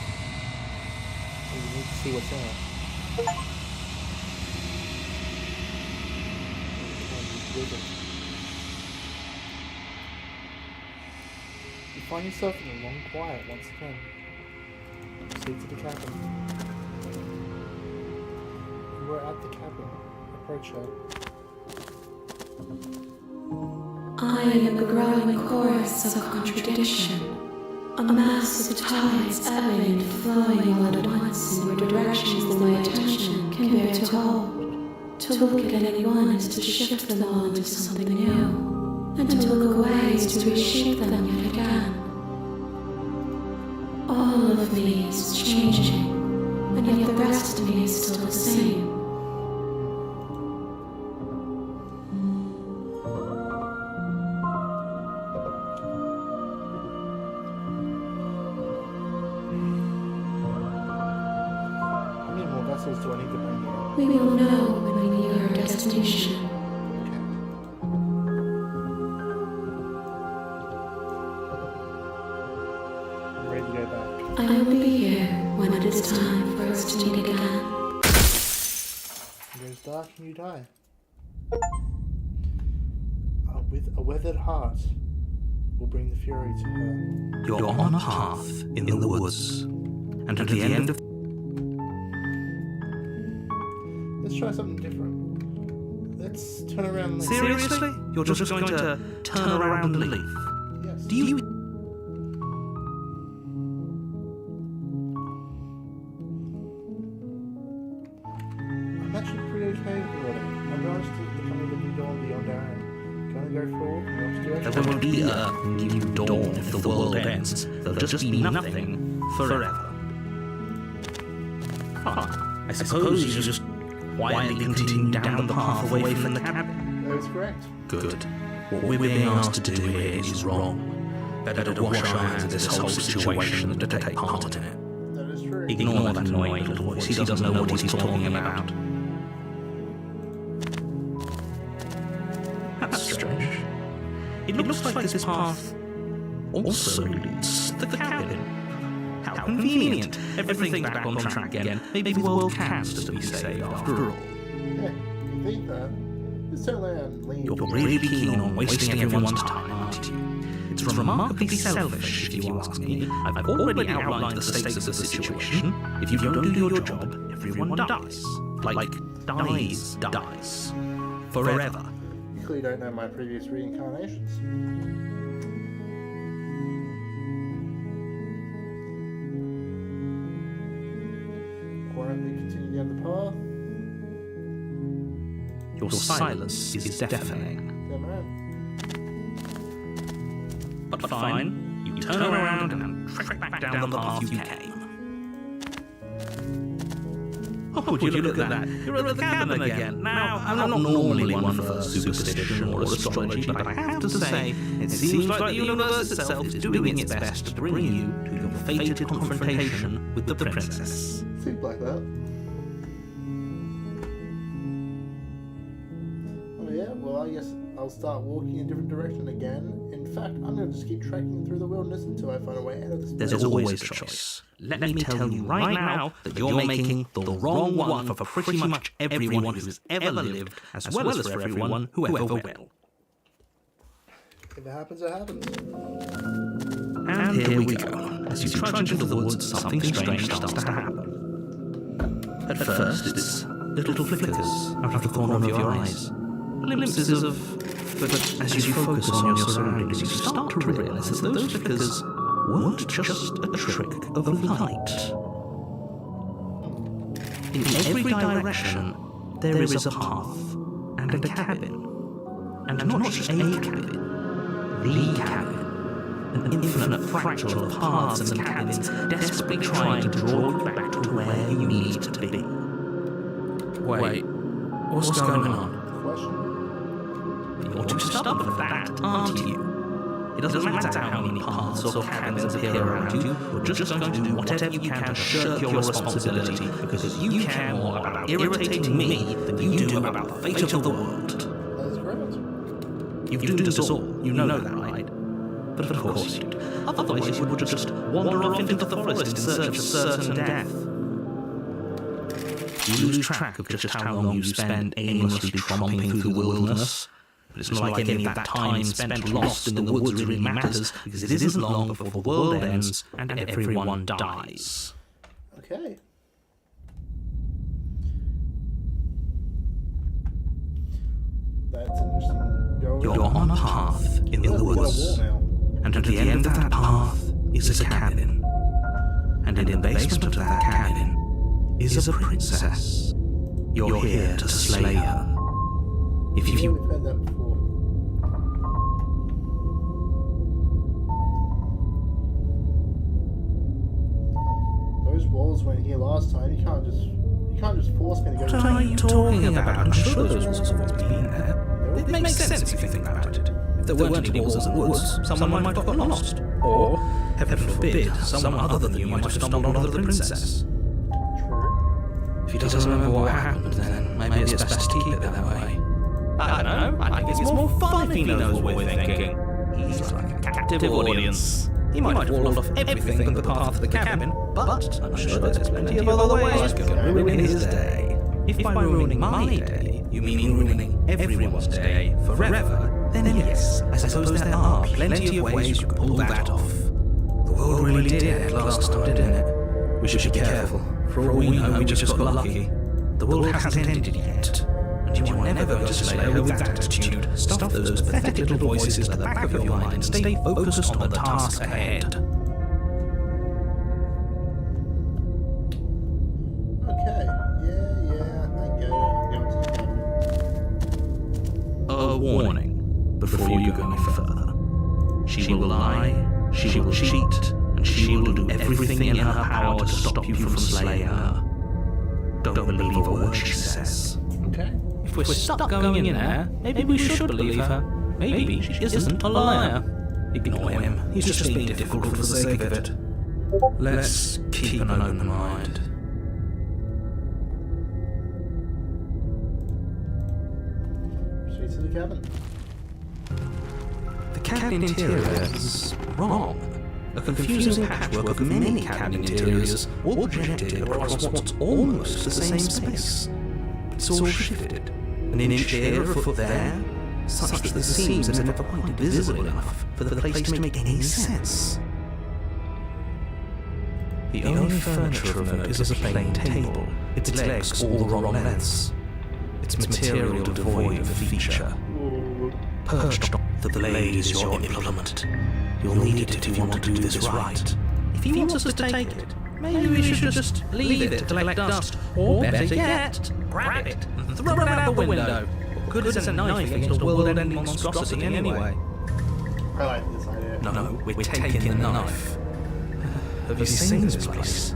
So you need to see what's in it. With it. You find yourself in a long quiet once again. Proceed to the cabin. You were at the cabin. Approach her. I am a growing chorus of contradiction, a mass of tides ebbing and flowing all at once in your directions that my attention can bear to hold. To look at anyone is to shift them all into something new, and to look away is to reshape them yet again. All of me is changing, and yet the rest of me is still the same. How many more vessels do I need to bring here? We will know when we near our destination. I'm ready to go back. I will be here when it is time for us to meet again. It goes dark and you die. With a weathered heart will bring the fury to her. You're on a path in the woods, and at the end of... Let's try something different. Let's turn around and Seriously? You're just going to turn around and leave? Yes. Do you... I'm actually pretty okay with it. I'm going to become a new dawn beyond our own. Gonna go forward and watch direction. There won't be a new dawn if the world ends. There'll just be nothing forever. Huh. I suppose you just quietly continue down the path away from the cabin. That is correct. Good. What we're being asked to do here is wrong. Better to wash our hands of this whole situation than to take part in it. That is true. Ignore that annoying little voice. He doesn't know what he's talking about. That's strange. It looks like this path also leads to the cabin. How convenient. Everything's back on track again. Maybe the world can still be saved after all. Yeah, you think that? Just turn around and leave. You're really keen on wasting everyone's time, aren't you? It's remarkably selfish, if you ask me. I've already outlined the stakes of the situation. If you don't do your job, everyone dies. Like, dies. Forever. You clearly don't know my previous reincarnations. Quietly continue down the path. Your silence is deafening. Turn around. But fine, you turn around and trek back down the path you came. Oh, would you look at that? You're at the cabin again. Now, I'm not normally one for superstition or astrology, but I have to say, it seems like the universe itself is doing its best to bring you to your fated confrontation with the princess. Seems like that. Oh yeah, well I guess I'll start walking in a different direction again. In fact, I'm going to just keep trekking through the wilderness until I find a way out of this place. There's always a choice. Let me tell you right now that you're making the wrong one for pretty much everyone who's ever lived, as well as for everyone who ever will. If it happens, it happens. And here we go. As you trudge into the woods, something strange starts to happen. At first, it's little flickers out of the corner of your eyes. Glimpses of... But as you focus on your surroundings, you start to realize that those flickers weren't just a trick of light. In every direction, there is a path and a cabin. And not just a cabin, the cabin. An infinite fractal of paths and cabins desperately trying to draw you back to where you need to be. Wait, what's going on? Question? You're too stubborn for that, aren't you? It doesn't matter how many paths or cabins appear around you, you're just going to do whatever you can to shirk your responsibility, because you care more about irritating me than you do about the fate of the world. That is correct. You do this all, you know that, right? But of course you do. Otherwise you would just wander off into the forest in search of certain death. You lose track of just how long you spend aimlessly tromping through the wilderness. But it's not like any of that time spent lost in the woods really matters, because it isn't long before the world ends and everyone dies. Okay. That's an interesting go. You're on a path in the woods, and at the end of that path is a cabin. And in the basement of that cabin is a princess. You're here to slay her. If you... We've heard that before. Those walls weren't here last time. You can't just force me to go. What are you talking about? I'm sure those walls have always been there. It makes sense if you think about it. If there weren't any walls in the woods, someone might have gotten lost. Or, heaven forbid, someone other than you might have stumbled onto the princess. True. If he doesn't remember what happened, then maybe it's best to keep it that way. I don't know. I think it's more fun if he knows what we're thinking. He's like a captive audience. He might have walled off everything but the path of the cabin, but I'm sure there's plenty of other ways to ruin his day. If by ruining my day, you mean ruining everyone's day forever, then yes, I suppose there are plenty of ways you could pull that off. The world really did end last time, didn't it? We should be careful. For all we know, we just got lucky. The world hasn't ended yet. And you are never going to slay her with that attitude. Stuff those pathetic little voices at the back of your mind and stay focused on the task ahead. Okay. Yeah, I get it. A warning before you go any further. She will lie, she will cheat, and she will do everything in her power to stop you from slaying her. Don't believe a word she says. Okay. If we're stuck going in there, maybe we should believe her. Maybe she isn't a liar. Ignore him. He's just being difficult for the sake of it. Let's keep an open mind. Straight to the cabin. The cabin interior is wrong. A confusing patchwork of many cabin interiors, all projected across what's almost the same space. It's all shifted. An inch here, a foot there, such that the seams are never quite visible enough for the place to make any sense. The only furniture of note is a plain table, its legs all the wrong lengths, its material devoid of feature. Perched on the blade is your implement. You'll need it if you want to do this right. If he wants us to take it, maybe we should just leave it to collect dust. Or better yet, grab it and throw it out the window. What good is a knife against a world-ending monstrosity anyway? I like this idea. No, we're taking the knife. Have you seen this place?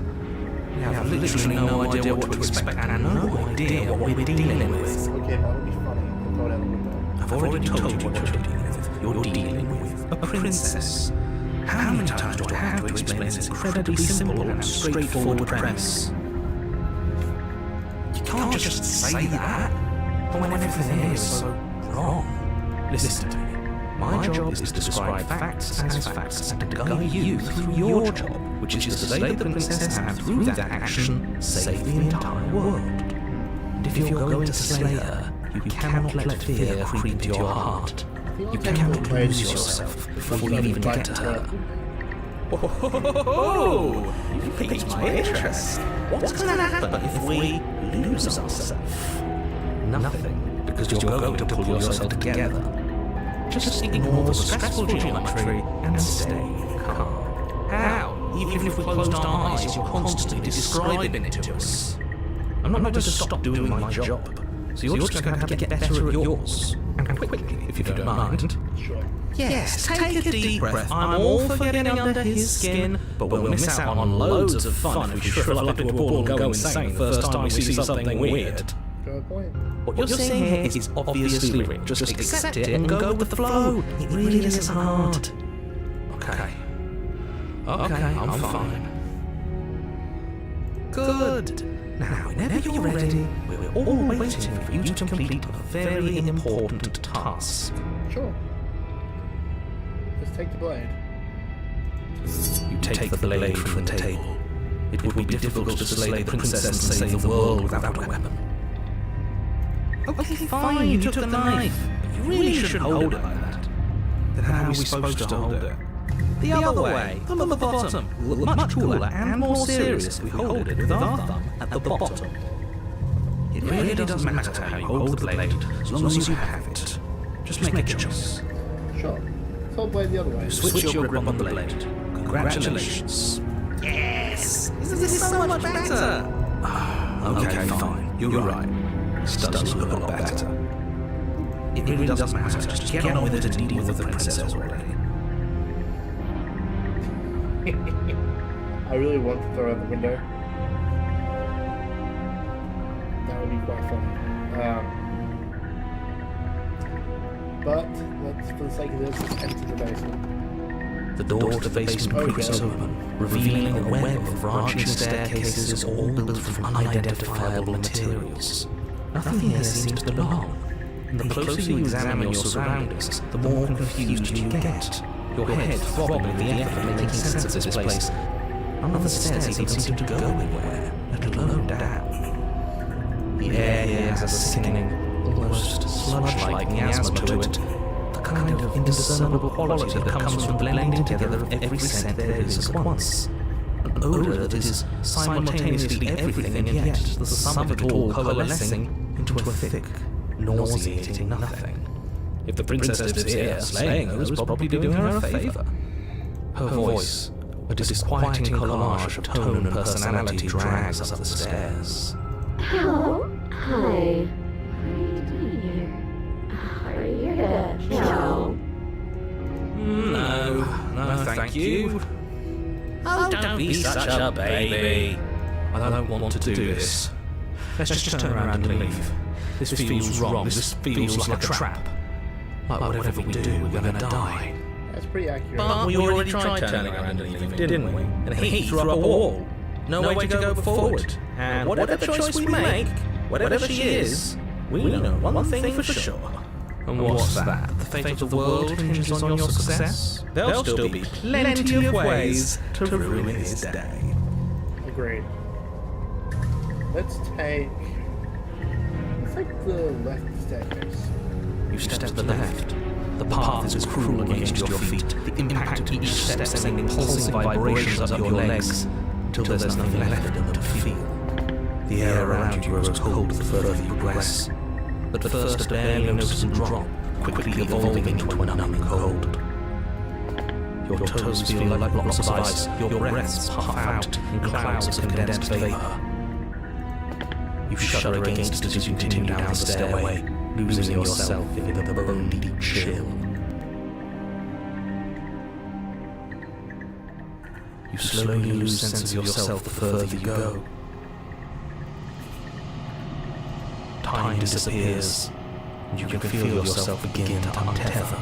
We have literally no idea what to expect and no idea what we're dealing with. Okay, that would be funny. Throw it out the window. I've already told you what you're dealing with. You're dealing with a princess. How many times do I have to explain this incredibly simple and straightforward premise? You can't just say that when everything is so wrong. Listen to me. My job is to describe facts as facts and to guide you through your job, which is to slay the princess and through that action, save the entire world. And if you're going to slay her, you cannot let fear creep into your heart. You cannot lose yourself before you even get to her. Oh, you piqued my interest. What's going to happen if we lose ourselves? Nothing, because you're going to pull yourself together. Just ignore the stressful geometry and stay calm. How? Even if we closed our eyes, you're constantly describing it to us. I'm not going to stop doing my job, so you're just going to have to get better at yours. And quickly, if you don't mind. Sure. Yes, take a deep breath. I'm all for getting under his skin, but we'll miss out on loads of fun if we shrivel up into a ball and go insane the first time we see something weird. Good point. What you're saying here is obviously rigged. Just accept it and go with the flow. It really isn't hard. Okay. Okay, I'm fine. Good. Now, whenever you're ready, we're all waiting for you to complete a very important task. Sure. Let's take the blade. You take the blade from the table. It would be difficult to slay the princess and save the world without a weapon. Okay, fine, you took the knife. You really shouldn't hold it like that. Then how are we supposed to hold it? The other way, thumb at the bottom. Will look much cooler and more serious if we hold it with our thumb at the bottom. It really doesn't matter how you hold the blade, as long as you have it. Just make a choice. Sure. So I'll blade the other way. Switch your grip on the blade. Congratulations. Yes! This is so much better! Okay, fine. You're right. This does look a lot better. It really doesn't matter. Just get on with it and deal with the princess already. I really want to throw out the window. That would be quite funny. But let's, for the sake of this, enter the basement. The door to the basement creaks open, revealing a web of branching staircases all built from unidentifiable materials. Nothing here seems to belong. And the closer you examine your surroundings, the more confused you get. Your head throbbing with the effort of making sense of this place. None of the stairs even seem to go anywhere, let alone down. The air here has a sickening, almost sludge-like miasma to it. The kind of indiscernible quality that comes from blending together of every scent there is at once. An odour that is simultaneously everything and yet the sum of it all coalescing into a thick, nauseating nothing. If the princess lives here, slaying her is probably doing her a favour. Her voice, a disquieting collage of tone and personality, drags up the stairs. Hello? Hi. What are you doing here? Are you here to kill? No, thank you. Oh, don't be such a baby. I don't want to do this. Let's just turn around and leave. This feels wrong. This feels like a trap. Like whatever we do, we're gonna die. That's pretty accurate. But we already tried turning around and leaving, didn't we? And he threw up a wall. No way to go forward. And whatever choice we make, whatever she is, we know one thing for sure. And what's that? The fate of the world hinges on your success? There'll still be plenty of ways to ruin his day. Agreed. Let's take the left staircase. You step to the left. The path is cruel against your feet. The impact of each step sending pulsing vibrations up your legs until there's nothing left in them to feel. The air around you grows cold the further you progress. At first a barely noticeable drop, quickly evolving into a numbing cold. Your toes feel like blocks of ice. Your breaths puff out in clouds of condensed vapor. You shudder against it as you continue down the stairway, losing yourself in the bone-deep chill. You slowly lose sense of yourself the further you go. Time disappears, and you can feel yourself begin to untether.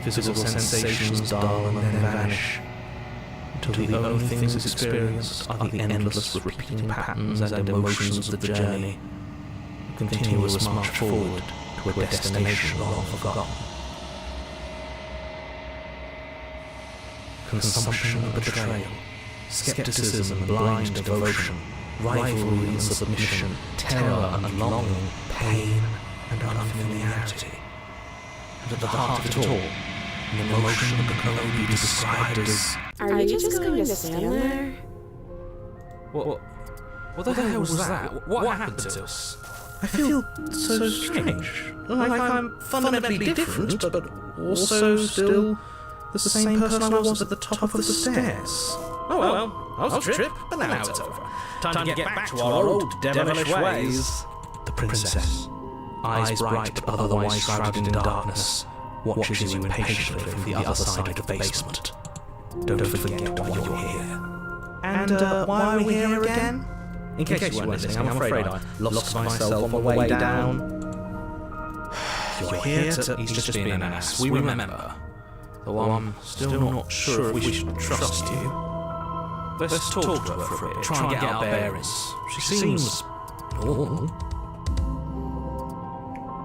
Physical sensations dull and then vanish, until the only things experienced are the endless repeating patterns and emotions of the journey, a continuous march forward to a destination long forgotten. Consumption and betrayal, skepticism and blind devotion, rivalry and submission, terror and longing, pain and unfamiliarity. And at the heart of it all, an emotion that can only be described as... Are you just going to stand there? What the hell was that? What happened to us? I feel so strange. Like I'm fundamentally different, but also still the same person I was at the top of the stairs. Oh well, I was a trip, but now it's over. Time to get back to our old devilish ways. The princess, eyes bright but otherwise shrouded in darkness, watches you impatiently from the other side of the basement. Don't forget why you're here. And why are we here again? In case you weren't listening, I'm afraid I lost myself on the way down. You're here to... He's just being an ass. We remember. Though I'm still not sure if we should trust you. Let's talk to her for a bit. Try and get our bearings. She seems normal.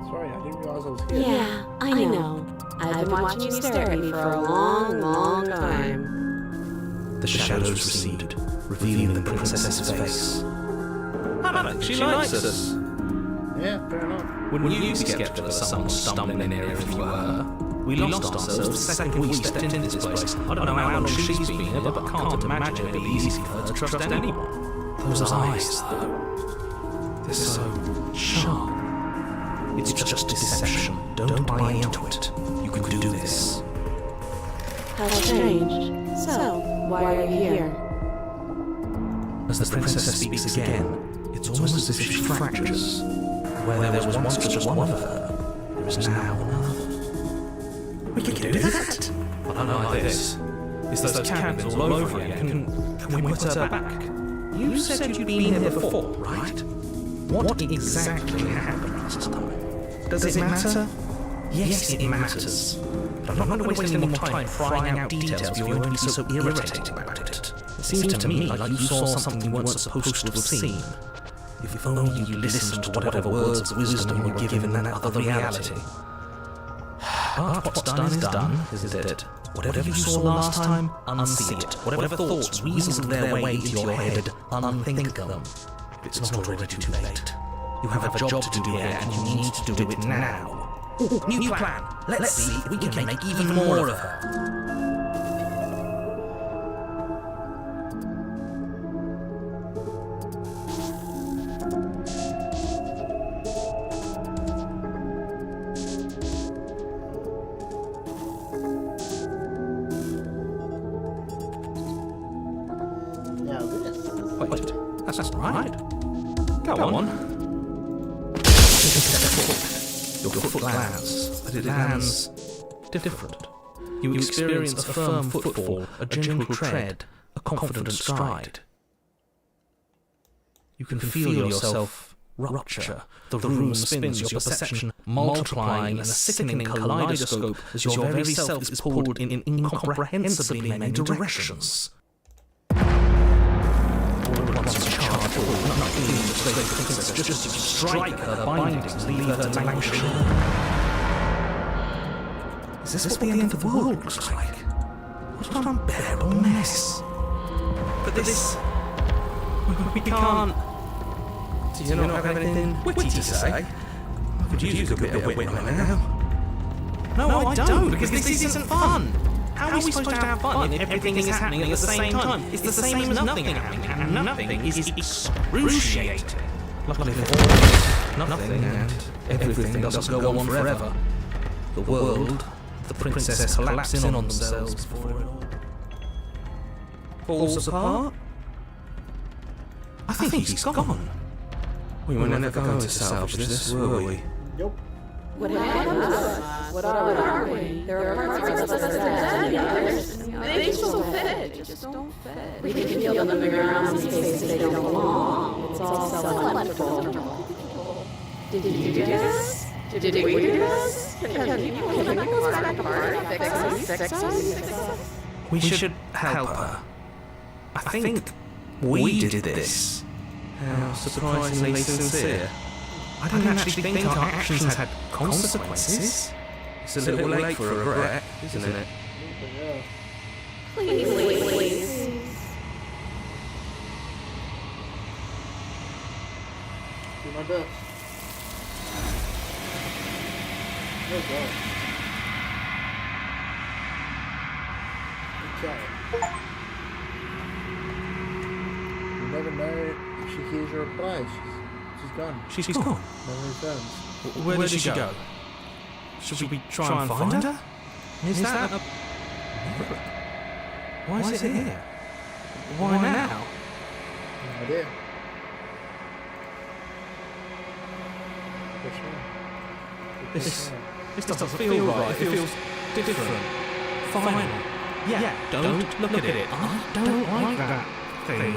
Sorry, I didn't realize I was here. Yeah, I know. I've been watching you stare at me for a long, long time. The shadows recede, revealing the princess's face. I think she likes us. Yeah, fair enough. Wouldn't you be skeptical of someone stumbling in here if you were? We lost ourselves the second we stepped into this place. I don't know how long she's been here, but I can't imagine it'd be easy for her to trust anyone. Those eyes, though. They're so sharp. It's just deception. Don't buy into it. You can do this. How strange. So, why are you here? As the princess speaks again, it's almost as if she fractures. Where there was once just one of her, there is now another. We can do that! But unlike this, it's those cabins all over again. Can we put her back? You said you'd been here before, right? What exactly happened last time? Does it matter? Yes, it matters. But I'm not going to waste any more time prying out details if you're going to be so irritated about it. It seems to me like you saw something you weren't supposed to have seen. If only you listened to whatever words of wisdom you were given in that other reality. But what's done is done, isn't it? Whatever you saw last time, unsee it. Whatever thoughts weaseled their way into your head, unthink them. If it's not already too late. You have a job to do here, and you need to do it now. Ooh, new plan! Let's see if we can make even more of her. Wait, that's right. Go on. Your foot lands, but it lands different. You experience a firm footfall, a gentle tread, a confident stride. You can feel yourself rupture. The room spins, your perception multiplying in a sickening kaleidoscope as your very self is pulled in incomprehensibly many directions. Just to strike her bindings, leave her to languish. Is this what the end of the world looks like? What an unbearable mess. But this... We can't... Do you not have anything witty to say? I could use a bit of wit right now. No, I don't, because this isn't fun. How are we supposed to have fun if everything is happening at the same time? It's the same as nothing happening, and nothing is excruciating. Luckily for all, nothing and everything doesn't go on forever. The world, the princess collapse in on themselves before it all falls apart. I think he's gone. We were never going to salvage this, were we? Nope. What happened to us? What are we? There are parts of us that are dead, and others, they just don't fit. Just don't fit. We can feel them moving around in spaces they don't belong. It's all self-electrical. Did you do this? Did we do this? Can you pull us back apart? Fix us? We should help her. I think we did this. How surprisingly sincere. I didn't actually think our actions had consequences. It's a little late for regret, isn't it? Please. Do my best. Oh god. Okay. You never know if she hears your reply. She's gone. She's gone. Never returns. Where did she go? Should we try and find her? Is that a... Why is it here? Why now? No idea. This doesn't feel right. It feels different. Final. Yeah, don't look at it. I don't like that thing.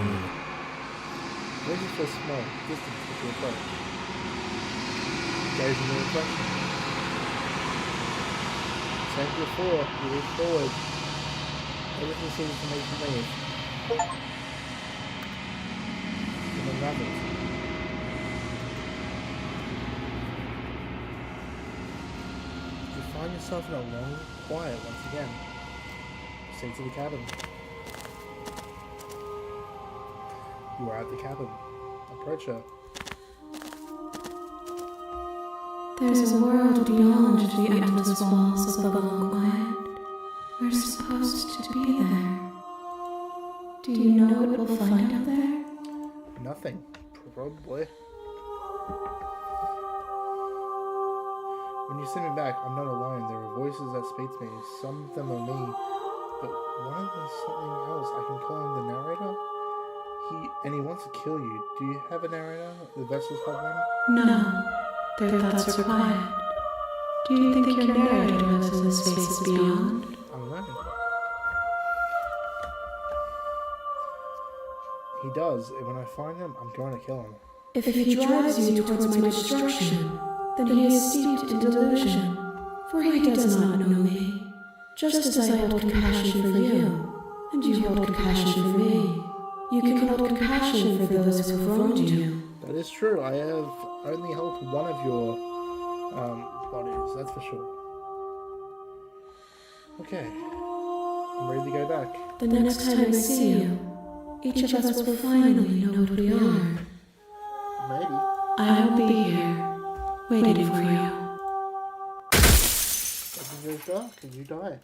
Where's it so small? Distance with your approach. Gaze in the reflection. Same as before, you move forward. Everything seems to make you move. And then rabbits. You find yourself in a long quiet once again. Proceed to the cabin. You are at the cabin. Approach her. There's a world beyond the endless walls of the long quiet. We're supposed to be there. Do you know what we'll find out there? Nothing. Probably. When you send me back, I'm not alone. There are voices that speak to me. Some of them are me, but one of them is something else. I can call him the narrator. He wants to kill you. Do you have a narrator? The vessels have one? No, their thoughts are quiet. Do you think your narrator lives in the spaces beyond? I don't know. He does. And when I find him, I'm going to kill him. If he drives you towards my destruction, then he is steeped in delusion, for he does not know me. Just as I hold compassion for you, and you hold compassion for me, you can hold compassion for those who have wronged you. That is true. I have only helped one of your bodies, that's for sure. Okay. I'm ready to go back. The next time I see you, each of us will finally know what we are. Maybe. I will be here, waiting for you. Everything goes dark and you die.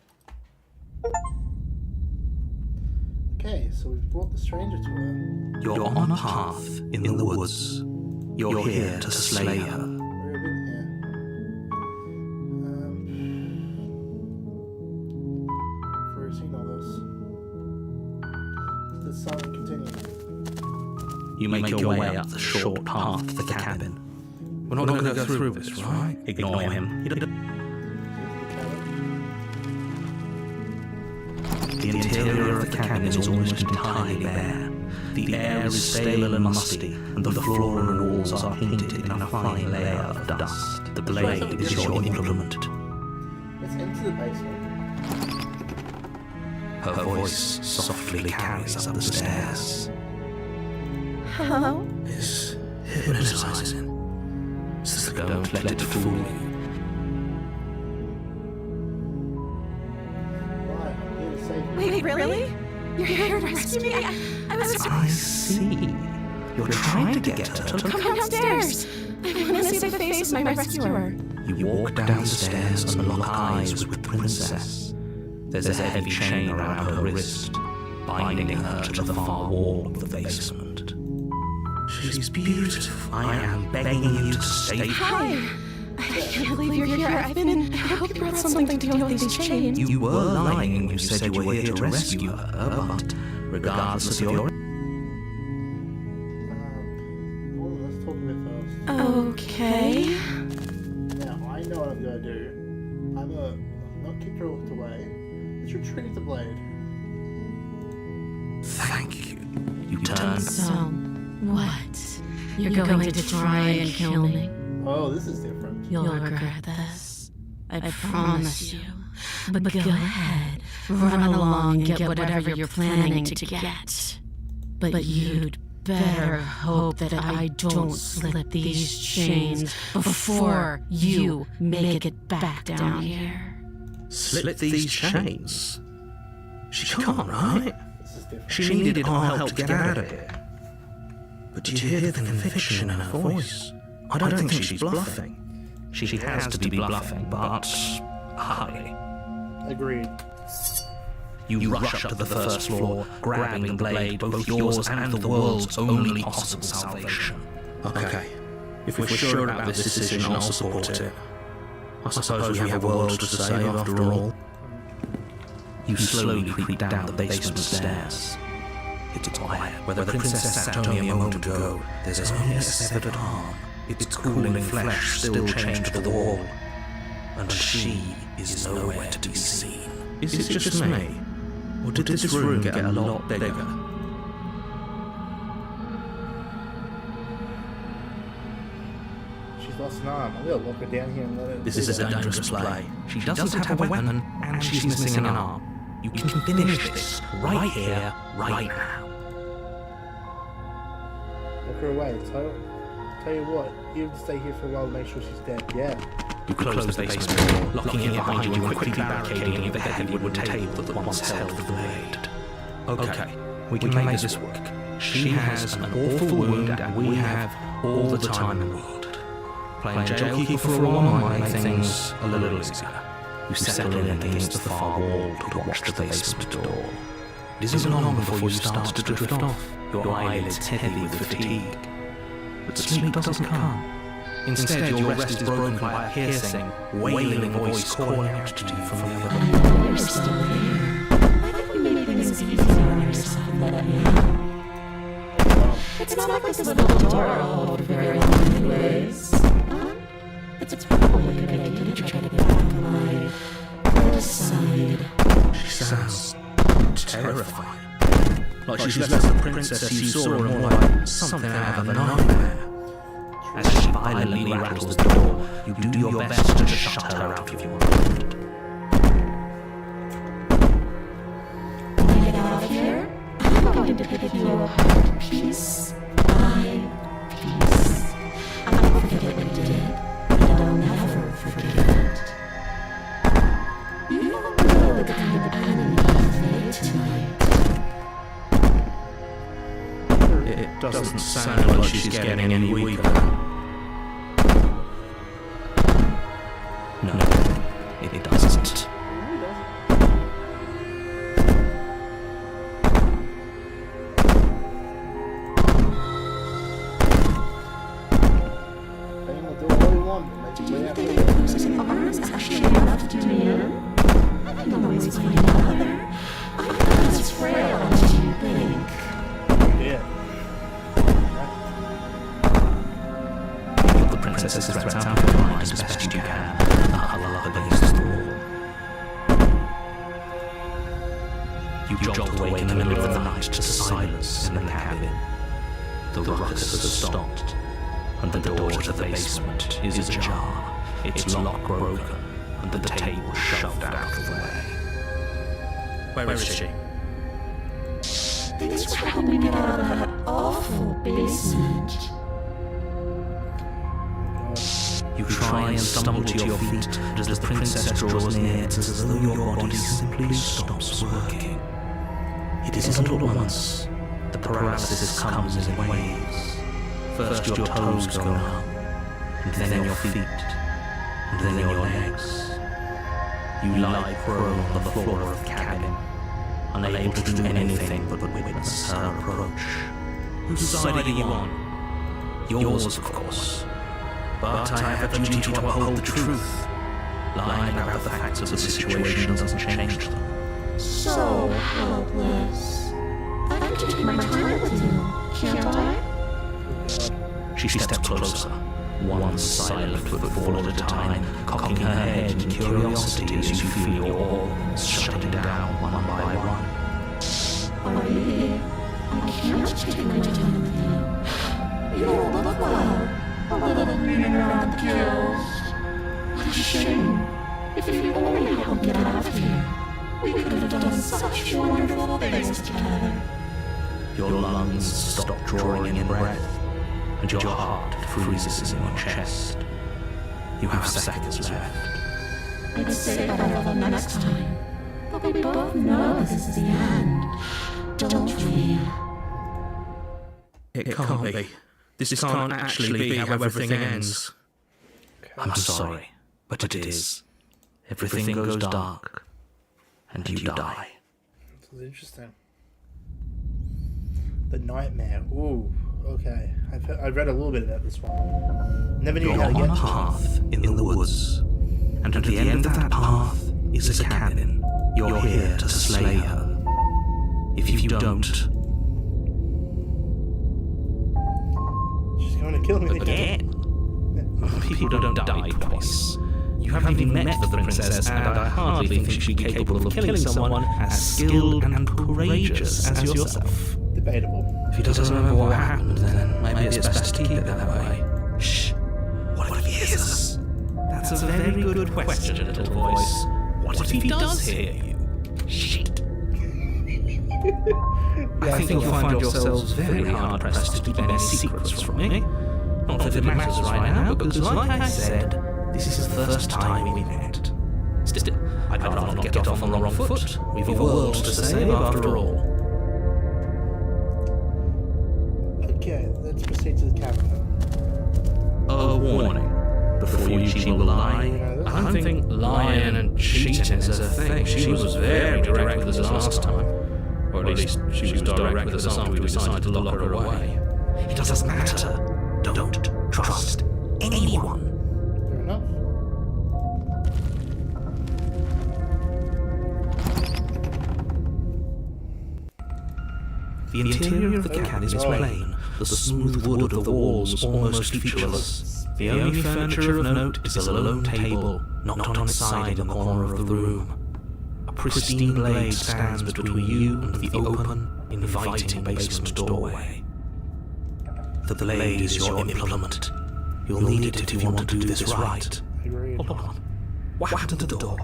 Okay, so we've brought the stranger to her. You're on a path in the woods. You're here to slay her. Where have been here? I've seen all this. Let's continue. You make your way up the short path to the cabin. We're not going to go through this, right? Ignore him. The interior of the cabin is almost entirely bare. The air is stale and musty, and the floor and walls are painted in a fine layer of dust. The blade is your implement. Let's enter the basement. Her voice softly carries up the stairs. Hello? It's hypnotizing. So don't let it fool you. Right, I'm here to save you. Wait, really? You're here to rescue me? I was... I see. You're trying to get her to Come downstairs. I want to see the face of my rescuer. You walk down the stairs and lock eyes with the princess. There's a heavy chain around her wrist, binding her to the far wall of the basement. She's beautiful. I am begging you to stay. Hi. I can't believe you're here. I hope you brought something to deal with these chains. You were lying when you said you were here to rescue her, but regardless of your... Let's talk a bit first. Okay. Now, I know what I'm going to do. I'm not kick her away. Let's retrieve the blade. Thank you. You turn... So, what? You're going to try and kill me? Oh, this is different. You'll regret this. I promise you. But go ahead. Run along and get whatever you're planning to get. But you'd better hope that I don't slip these chains before you make it back down here. Slip these chains? She can't, right? This is different. She needed our help to get out of here. But did you hear the conviction in her voice? I don't think she's bluffing. She has to be bluffing, but hurry. Agreed. You rush up to the first floor, grabbing the blade, both yours and the world's only possible salvation. Okay. If we're sure about this decision, I'll support it. I suppose we have a world to save after all. You slowly creep down the basement stairs. It's quiet. Where the princess sat only a moment ago, there's only a severed arm. Its cooling flesh still chained to the wall. And she is nowhere to be seen. Is it just me? Or did this room get a lot bigger? She's lost an arm. I'm going to lock her down here and let her... This is a dangerous play. She doesn't have a weapon, and she's missing an arm. You can finish this right here, right now. Lock her away. Tell you what, you stay here for a while and make sure she's dead. Yeah. You close the basement door, locking it behind you and quickly barricading it with the heavy wooden table that once held the blade. Okay, we can make this work. She has an awful wound and we have all the time in the world. Playing jailkeeper for a while might make things a little easier. You settle in against the far wall to watch the basement door. It isn't long before you start to drift off, your eyelids heavy with fatigue. But sleep doesn't come. Instead, your rest is broken by a piercing, wailing voice calling out to you from the other room. You're still here. I think we made things easier on yourself than that now. It's not like this little door I'll hold for very long anyways. It's probably a good idea to try to get back to my other side. She sounds terrified. Like she's left the princess you saw and more like something out of a nightmare. As she violently rattles the door, you do your best to shut her out of your mind. When I get out of here, I'm going to give you a heart piece by piece. I'll forget what you did, and I'll never forget it. You don't know the kind of enemy you've made tonight. It doesn't sound like she's getting any weaker. No, it doesn't. Do you think losing arms is actually enough to do me in? I can always find another. I'm not as frail as you think. Yeah. Keep the princess's threats out of your mind as best you can. Huddle up against the wall. You jolt awake in the middle of the night to silence in the cabin. The ruckus has stopped, and the door to the basement is ajar, its lock broken, and the table shoved out of the way. Where is she? Thanks for helping me get out of that awful basement. You try and stumble to your feet, but as the princess draws near, it's as though your body simply stops working. It isn't all at once. The paralysis comes in waves. First your toes go numb, and then your feet, and then your legs. You lie prone on the floor of the cabin, unable to do anything but witness her approach. Whose side are you on? Yours, of course. But I have a duty to uphold the truth. Lying about the facts of the situation doesn't change them. So helpless. I can take my time with you, can't I? She steps closer, one silent footfall at a time, cocking her head in curiosity as you feel your organs shutting down one by one. I can't take my time with you. You don't look well. A little green around the gills. What a shame. If you only helped me get out of here, we could have done such wonderful things together. Your lungs stop drawing in breath, and your heart freezes in your chest. You have seconds left. I'd say better for next time, but we both know this is the end, don't we? It can't be. This can't actually be how everything ends. I'm sorry, but it is. Everything goes dark, and you die. This is interesting. The nightmare. Ooh, okay. I've read a little bit about this one. Never knew how to You're get on a to it. path in the woods, and at the end of that path is a cabin. You're here to slay her. If you don't, She's going to kill me again. People don't die twice. You haven't even met the princess, and I hardly think she'd be capable of killing someone as skilled and courageous as yourself. Debatable. If he doesn't remember what happened, then maybe it's best to keep it that way. Shh. What if he hears us? That's a very good question, little voice. What if he does hear you? Shit. I think you'll find yourselves very hard-pressed to keep any secrets from me. Not that it matters right now, because like I said, this is the first time we met. Still, I'd rather not get off on the wrong foot. We've a world to save after all. Okay, let's proceed to the cabin. A warning. Before you cheat will lie. I don't think lying and cheating is a thing. She was very direct with us last time. Or at least she was direct with us after we decided to lock her away. It doesn't matter. Don't trust anyone. Fair enough. The interior of the cabin is plain, the smooth wood of the walls almost featureless. The only furniture of note is a lone table, knocked on its side in the corner of the room. A pristine blade stands between you and the open, inviting basement doorway. The blade is your implement. You'll need it if you want to do this right. Agreed. Hold on. What happened to the door?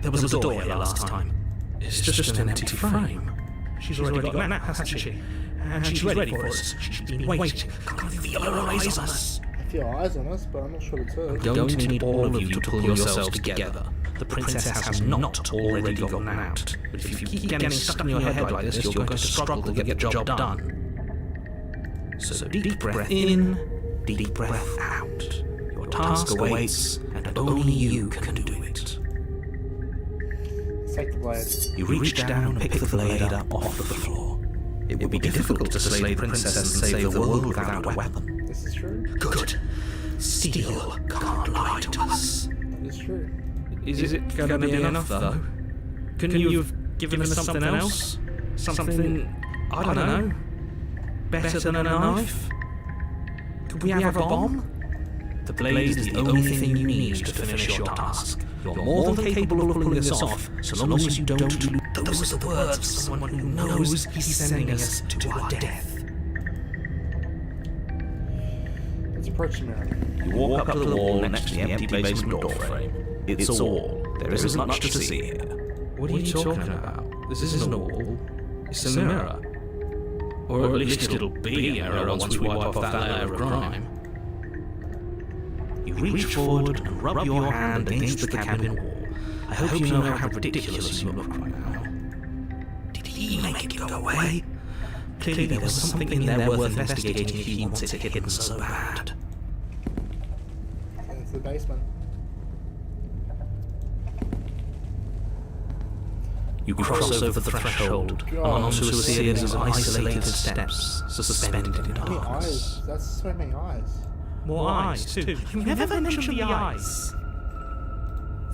There was a door here last time. It's just an empty frame. She's already got that, hasn't she? And she's ready for us. She's been waiting. Can't feel her eyes on us. I feel eyes on us, but I'm not sure it's her. I'm going to need all of you to pull yourselves together. The princess has not already gotten out. But if you keep getting stuck in your head like this, you're going to struggle to get the job done. So deep breath in, deep breath out. Your task awaits, and only you can do it. Take the blade. You reach down and pick the blade up off the floor. It would be difficult to slay the princess and save the world without a weapon. This is true. Good. Steel can't lie to us. That is true. Is it going to be enough, though? Couldn't you have given us something else? Something, I don't know, better than a knife? Could we have a bomb? The blade is the only thing you need to finish your task. You're more than capable of pulling this off, so long as you don't lose. Those are the words of someone who knows he's sending us to our death. Let's approach the mirror. You walk up to the wall next to the empty basement doorframe. It's all. There isn't much to see here. What are you talking about? This isn't a wall. It's a mirror. Or at least it'll be a mirror once we wipe off that layer of grime. You reach forward and rub your hand against the cabin wall. I hope you know how ridiculous you look right now. Did he make it go away? Clearly there was something in there worth investigating if he wants it hidden so bad. Into the basement. You cross over the threshold and onto a series of isolated steps suspended in How many darkness. eyes? That's so many eyes. More eyes, too. You never mentioned the eyes.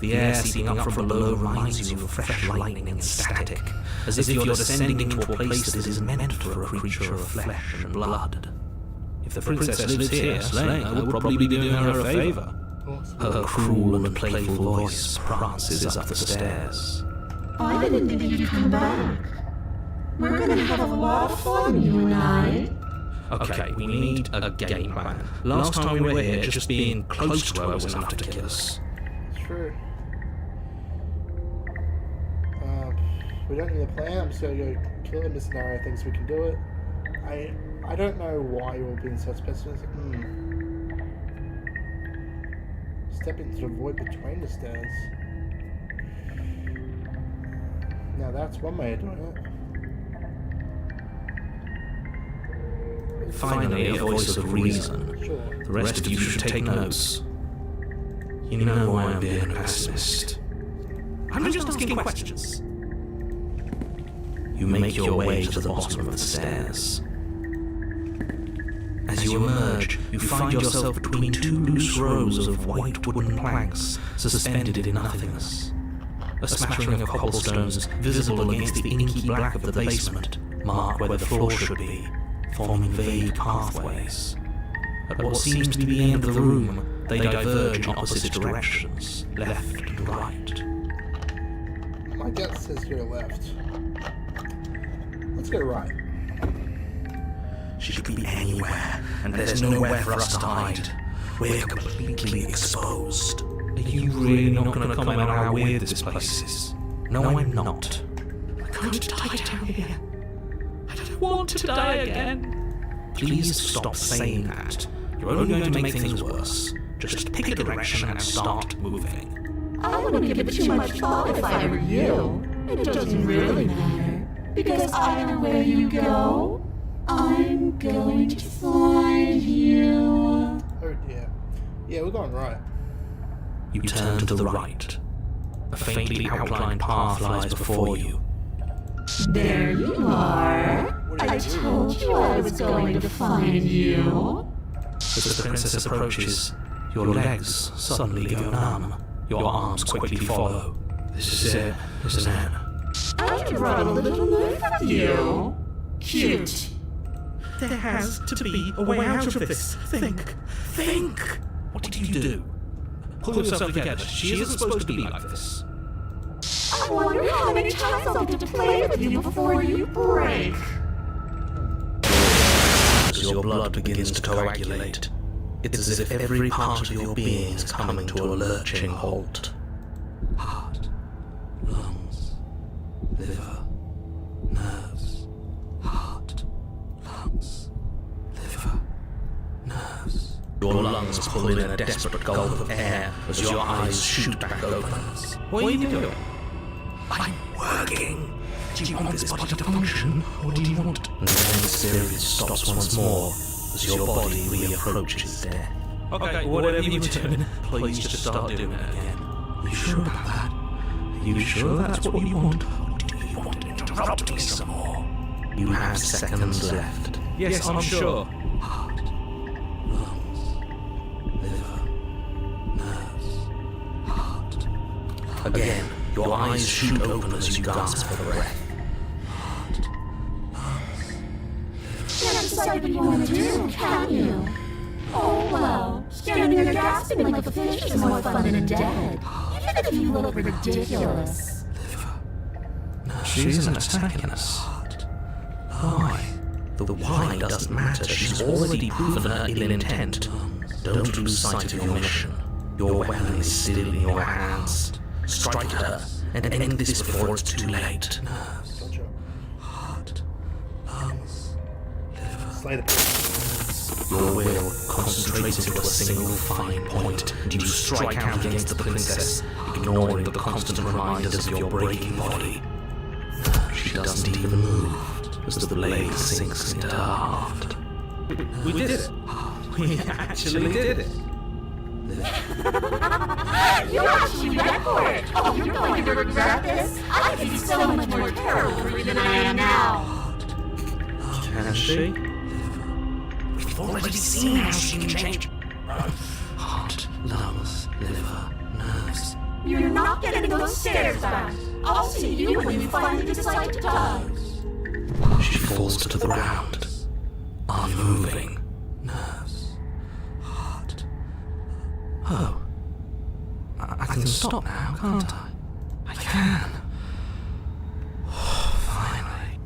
The air seeping up from below reminds you of fresh lightning and static, as if you're descending into a place that is meant for a creature of flesh and blood. If the princess lives here, slaying her would probably be doing her a favour. Her cruel and playful voice prances up the stairs. I didn't think you'd come back. We're gonna have a lot of fun, you and I. Okay, we need a game plan. Last time we were here, just being close to her was enough to kill us. True. We don't need a plan. I'm just gonna go kill him. This scenario thinks we can do it. I don't know why you're all being so pessimistic. Step into the void between the stairs. Now that's one way of doing it. Finally, a voice of reason. Sure. The rest of you should take notes. You know why I'm being a pessimist. I'm just asking questions. You make your way to the bottom of the stairs. As you emerge, you find yourself between two loose rows of white wooden planks suspended in nothingness. A smattering of cobblestones visible against the inky black of the basement mark where the floor should be, forming vague pathways. At what seems to be the end of the room, they diverge in opposite directions, left and right. My gut says go left. Let's go right. She could be anywhere, and there's nowhere for us to hide. We're completely exposed. Are you really not going to comment on how weird this place is? No, I'm not. I'm going to die down here. I don't want to die again. Please stop saying that. You're only going to make things worse. Just pick a direction and start moving. I wouldn't give it too much thought if I were you. It doesn't really matter, because I know where you go. I'm going to find you. Oh dear. Yeah, we're going right. You turn to the right. A faintly outlined path lies before you. There you are. I told you I was going to find you. As the princess approaches, Your legs suddenly go numb. Your arms quickly follow. This is it, isn't it? I brought a little knife with you. Cute. There has to be a way out of this. Think. Think! What did you do? Pull yourself together. She isn't supposed to be like this. I wonder how many times I'll get to play with you before you break. As your blood begins to coagulate, it's as if every part of your being is coming to a lurching halt. Heart, lungs, liver, nerves. Heart, lungs, liver, nerves. Your lungs pull in a desperate gulp of air as your eyes shoot back open. What are you doing? I'm working. Do you want this body to function, or do you want... And then the series stops once more as your body reapproaches death. Okay, whatever you were doing, please just start doing it again. Are you sure about that? Are you sure that's what you want? Or do you want to interrupt me some more? You have seconds left. Yes, I'm sure. Heart, lungs, liver, nerves, heart. Again, your eyes shoot open as you gasp for breath. Heart, lungs, liver. Can't decide what you want to do, can you? Oh well, standing there gasping like a fish is more fun than dead. Even if you look ridiculous. She isn't attacking us. Why? The why doesn't matter. She's already proven her ill intent. Don't lose sight of your mission. Your weapon is still in your hands. Strike her and end this before it's too late. Gotcha. Heart, lungs, liver. Slide it. Your will concentrates into a single fine point, and you strike out against the princess, ignoring the constant reminders of your breaking body. She doesn't even move as the blade sinks into her heart. We did it. We actually did it. You actually went for it! Oh, you're going to regret this? I could be so much more terrible than I am now. Can she? We've already seen how she can change. Heart, lungs, liver, nerves. You're not getting those stares back. I'll see you when you finally decide to die. She falls to the ground, unmoving. Nerves, heart. Oh, I can stop now, can't I? I can. Finally.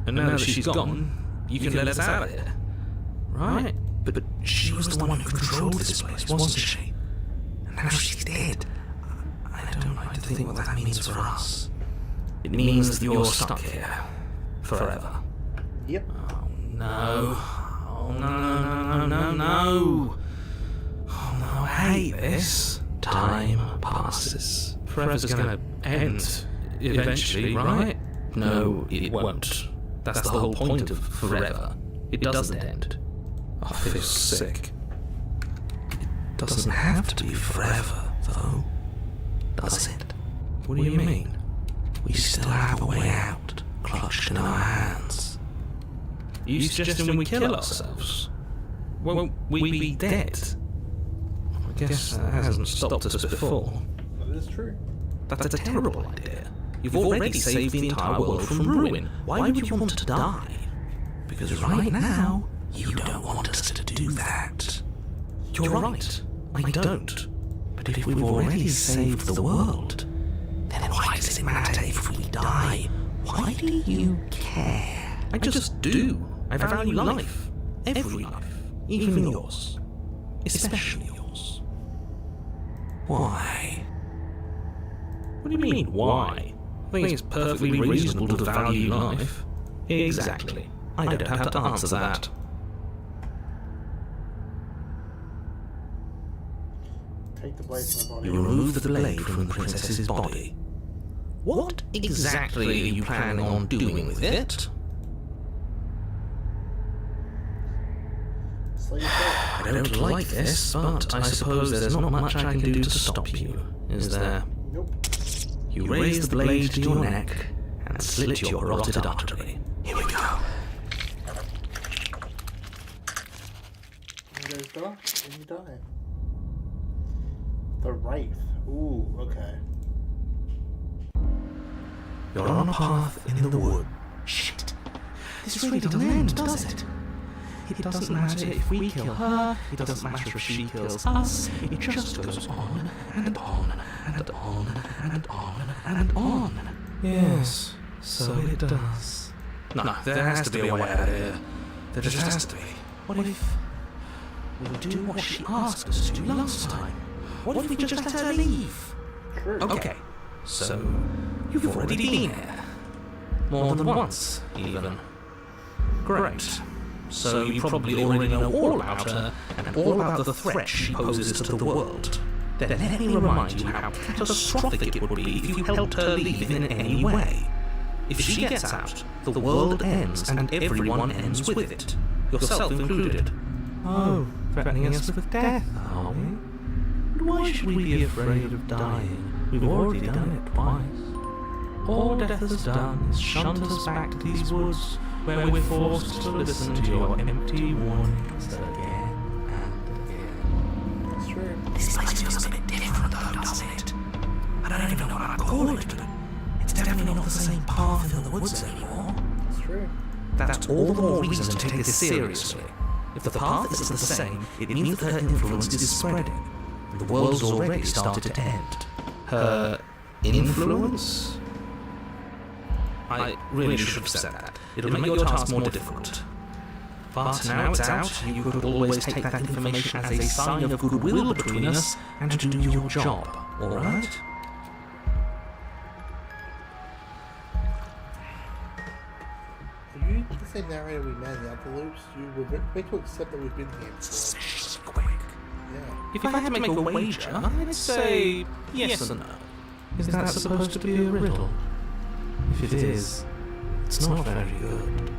And now that she's gone, you can let us out of here. Right? But she was the one who controlled this place, wasn't she? And now she's dead. I don't like to think what that means for us. It means that you're stuck here. Forever. Yep. Oh no. Oh no. Oh no, I hate this. Time passes. Forever's gonna end eventually, right? No, it won't. That's the whole point of forever. It doesn't end. I feel sick. It doesn't have to be forever, though, does it? What do you mean? We still have a way out, clutched in our hands. Are you suggesting we kill ourselves? Won't we be dead? I guess that hasn't stopped us before. That is true. That's a terrible idea. You've already saved the entire world from ruin. Why would you want to die? Because right now, you don't want us to do that. You're right. I don't. But if we've already saved the world, then why does it matter if we die? Why do you care? I just do. I value life. Every life. Even yours. Especially yours. Why? What do you mean, why? I think it's perfectly reasonable to value life. Exactly. I don't have to answer that. Take the blade from my body. You remove the blade from the princess's body. What exactly are you planning on doing with it? Slay yourself. I don't like this, but I suppose there's not much I can do to stop you, is there? Nope. You raise the blade to your neck and slit your carotid artery. Here we go. goes dark and you die. The Wraith. Ooh, okay. You're on a path in the wood. Shit. This really doesn't end, does it? It doesn't matter if we kill her, it doesn't matter if she kills us, it just goes on and on and on and on and on. Yes, so it does. No, there has to be a way out of here. There just has to be. What if we do what she asked us to last time? What if we just let her leave? Okay, so you've already been here. More than once, even. Great. So you probably already know all about her and all about the threat she poses to the world. Then let me remind you how catastrophic it would be if you helped her leave in any way. If she gets out, the world ends and everyone ends with it, yourself included. Oh, threatening us with death, are we? But why should we be afraid of dying? We've already done it twice. All death has done is shunt us back to these woods, where we're forced to listen to your empty warnings again and again. It's true. This place feels a bit different though, doesn't it? I don't even know what I'd call it, but it's definitely not the same path in the woods anymore. It's true. That's all the more reason to take this seriously. If the path isn't the same, it means that her influence is spreading. The world's already started to end. Her influence? I really should have said that. It'll make your task more difficult. But now it's out, you could always take that information as a sign of goodwill between us and do your job, alright? Are you the same narrator we met in the other loops? You were quick to accept that we've been here before. Suspiciously quick. Yeah. If I had to make a wager, I'd say yes and no. Is that supposed to be a riddle? If it is, it's not very good.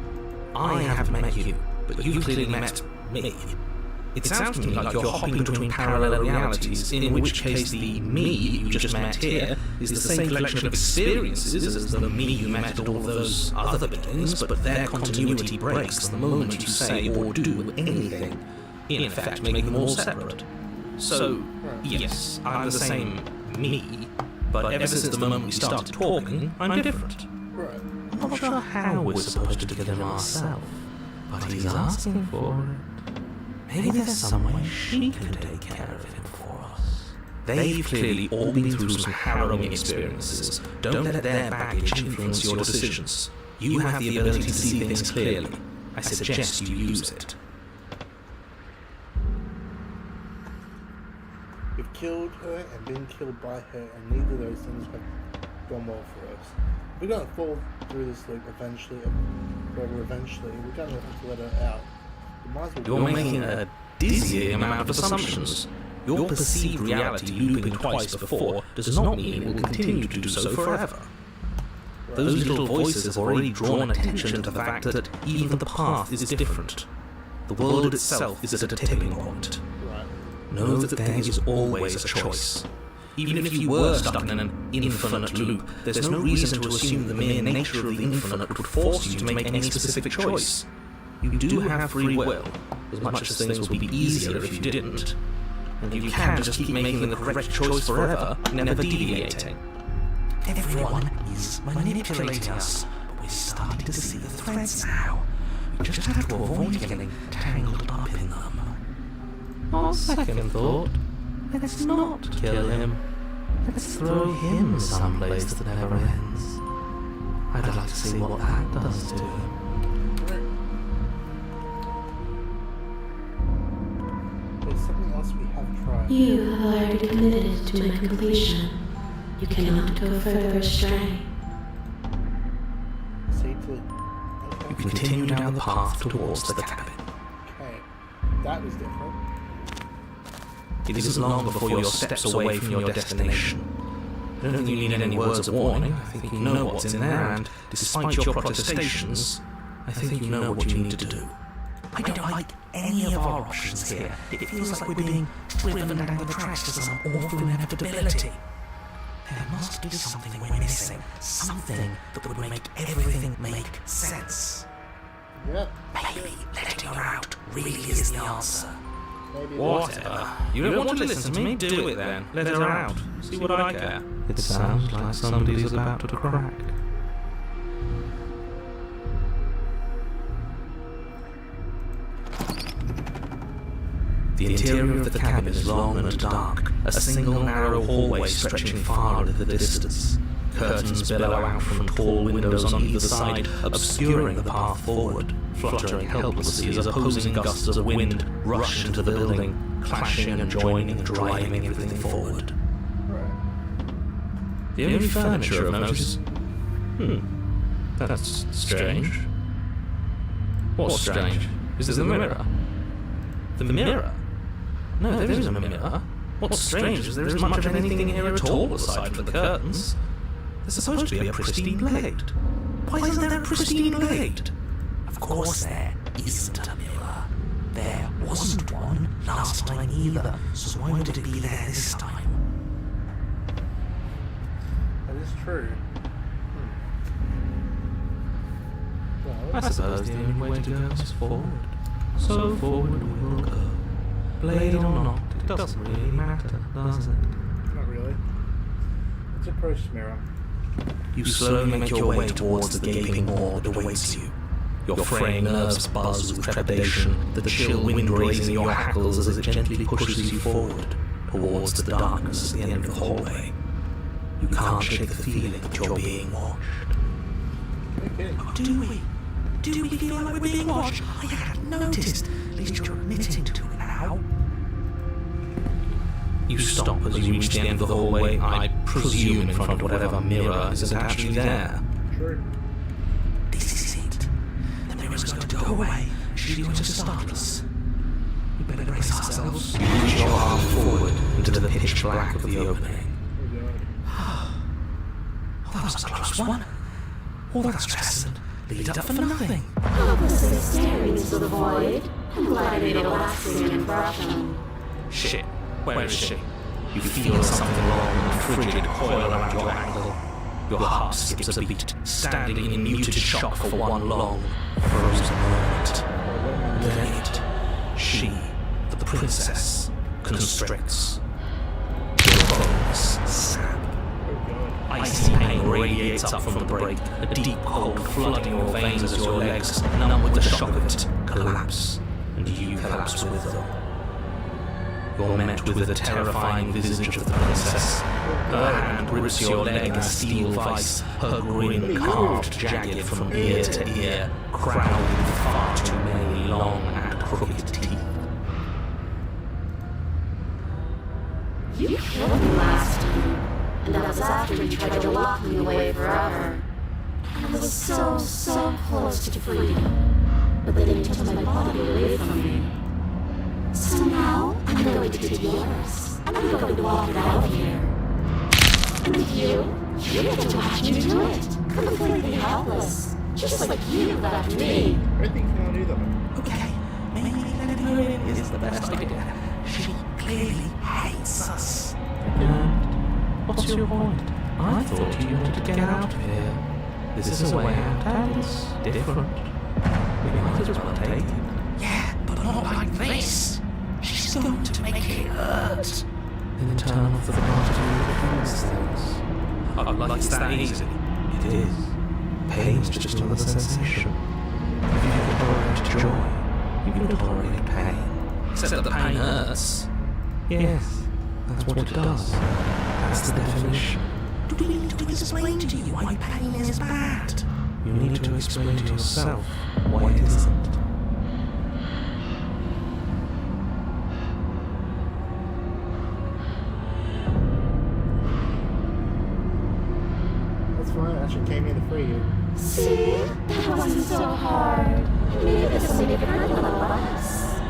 I haven't met you, but you've clearly met me. It sounds to me like you're hopping between parallel realities, in which case the me you just met here is the same collection of experiences as the me you met at all those other beginnings, but their continuity breaks the moment you say or do anything, in effect making them all separate. So, yes, I'm the same me, but ever since the moment we started talking, I'm different. Right. I'm not sure how we're supposed to kill him ourselves, but he's asking for it. Maybe there's some way she can take care of him for us. They've clearly all been through some harrowing experiences. Don't let their baggage influence your decisions. You have the ability to see things clearly. I suggest you use it. We've killed her and been killed by her, and neither of those things have gone well for us. We're going to fall through this loop eventually, we're going to have to let her out. We might as well You're making a dizzying amount of assumptions. Your perceived reality looping twice before does not mean it will continue to do so forever. Those little voices have already drawn attention to the fact that even the path is different. The world itself is at a tipping point. Right. Know that there is always a choice. Even if you were stuck in an infinite loop, there's no reason to assume the mere nature of the infinite would force you to make any specific choice. You do have free will, as much as things would be easier if you didn't. And you can just keep making the correct choice forever, never deviating. Everyone is manipulating us, but we're starting to see the threads now. We just have to avoid getting tangled up in them. On second thought, let's not kill him. Let's throw him someplace that never ends. I'd like to see what that does to him. There's something else we have tried. You have already committed to my completion. You cannot go further astray. See to... You continue down the path towards the cabin. Okay. That was different. It isn't long before you're steps away from your destination. I don't think you need any words of warning. I think you know what's in there, and despite your protestations, I think you know what you need to do. I don't like any of our options here. It feels like we're being driven down the tracks to some awful inevitability. There must be something we're missing. Something that would make everything make sense. Yep. Maybe letting her out really is the answer. Maybe Whatever. You don't want to listen to me? Do it then. Let her out. See what I care. It sounds like somebody's about to crack. The interior of the cabin is long and dark, a single narrow hallway stretching far into the distance. Curtains billow out from tall windows on either side, obscuring the path forward, fluttering helplessly as opposing gusts of wind rush into the building, clashing and joining and driving everything forward. The only furniture I've noticed. That's strange. What's strange? Is it the mirror? The mirror? No, there isn't a mirror. What's strange is there isn't much of anything here at all aside from the curtains. There's supposed to be a pristine blade. Why isn't there a pristine blade? Of course there isn't a mirror. There wasn't one last time either, so why would it be there this time? That is true. I suppose the only way to go is forward. So forward we will go. Blade or not, it doesn't really matter, does it? Not really. Let's approach the mirror. You slowly make your way towards the gaping maw that awaits you. Your fraying nerves buzz with trepidation, the chill wind raising your hackles as it gently pushes you forward, towards the darkness at the end of the hallway. You can't shake the feeling that you're being watched. Okay. Do we feel like we're being watched? I hadn't noticed. At least you're admitting to it now. You stop as you reach the end of the hallway, I presume in front of whatever mirror isn't actually there. True. This is it. The mirror's going to go away. She's going to startle us. We better brace ourselves. You reach your arm forward into the pitch black of the opening. Oh, that was a close one. All that stress and lead up for nothing. Hopelessly staring into the void and letting it relaxing impression. Shit, where is she? You feel something long and frigid coil around your ankle. Your heart skips a beat, standing in muted shock for one long, frozen moment. Then it, she, the princess, constricts. Your bones snap. Icy pain radiates up from the break, a deep cold flooding your veins as your legs, numb with the shock of it, collapse, and you collapse with them. You're met with the terrifying visage of the princess. Her hand grips your leg in a steel vice, her grin carved jagged from ear to ear, crowded with far too many long and crooked teeth. You killed me last time, and that was after you tried to lock me away forever. I was so close to freedom, but then you took my body away from me. So now, I'm going to do yours. I'm going to walk it out here. And you get to watch me do it. Completely helpless. Just like you left me. I think you want to do that. Okay, maybe letting her in is the best idea. She clearly hates us. And what's your point? I thought you wanted to get out of here. This is a way out, and it's different. We might as well take it. Yeah, but not like this. She's going to make it hurt. Then turn off the part of you that does things. Like it's that easy. It is. Pain is just another sensation. If you can tolerate joy, you can tolerate pain. Except that the pain hurts. Yes, that's what it does. That's the definition. Do we need to explain to you why pain is bad? You need to explain to yourself why it isn't. That's fine. I actually came here to free you. See? That wasn't so hard. Maybe this will make it hurt a little less.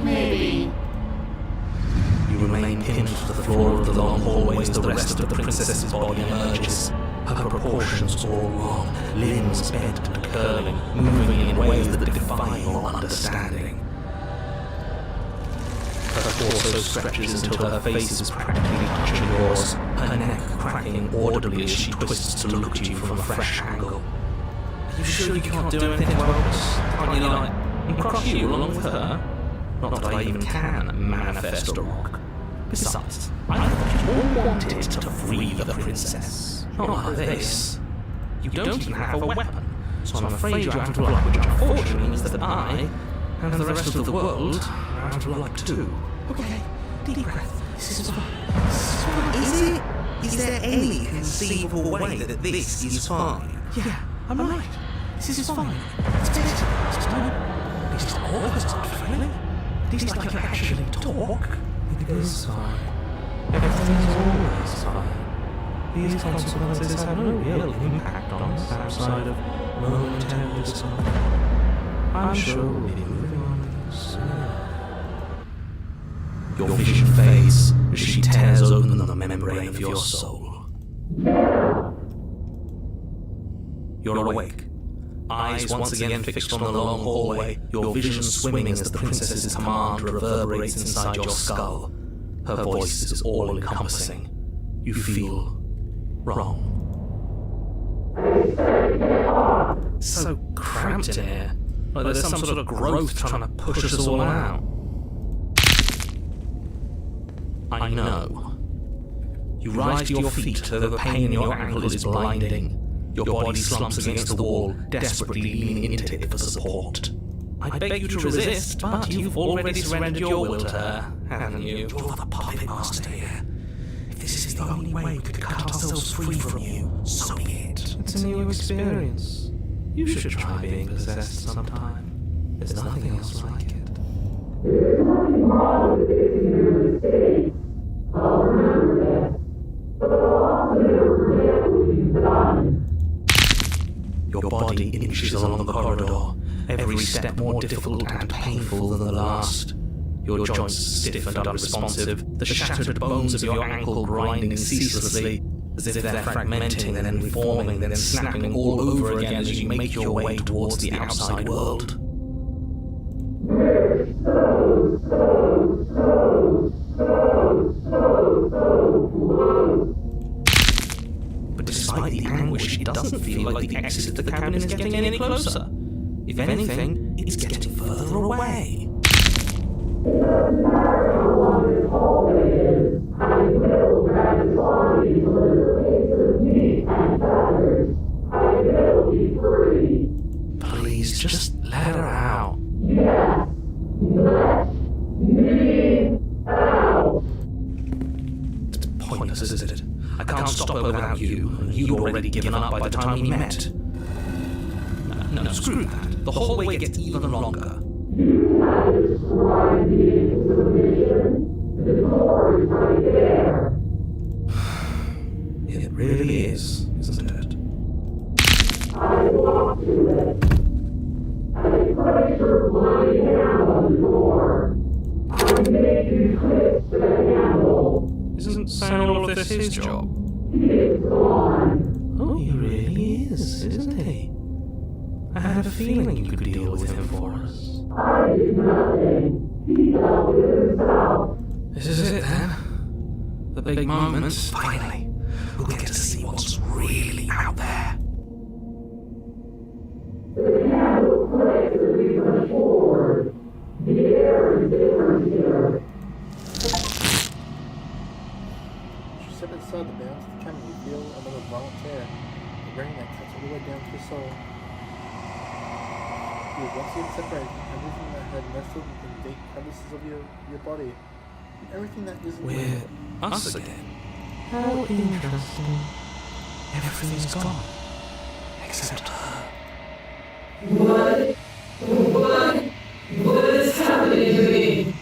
Maybe. You remain pinned to the floor of the long hallway as the rest of the princess's body emerges. Her proportions all wrong, limbs bent and curling, moving in ways that defy your understanding. Her torso stretches until her face is practically touching yours, her neck cracking audibly as she twists to look at you from a fresh angle. Are you sure you can't do anything about this? Can't you, like, crush you along with her? Not that I even can manifest a rock. Besides, I thought you all wanted to free the princess. Not like this. You don't even have a weapon, so I'm afraid you're out of luck, which unfortunately means that I, and the rest of the world, are out of luck too. Okay, deep breath. This is fine. Is it? Is there any conceivable way that this is fine? Yeah, I'm right. This is fine. It's better. At least our organs aren't failing. At least I can actually talk. It is fine. Everything is always fine. These consequences have no real impact on us outside of momentary discomfort. I'm sure we'll be moving on soon. Your vision fades as she tears open the membrane of your soul. You're awake. Eyes once again fixed on the long hallway, your vision swimming as the princess's command reverberates inside your skull. Her voice is all-encompassing. You feel wrong. So cramped in here, like there's some sort of growth trying to push us all out. I know. You rise to your feet, though the pain in your ankle is blinding. Your body slumps against the wall, desperately leaning into it for support. I beg you to resist, but you've already surrendered your will to her, haven't you? You're the puppet master here. If this is the only way we could cut ourselves free from you, so be it. It's a new experience. You should try being possessed sometime. There's nothing else like it. There's nothing wrong with fixing your mistakes. I'll remember that. But I'll also never forget what you've done. Your body inches along the corridor, every step more difficult and painful than the last. Your joints stiff and unresponsive, the shattered bones of your ankle grinding ceaselessly, as if they're fragmenting, then reforming, then snapping all over again as you make your way towards the outside world. But despite the anguish, it doesn't feel like the exit of the cabin is getting any closer. If anything, it's getting further away. Please, just let her out. Yes, let me out. It's pointless, isn't it? I can't stop her without you, and you'd already given up by the time we met. No, screw that. The hallway gets even longer. You have described the information. The door is right there. It really is, isn't it? I walked to it. I pressed your bloody hand on the door. I made you twist the handle. Isn't saying all of this his job? It's gone. Oh, he really is, isn't he? I had a feeling you could deal with him for us. I did nothing. He dealt with himself. This is it then? The big moment. Finally, we'll get to see what's really out there. The handle clicked as we went forward. The air is different here. She stepped inside the bounds of the cabin. You feel another violent tear, a ring that cuts all the way down to your soul. You were once again separated from everything that had nestled in the deep crevices of your body. And everything that isn't We're real. us again. How interesting. Everything's gone. Except her. What is happening to me?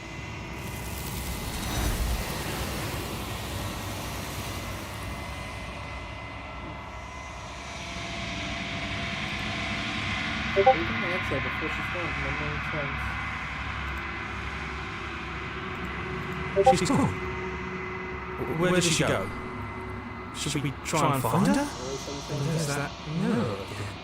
You can answer before she's gone many times. She's gone. Where did she go? Should we try and find her? There's that mirror again.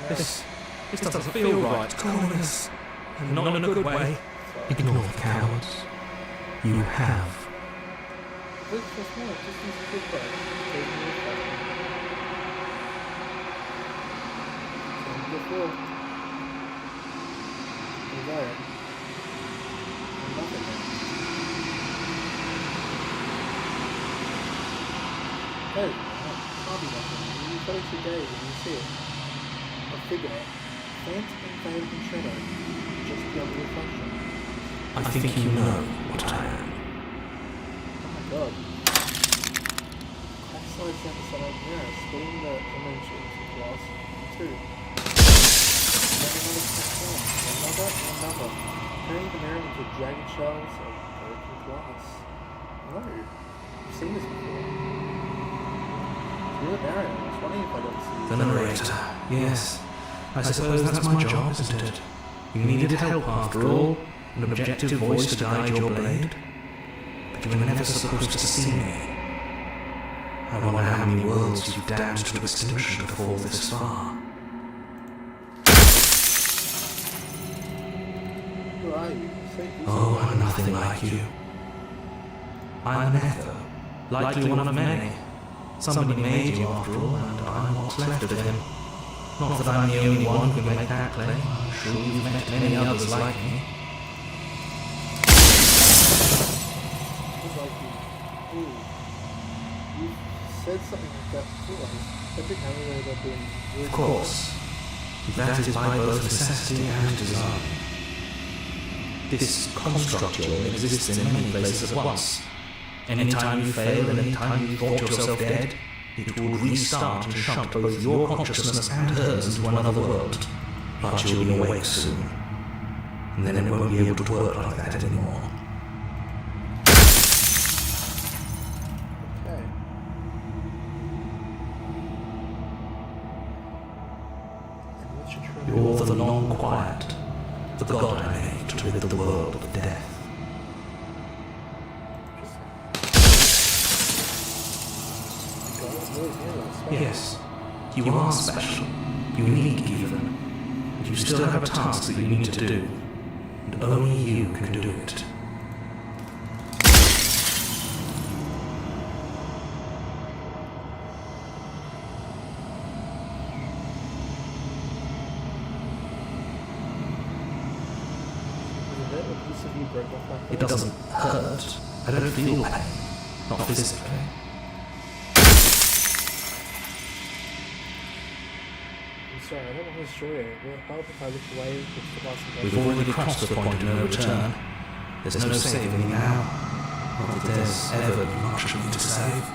This doesn't feel right. Calling us. And not in a good way. Ignore the cowards. You have. before. There we go. Nothing there. Oh, can't be nothing. You've got it today when you see it. A figure, faint and veiled in shadow, just beyond the reflection. I think you know what I am. Oh my god. Crack slides down the side mirror, splitting the image into glass too. Then another crack down, another and another, turning the mirror into jagged shells of broken glass. No, I've seen this before. You're the narrator. I was wondering if I'd ever seen The narrator, yes. I suppose that's my job, isn't it? You needed help after all, an objective voice to guide your blade. But you were never supposed to see me. I wonder how many worlds you've damned to extinction to fall this far. Who are you? Oh, I'm nothing like you. I'm an echo, likely one of many. Somebody made you after all, and I'm what's left of him. Not that I'm the only one who can make that claim. I'm sure you've met many others like me. You said something like that before. I think I know that been. Of course. That is by both necessity and design. This construct you're in exists in many places at once. Any time you fail and any time you thought yourself dead, it will restart and shunt both your consciousness and hers into another world. But you'll be awake soon. And then it won't be able to work like that anymore. Okay. What's your true name? You're the non-quiet, the god I made to rid the world of death. Yes, you are special, unique even, and you still have a task that you need to do, and only you can do it. It doesn't hurt. I don't feel pain, not physically. Sorry, I don't want to destroy it. Will it help if I look away with the glass and We've already crossed the point of no return. There's no saving me now. Not that there's ever been much of me to save.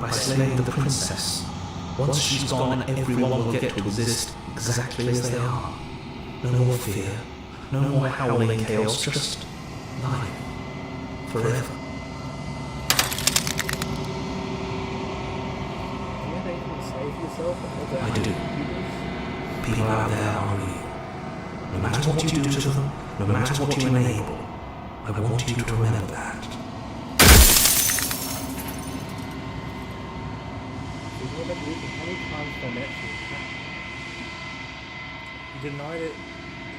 By slaying the princess. Once she's gone, everyone will get to exist exactly as they are. No more fear, no more howling chaos, just life. Forever. I do. People out there are real. No matter what you do to them, no matter what you enable, I want you to remember that. You denied it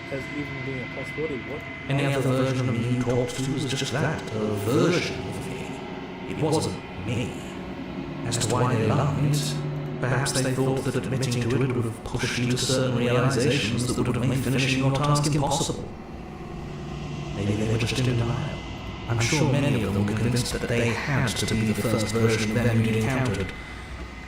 as even being a possibility. What? Any other version of me you talked to was just that, a version of me. It wasn't me. As to why they lied, perhaps they thought that admitting to it would have pushed you to certain realizations that would have made finishing your task impossible. Maybe they were just in denial. I'm sure many of them were convinced that they had to be the first version of them you'd encountered.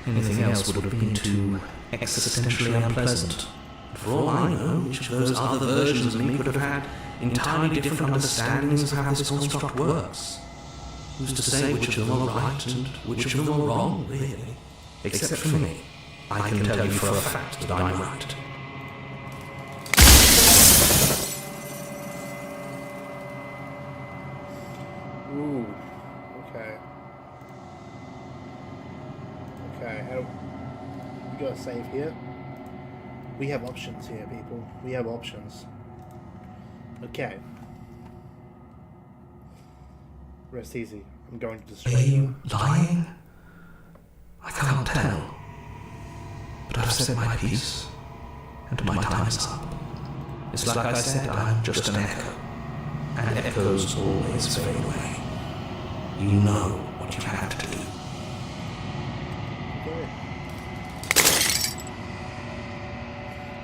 Anything else would have been too existentially unpleasant. For all I know, each of those other versions of me could have had entirely different understandings of how this construct works. Who's to say which of them are right and which of them are wrong, really? Except for me. I can tell you for a fact that I'm right. Ooh. Okay. Okay, how do we gotta save here? We have options here, people. We have options. Okay. Rest easy. I'm going to destroy Are you lying? I can't tell. But I've said my piece, and my time's up. It's like I said, I'm just an echo, and echoes always fade away. You know what you have to do. Okay.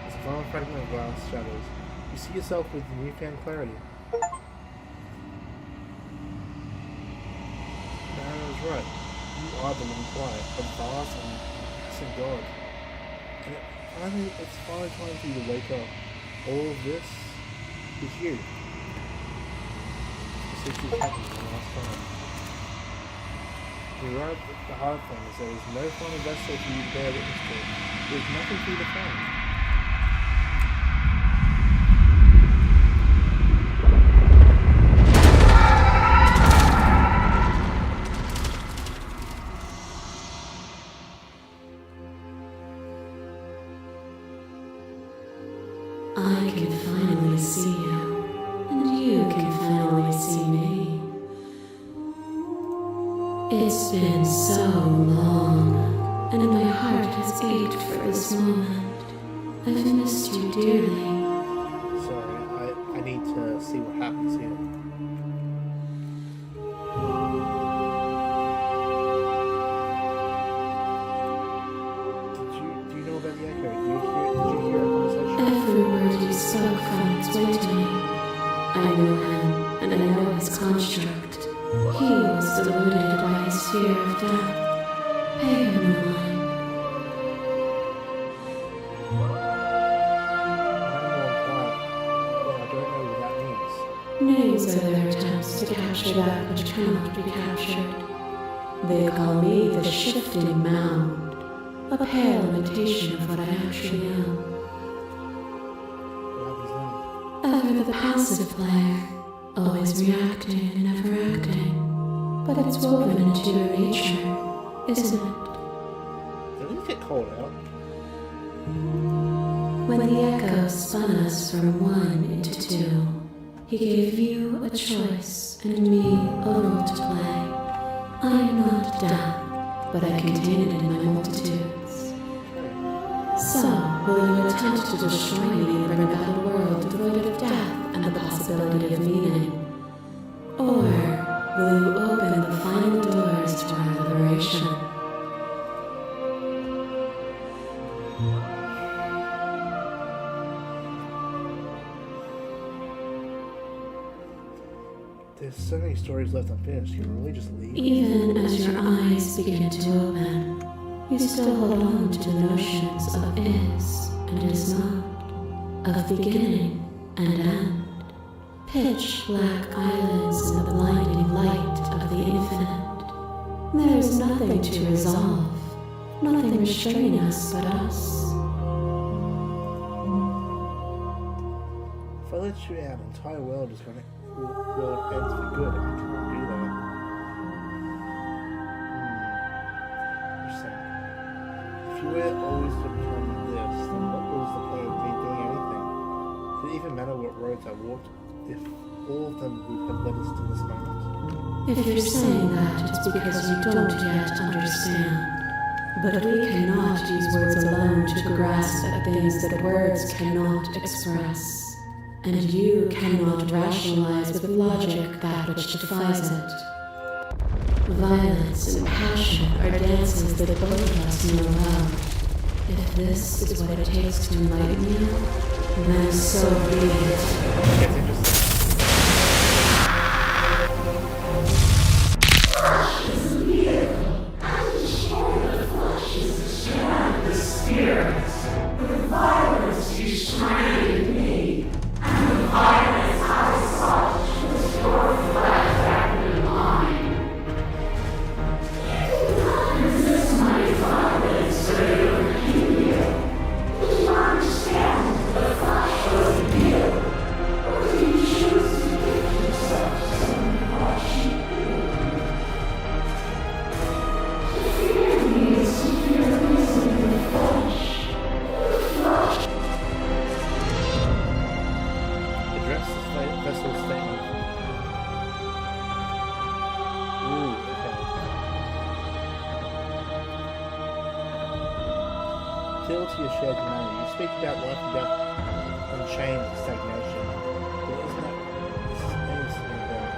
As a final fragment of glass shadows, you see yourself with newfound clarity. Nara is right. You are the living quiet, a vast and massive God. And finally, it's finally time for you to wake up. All of this is you. This is what happened the last time. You arrived at the hard things. There is no final vessel for you to bear witness to. There is nothing for you to find. I can finally see you, and you can finally see me. It's been so long, and my heart has ached for this moment. I've missed you dearly. Sorry, I need to see what happens here. Do you know about the echo? Did you hear a conversation? Every word you spoke found its way to me. I know him, and I know his construct. He was deluded by his fear of death. Pay him no mind. Well, I don't know what that means. Names are their attempts to capture that which cannot be captured. They call me the shifting mound, a pale imitation of what I actually am. What happens then? Ever the passive player, always reacting and never acting. But it's woven into your nature, isn't it? Did it get cold out? When the echo spun us from one into two, he gave you a choice and me a role to play. I am not death, but I contain it in my multitudes. So, will you attempt to destroy me and bring about a world devoid of death and the possibility of meaning? Or will you open the final doors to our liberation? There's so many stories left unfinished. You can really just leave. Even as your eyes begin to open, you still hold on to the notions of is and is not, of beginning and end. Pitch black islands in the blinding light of the infinite. There is nothing to resolve, nothing restraining us but us. If I let you out, the entire world is going to end for good, and I cannot do that. Interesting. If you were always to become this, then what was the point of me doing anything? Did it even matter what roads I walked if all of them would have led us to this moment? If you're saying that, it's because you don't yet understand. But we cannot use words alone to grasp at things that words cannot express. And you cannot rationalize with logic that which defies it. Violence and passion are dances that both of us know well. If this is what it takes to enlighten you, then so be it. Appeal to your shared humanity. You speak about life and death, unchained stagnation. But isn't that this is something about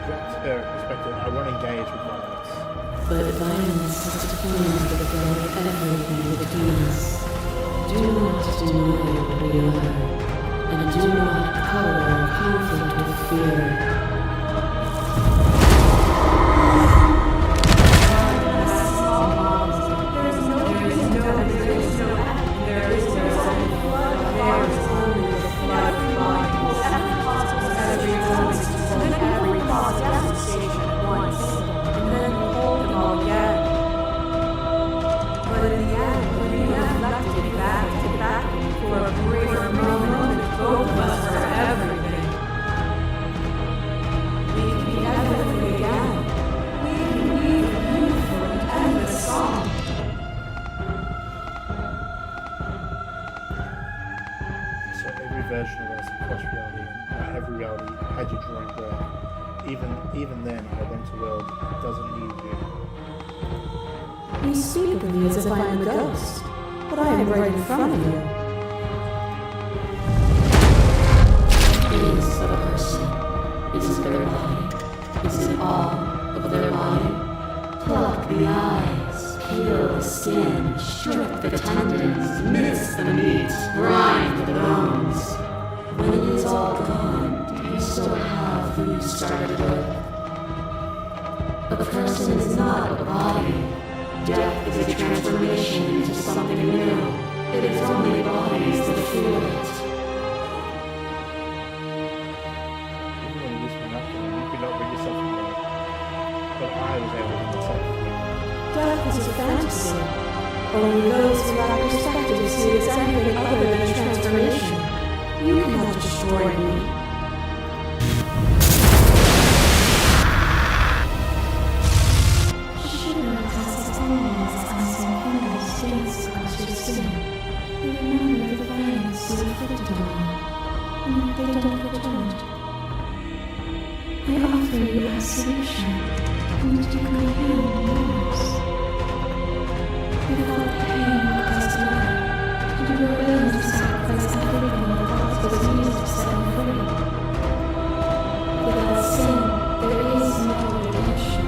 perspective, I won't engage with violence. But violence has defined the flow of everything between us. Do not deny what we are, and do not color our conflict with fear. So every version of us across reality, and every reality had you drawing breath. Even then, I went to a world that doesn't need you. You speak of me as if I am a ghost, but I am right in front of you. Is a person, is their body, is it all of their body? Pluck the eyes, peel the skin, strip the tendons, mince the meat, grind the bones. When it is all gone, do you still have who you started with? A person is not a body. Death is a transformation into something new. It is only bodies that feel it. Even when you use for nothing, you could not rid yourself from me. But I was able to myself from you. Death is a fantasy. Only those who lack perspective see it as anything other than a transformation. You cannot destroy me. Shiver as always as your fingers dance across your skin. You remember the violence you inflicted on them, and they don't return. I offer you absolution, and you comprehend yours. You felt pain caused another, and you were willing to sacrifice everything the cause was used to set you free. Without sin, there is no redemption.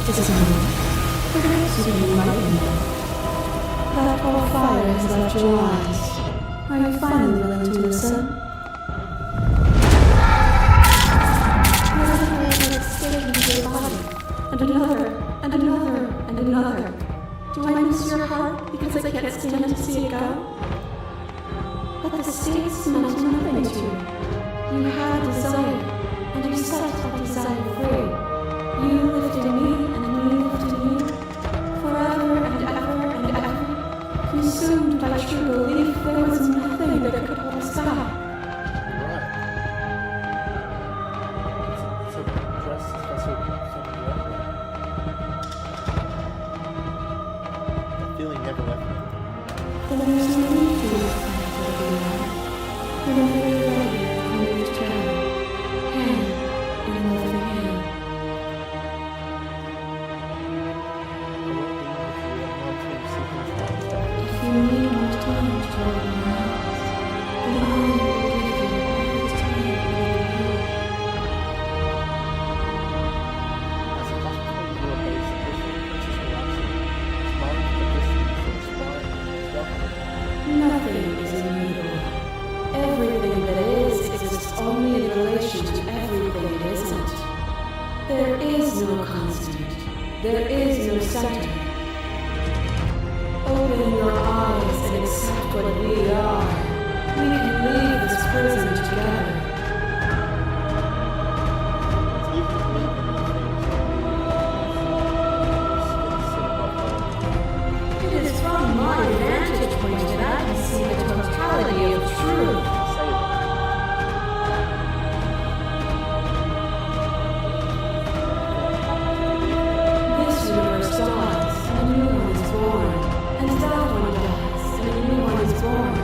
This is me. Perhaps you can enlighten me. That whole fire has left your eyes. Are you finally willing to listen? There's a wave that's sticking to your body. And another, and another, and another. Do I miss your heart because I can't stand to see it go? But the states meant nothing to you. You had desire, and you set that desire free. You lived in me, and me lived in you, forever and ever and ever. Consumed by true belief, there was nothing that could hold us back. Right. So dress that's something you ever. That feeling never left me. Then there's no need for you to fight for the beyond. Whenever you're ready, I'll return. Hand in loving hand. If you need more time to open your eyes, then I will give you all the time you need. As a hospital, you are based on this smiling for distance from smiling Nothing is immutable. Everything that is exists only in relation to everything it isn't. There is no constant. There is no center. Open your eyes and accept what we are. We can leave this prison together. It is from my vantage point that I can see the totality of truth. This universe dies, and a new one is born. And that one dies, and a new one is born.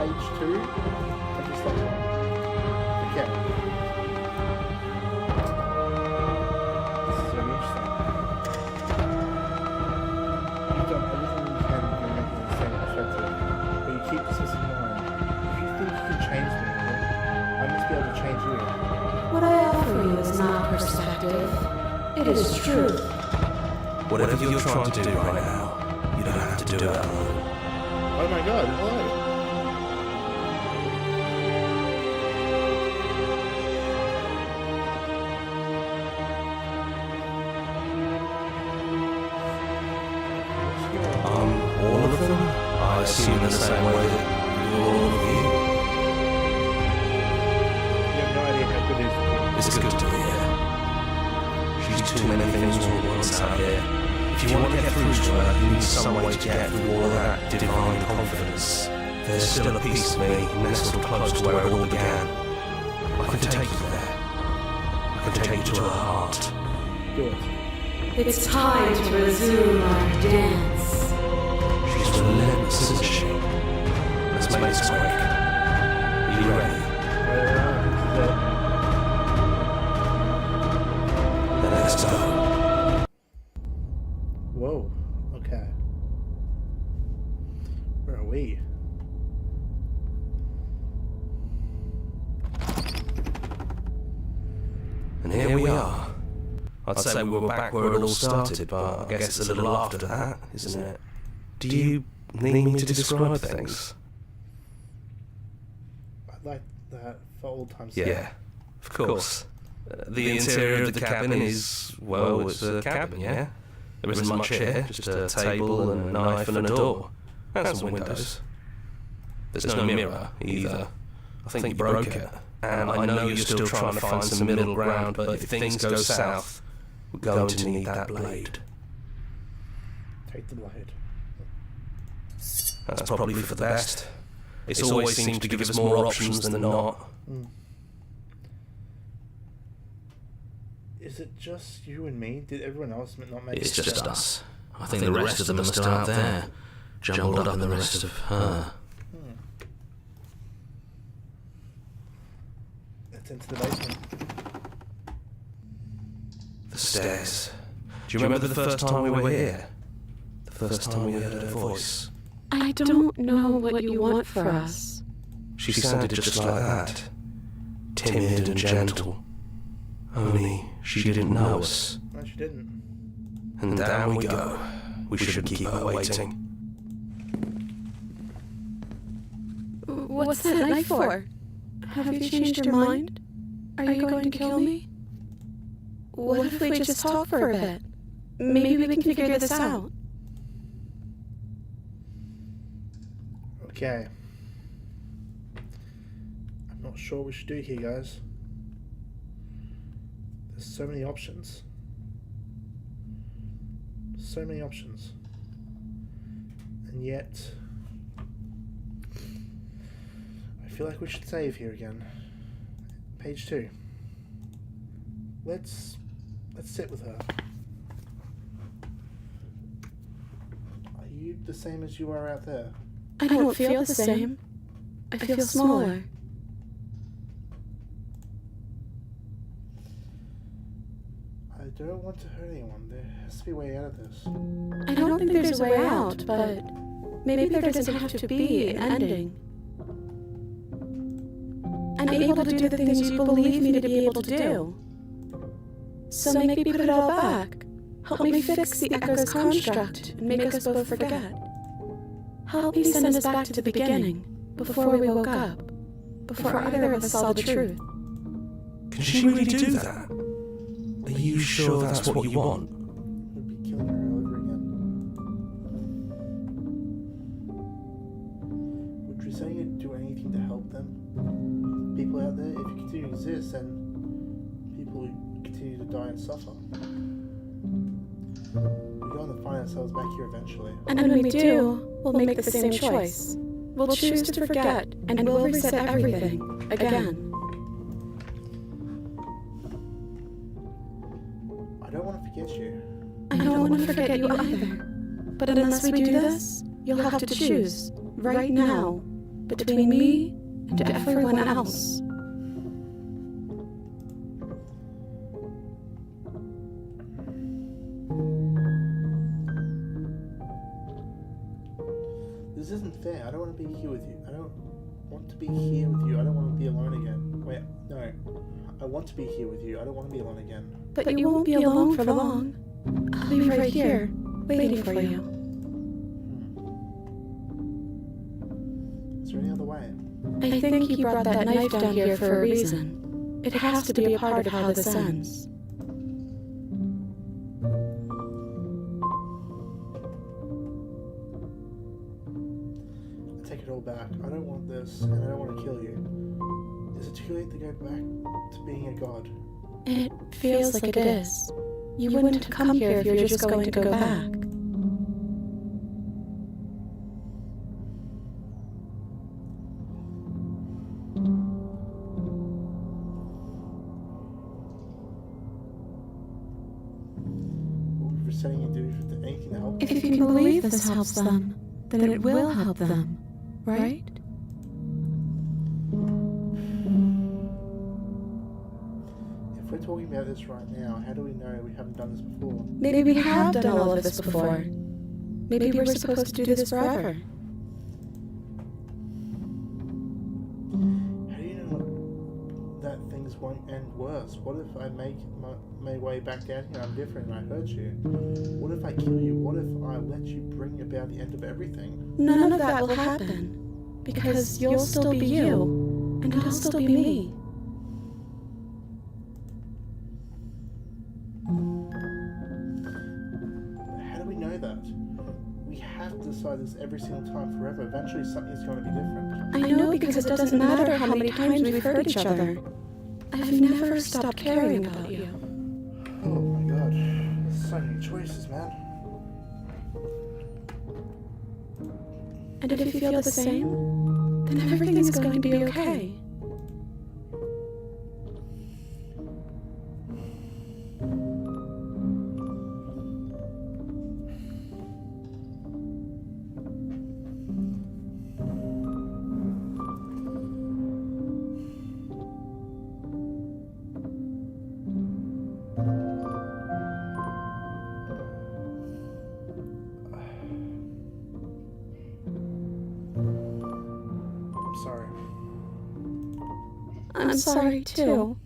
page 2. I'm just like, okay. This is very interesting. You've done everything you can to make it the same perspective, but you keep dismissing mine. If you think you can change me, I must be able to change you. What I offer you is not perspective. It is truth. Whatever you're trying to do right now, you don't have to do it alone. Oh my god, hello. All of them? I assume in the same way that you're all of you. You have no idea how good it is. It's good to hear. She's too many things all at once out here. If you want to get through to her, you need some way to get through all of that divine confidence. There's still a piece of me nestled close to where it all began. I can take you there. I can take you to her heart. Do it. It's time to resume our dance. She's relentless, isn't she? Let's make this quick. Are you ready? Then let's go. Whoa, okay. Where are we? And here we are. I'd say we were back where it all started, but I guess it's a little after that, isn't it? Do you need me to describe things? I'd like that for old times. Yeah, of course. The interior of the cabin is, well, it's a cabin, yeah? There isn't much here, just a table and a knife and a door. And some windows. There's no mirror, either. I think you broke it. And I know you're still trying to find some middle ground, but if things go south, we're going to need that blade. Take the blade. That's probably for the best. It's always seemed to give us more options than not. Is it just you and me? Did everyone else not make it? It's just us. I think the rest of them are still out there, jumbled up in the rest of her. Let's into the basement. The stairs. Do you remember the first time we were here? The first time we heard her voice? I don't know what you want for us. She sounded just like that. Timid and gentle. Only she didn't know us. No, she didn't. And down we go. We shouldn't keep her waiting. What's that knife for? Have you changed your mind? Are you going to kill me? What if we just talk for a bit? Maybe we can figure this out. Okay. I'm not sure what we should do here, guys. There's so many options. So many options. And yet, I feel like we should save here again. Page 2. Let's sit with her. Are you the same as you are out there? I don't feel the same. I feel smaller. I don't want to hurt anyone. There has to be a way out of this. I don't think there's a way out, but maybe there doesn't have to be an ending. I'm able to do the things you believe me to be able to do. So make me put it all back. Help me fix the Echo's construct and make us both forget. Help me send us back to the beginning, before we woke up, before either of us saw the truth. Can she really do that? Are you sure that's what you want? We'd be killing her all over again. Would you say you'd do anything to help them? People out there, if you continue to exist, then people will continue to die and suffer. We're going to find ourselves back here eventually. And when we do, we'll make the same choice. We'll choose to forget, and we'll reset everything, again. I don't want to forget you. I don't want to forget you either. But unless we do this, you'll have to choose, right now, between me and everyone else. This isn't fair. I don't want to be here with you. I don't want to be here with you. I don't want to be alone again. Wait, no. I want to be here with you. I don't want to be alone again. But you won't be alone for long. I'll be right here, waiting for you. Is there any other way? I think you brought that knife down here for a reason. It has to be a part of how this ends. I take it all back. I don't want this, and I don't want to kill you. Is it too late to go back to being a god? It feels like it is. You wouldn't have come here if you were just going to go back. What we're saying you do with anything to help? If you can believe this helps them, then it will help them, right? If we're talking about this right now, how do we know we haven't done this before? Maybe we have done all of this before. Maybe we're supposed to do this forever. How do you know that things won't end worse? What if I make my way back down here? I'm different and I hurt you. What if I kill you? What if I let you bring about the end of everything? None of that will happen, because you'll still be you, and I'll still be me. How do we know that? We have to decide this every single time forever. Eventually something's going to be different. I know, because it doesn't matter how many times we've hurt each other. I've never stopped caring about you. Oh my god. There's so many choices, man. And if you feel the same, then everything is going to be okay. Sorry. I'm sorry, too.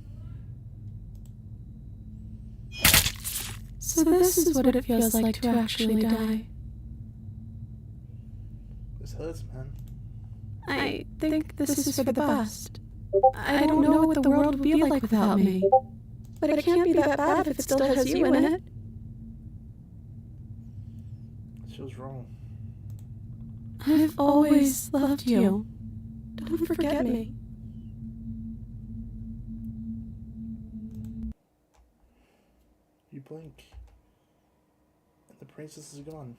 So this is what it feels like to actually die. This hurts, man. I think this is for the best. I don't know what the world would be like without me. But it can't be that bad if it still has you in it. It feels wrong. I've always loved you. Don't forget me. You blink, and the princess is gone.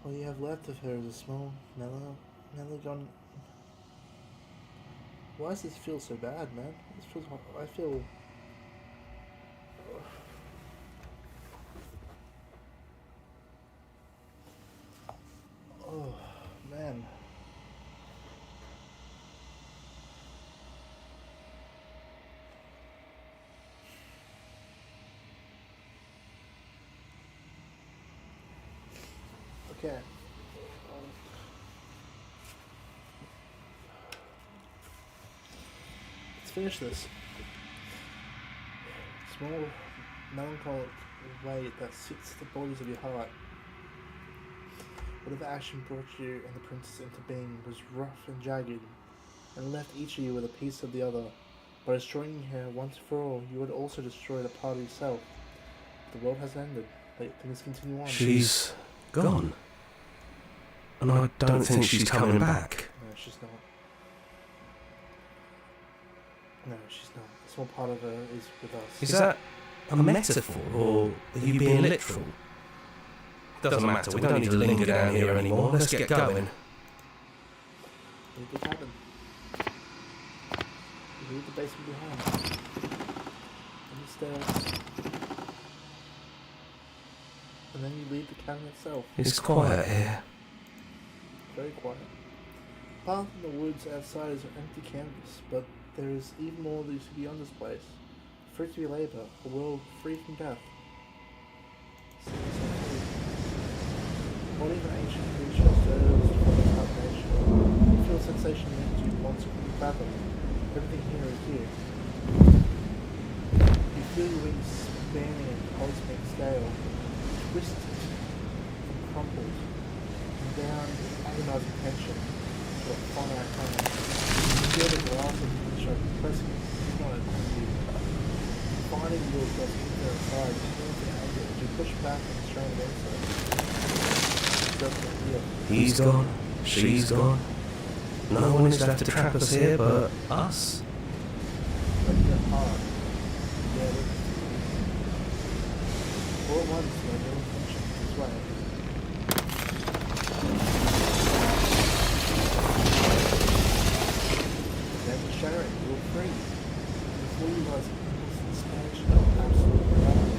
All you have left of her is a small, mellow gone. Why does this feel so bad, man? This feels. I feel. Oh, man. Okay. Let's finish this. Small, melancholic weight that sits the borders of your heart. Whatever action brought you and the princess into being was rough and jagged, and left each of you with a piece of the other. By destroying her once for all, you would also destroy a part of yourself. The world has ended, but things continue on. She's gone. And I don't think she's coming back. No, she's not. No, she's not. A small part of her is with us. Is that a metaphor, or are you being literal? Doesn't matter, we don't need to linger down here anymore. Let's get going. Leave the cabin. Leave the basement behind. And the stairs. And then you leave the cabin itself. It's quiet here. very quiet. The path in the woods outside is an empty canvas, but there is even more that is beyond this place. Free to be labor, a world free from death. What even ancient creature serves from its nation? You feel a sensation that you once couldn't fathom. Everything here is here. You feel your wings spanning in cosmic scale, twisted and crumpled, and down in agonizing tension to a finite planet. You feel the glass of the show pressing on you. Finding your cross into the side, you feel the anger as you push back and strain against it. He's gone, she's gone. No one is left to trap us here but us. But you're hard. Yeah, look. All at once, when your intention this way. Then shattering, you're free. Before you was an expansion of absolute reality.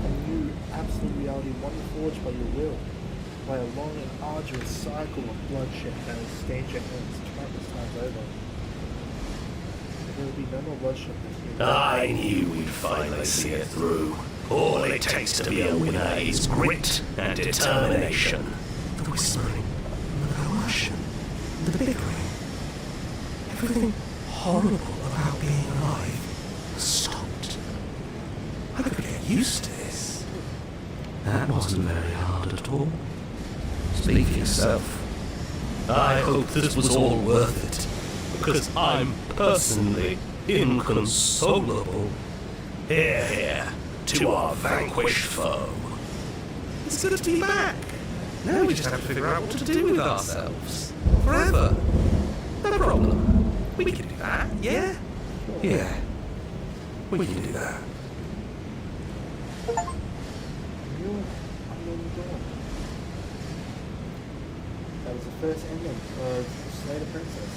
A new absolute reality, one forged by your will. By a long and arduous cycle of bloodshed that has stained your hands countless times over. There will be no more bloodshed this year. I knew we'd finally see it through. All it takes to be a winner is grit and determination. The whispering, the coercion, the bickering. Everything horrible about being alive stopped. I could get used to this. That wasn't very hard at all. Speak for yourself. I hope this was all worth it, because I'm personally inconsolable. Hear, hear, to our vanquished foe. It's good to be back. Now we just have to figure out what to do with ourselves. Forever. No problem. We can do that, yeah? Yeah, we can do that. That was the first ending of Slay the Princess.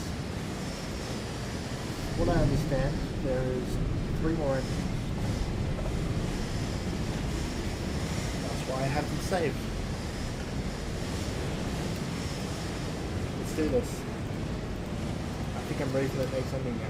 What I understand, there is 3 more endings. That's why I have them saved. Let's do this. I think I'm ready for that next ending now.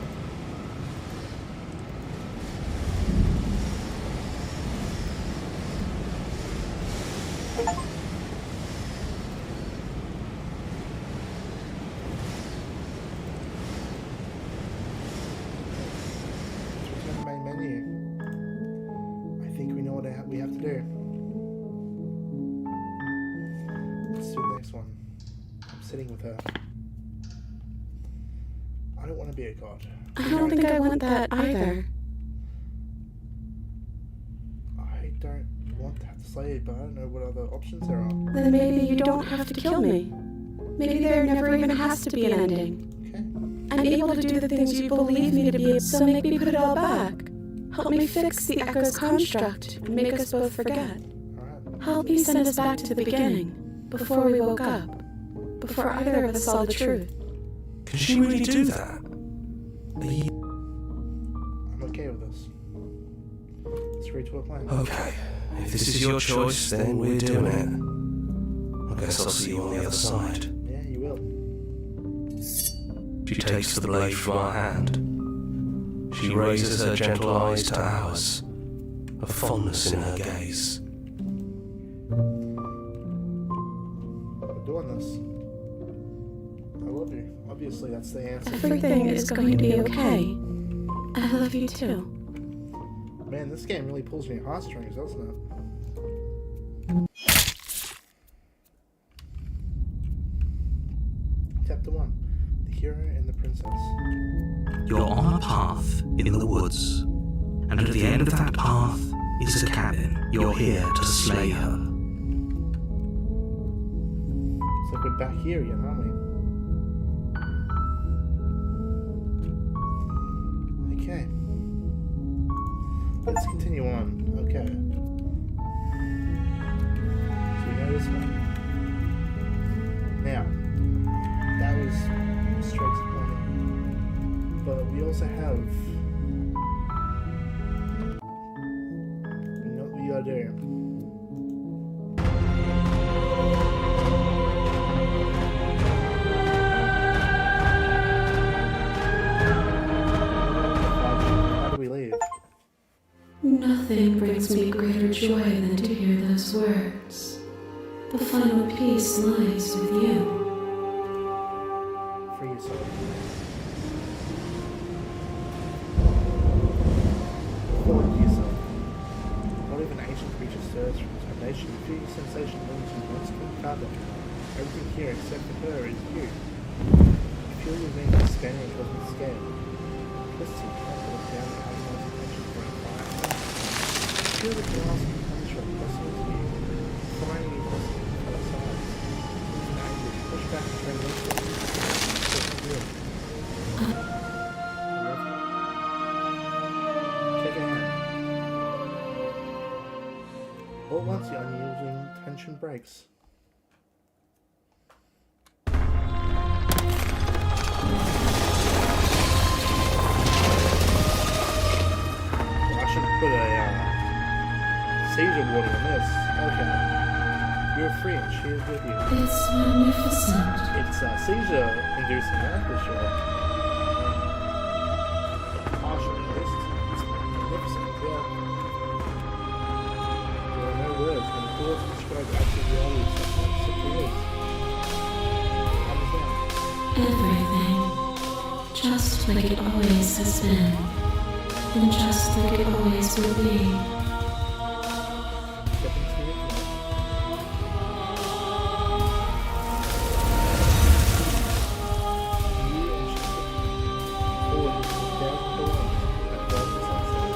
We have to do. Let's do the next one. I'm sitting with her. I don't want to be a god. I don't think I want that either. I don't want to have to slay it, but I don't know what other options there are. Then maybe you don't have to kill me. Maybe there never even has to be an ending. Okay. I'm able to do the things you believe me to be, so make me put it all back. Help me fix the Echo's construct and make us both forget. Alright. Help me send us back to the beginning, before we woke up, before either of us saw the truth. Can she really do that? I'm okay with this. Let's agree to a plan. Okay, if this is your choice, then we're doing it. I guess I'll see you on the other side. Yeah, you will. She takes the blade from our hand. She raises her gentle eyes to ours, a fondness in her gaze. We're doing this. I love you. Obviously, that's the answer. Everything is going to be okay. I love you too. Man, this game really pulls me heartstrings, doesn't it? Chapter 1. The Hero and the Princess. You're on a path in the woods, and at the end of that path is a cabin. You're here to slay her. So we're back here again, aren't we? Okay. Let's continue on. Okay. So you know this one? Now, that was straight to the point. But we also have... You know what we gotta do? Nothing brings me greater joy than to hear those words. The final peace lies with you. Free yourself. Forward yourself. Not even ancient creature stirs from its foundation. You feel your sensation moves from once to another. Everything here except for her is you. You feel your wings expanding across the scale. Twisting, trying down the outside attention for a fire. You feel the glass of the construct pressing into you, flying you across the other side. Now you push back and turn left. It's good. Take a hand. All at once the unyielding tension breaks. Put a seizure warning on this. Okay. You're free and she is with you. It's magnificent. It's seizure inducing, that's for sure. Partial at least. It's magnificent, yeah. There are no words when thoughts describe the actual reality of something that simply is. Everything. Just like it always has been. And just like it always will be. Step into it now. You and she forward into the thousand belongs that float the sunset,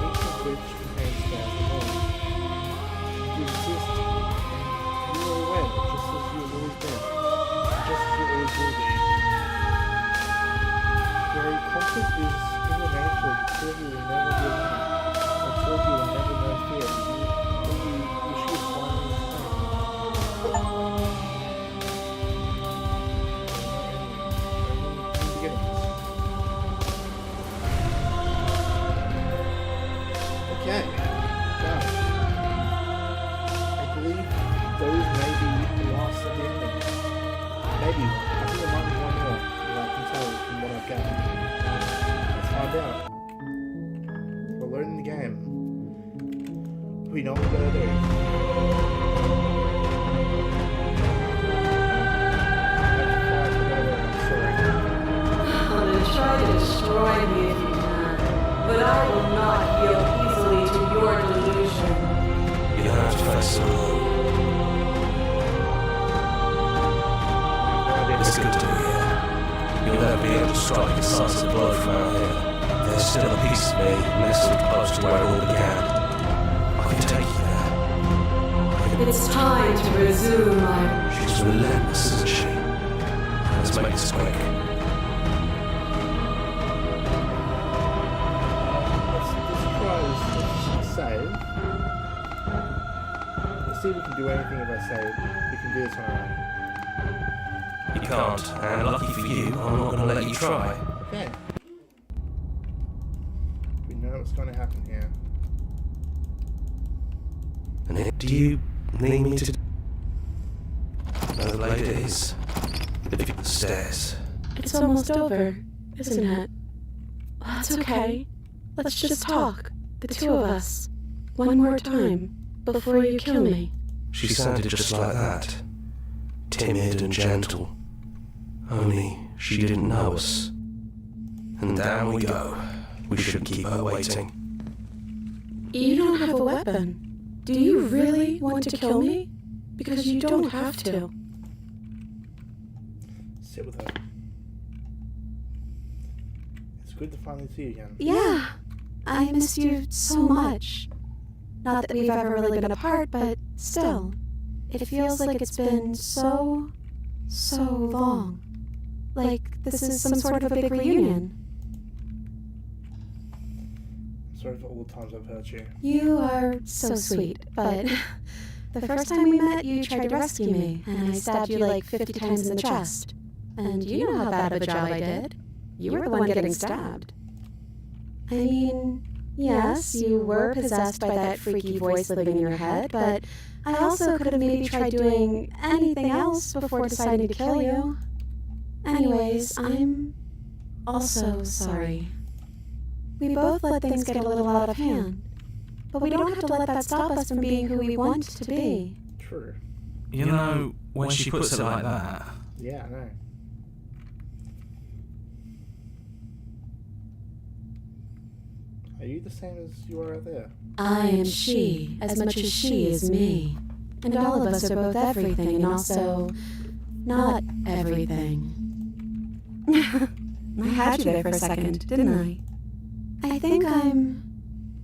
each of which contains thousand more. You exist, and you are aware that just as you have always been, just as you always will be. Very conflict is in your nature. You will never be alone. I told you will never know fear. You should find me Okay. Now, I believe those may be the last of the endings. Maybe one. I think there might be one more that I can tell from what I've gathered. Let's find out. Learning the game. We know what we're gonna do. I'm gonna try to destroy me if you can, but I will not yield easily to your delusion. You have to face alone. It's good to be here. You'll never be able to strike a decisive blow from out here. There's still a piece of me nestled close to where it all began. I can take you there. It's time to resume my... She's relentless, isn't she? Let's make this quick. Let's try this save. Let's see if we can do anything if I save. We can do this on our own. You can't, and lucky for you, I'm not going to let you try. Okay. We know what's going to happen here. And do you need me to... No, the lady it is. The stairs. It's almost over, isn't it? That's okay. Let's just talk, the two of us. One more time, before you kill me. She sounded just like that. Timid and gentle. Only she didn't know us. And down we go. We shouldn't keep her waiting. You don't have a weapon. Do you really want to kill me? Because you don't have to. Sit with her. It's good to finally see you again. Yeah, I missed you so much. Not that we've ever really been apart, but still. It feels like it's been so long. Like this is some sort of a big reunion. Sorry for all the times I've hurt you. You are so sweet, but the first time we met, you tried to rescue me, and I stabbed you like 50 times in the chest. And you know how bad of a job I did. You were the one getting stabbed. I mean, yes, you were possessed by that freaky voice living in your head, but I also could have maybe tried doing anything else before deciding to kill you. Anyways, I'm also sorry. We both let things get a little out of hand, But we don't have to let that stop us from being who we want to be. True. You know, when she puts it like that, Yeah, I know. Are you the same as you are out there? I am she as much as she is me. And all of us are both everything and also not everything. I had you there for a second, didn't I? I think I'm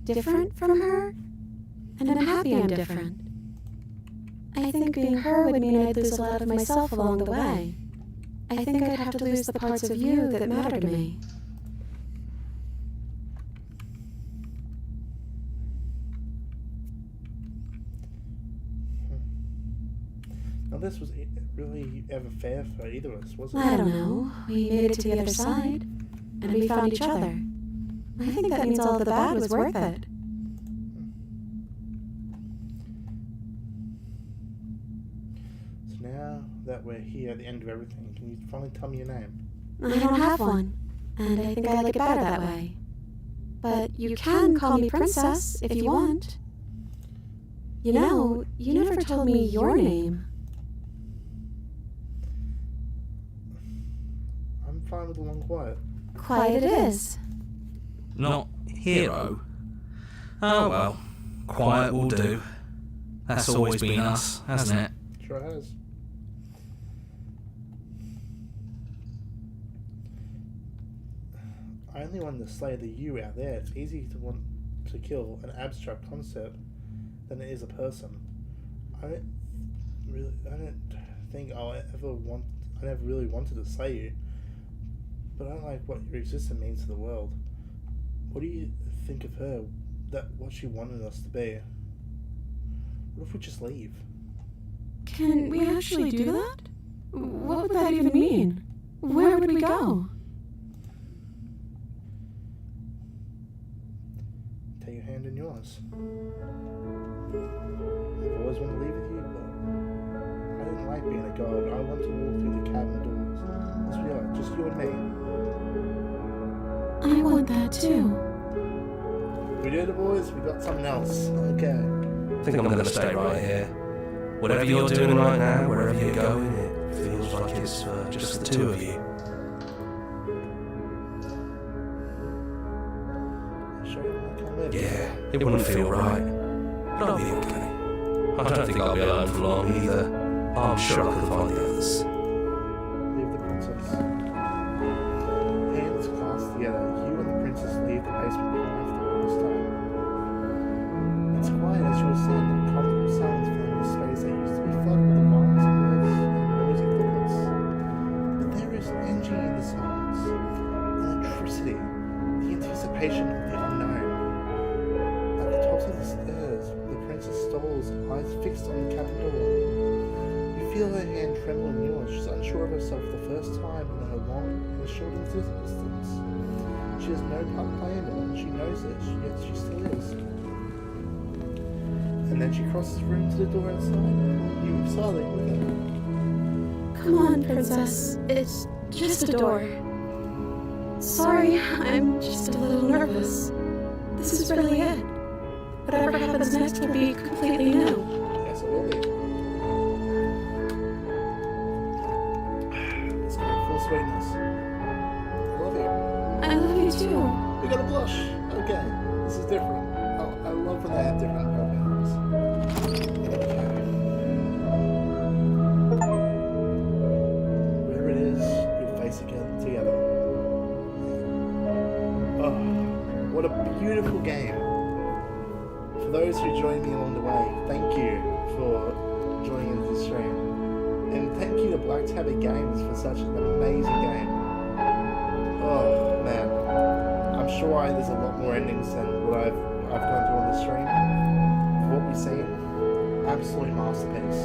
different from her, and I'm happy I'm different. I think being her would mean I'd lose a lot of myself along the way. I think I'd have to lose the parts of you that matter to me. Now this was really ever fair for either of us, was it? I don't know. We made it to the other side, and we found each other. I think that means all the bad was worth it. So now that we're here at the end of everything, can you finally tell me your name? I don't have one, and I think I like it better that way. But you can call me Princess if you want. You know, you never told me your name. I'm fine with the long quiet. Quiet it is. not hero. Oh well, quiet will do. That's always been us, hasn't it? Sure has. I only wanted to slay the you out there. It's easy to want to kill an abstract concept than it is a person. I don't think I never really wanted to slay you, but I don't like what your existence means to the world. What do you think of her? What she wanted us to be? What if we just leave? Can we actually do that? What would that even mean? Where would we go? Take your hand in yours. I've always wanted to leave with you, but I didn't like being a god. I want to walk through the cabin doors. As we are, just you and me. I want that too. We did it, boys. We got something else. Okay. I think I'm gonna stay right here. Whatever you're doing right now, wherever you're going, it feels like it's just the two of you. Sure you want to come with? Yeah, it wouldn't feel right. But I'll be okay. I don't think I'll be alone for long either. I'm sure I could find the others. Leave the princess. Hands clasped together, you and the princess leave the basement behind for the last time. It's quiet as you ascend, and comfortable silence filling the space that used to be flooded with the violence and words and noisy thoughts. But there is energy in the silence, electricity, the anticipation of the unknown. At the tops of the stairs, the princess stalls, eyes fixed on the cabin door. You feel her hand tremble in yours. She's unsure of herself for the first time in her long and short existence. She has no part planned in it. She knows it, yet she still is. And then she crosses the room to the door outside, you silently with her. Come on, Princess. It's just a door. Sorry, I'm just a little nervous. This is really it. Whatever happens next will be completely new. Yes, it will be. It's going full sweetness. I love you. I love you too. We got a blush. Okay, this is different. I love when they have different programs. Wherever it is, we'll face it together. Oh, what a beautiful game. For those who joined me along the way, thank you for joining into the stream. And thank you to Black Tabby Games for such an amazing game. Oh man, I'm sure there's a lot more endings than what I've gone through on the stream. For what we've seen, absolute masterpiece.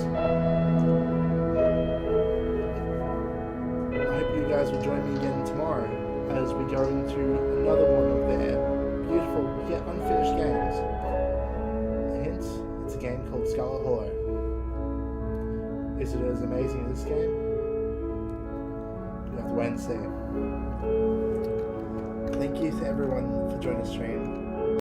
I hope you guys will join me again tomorrow as we go into another one of their beautiful yet unfinished games. Hint, it's a game called Scarlet Hollow. Is it as amazing as this game? We'll have to wait and see. Thank you to everyone for joining the stream.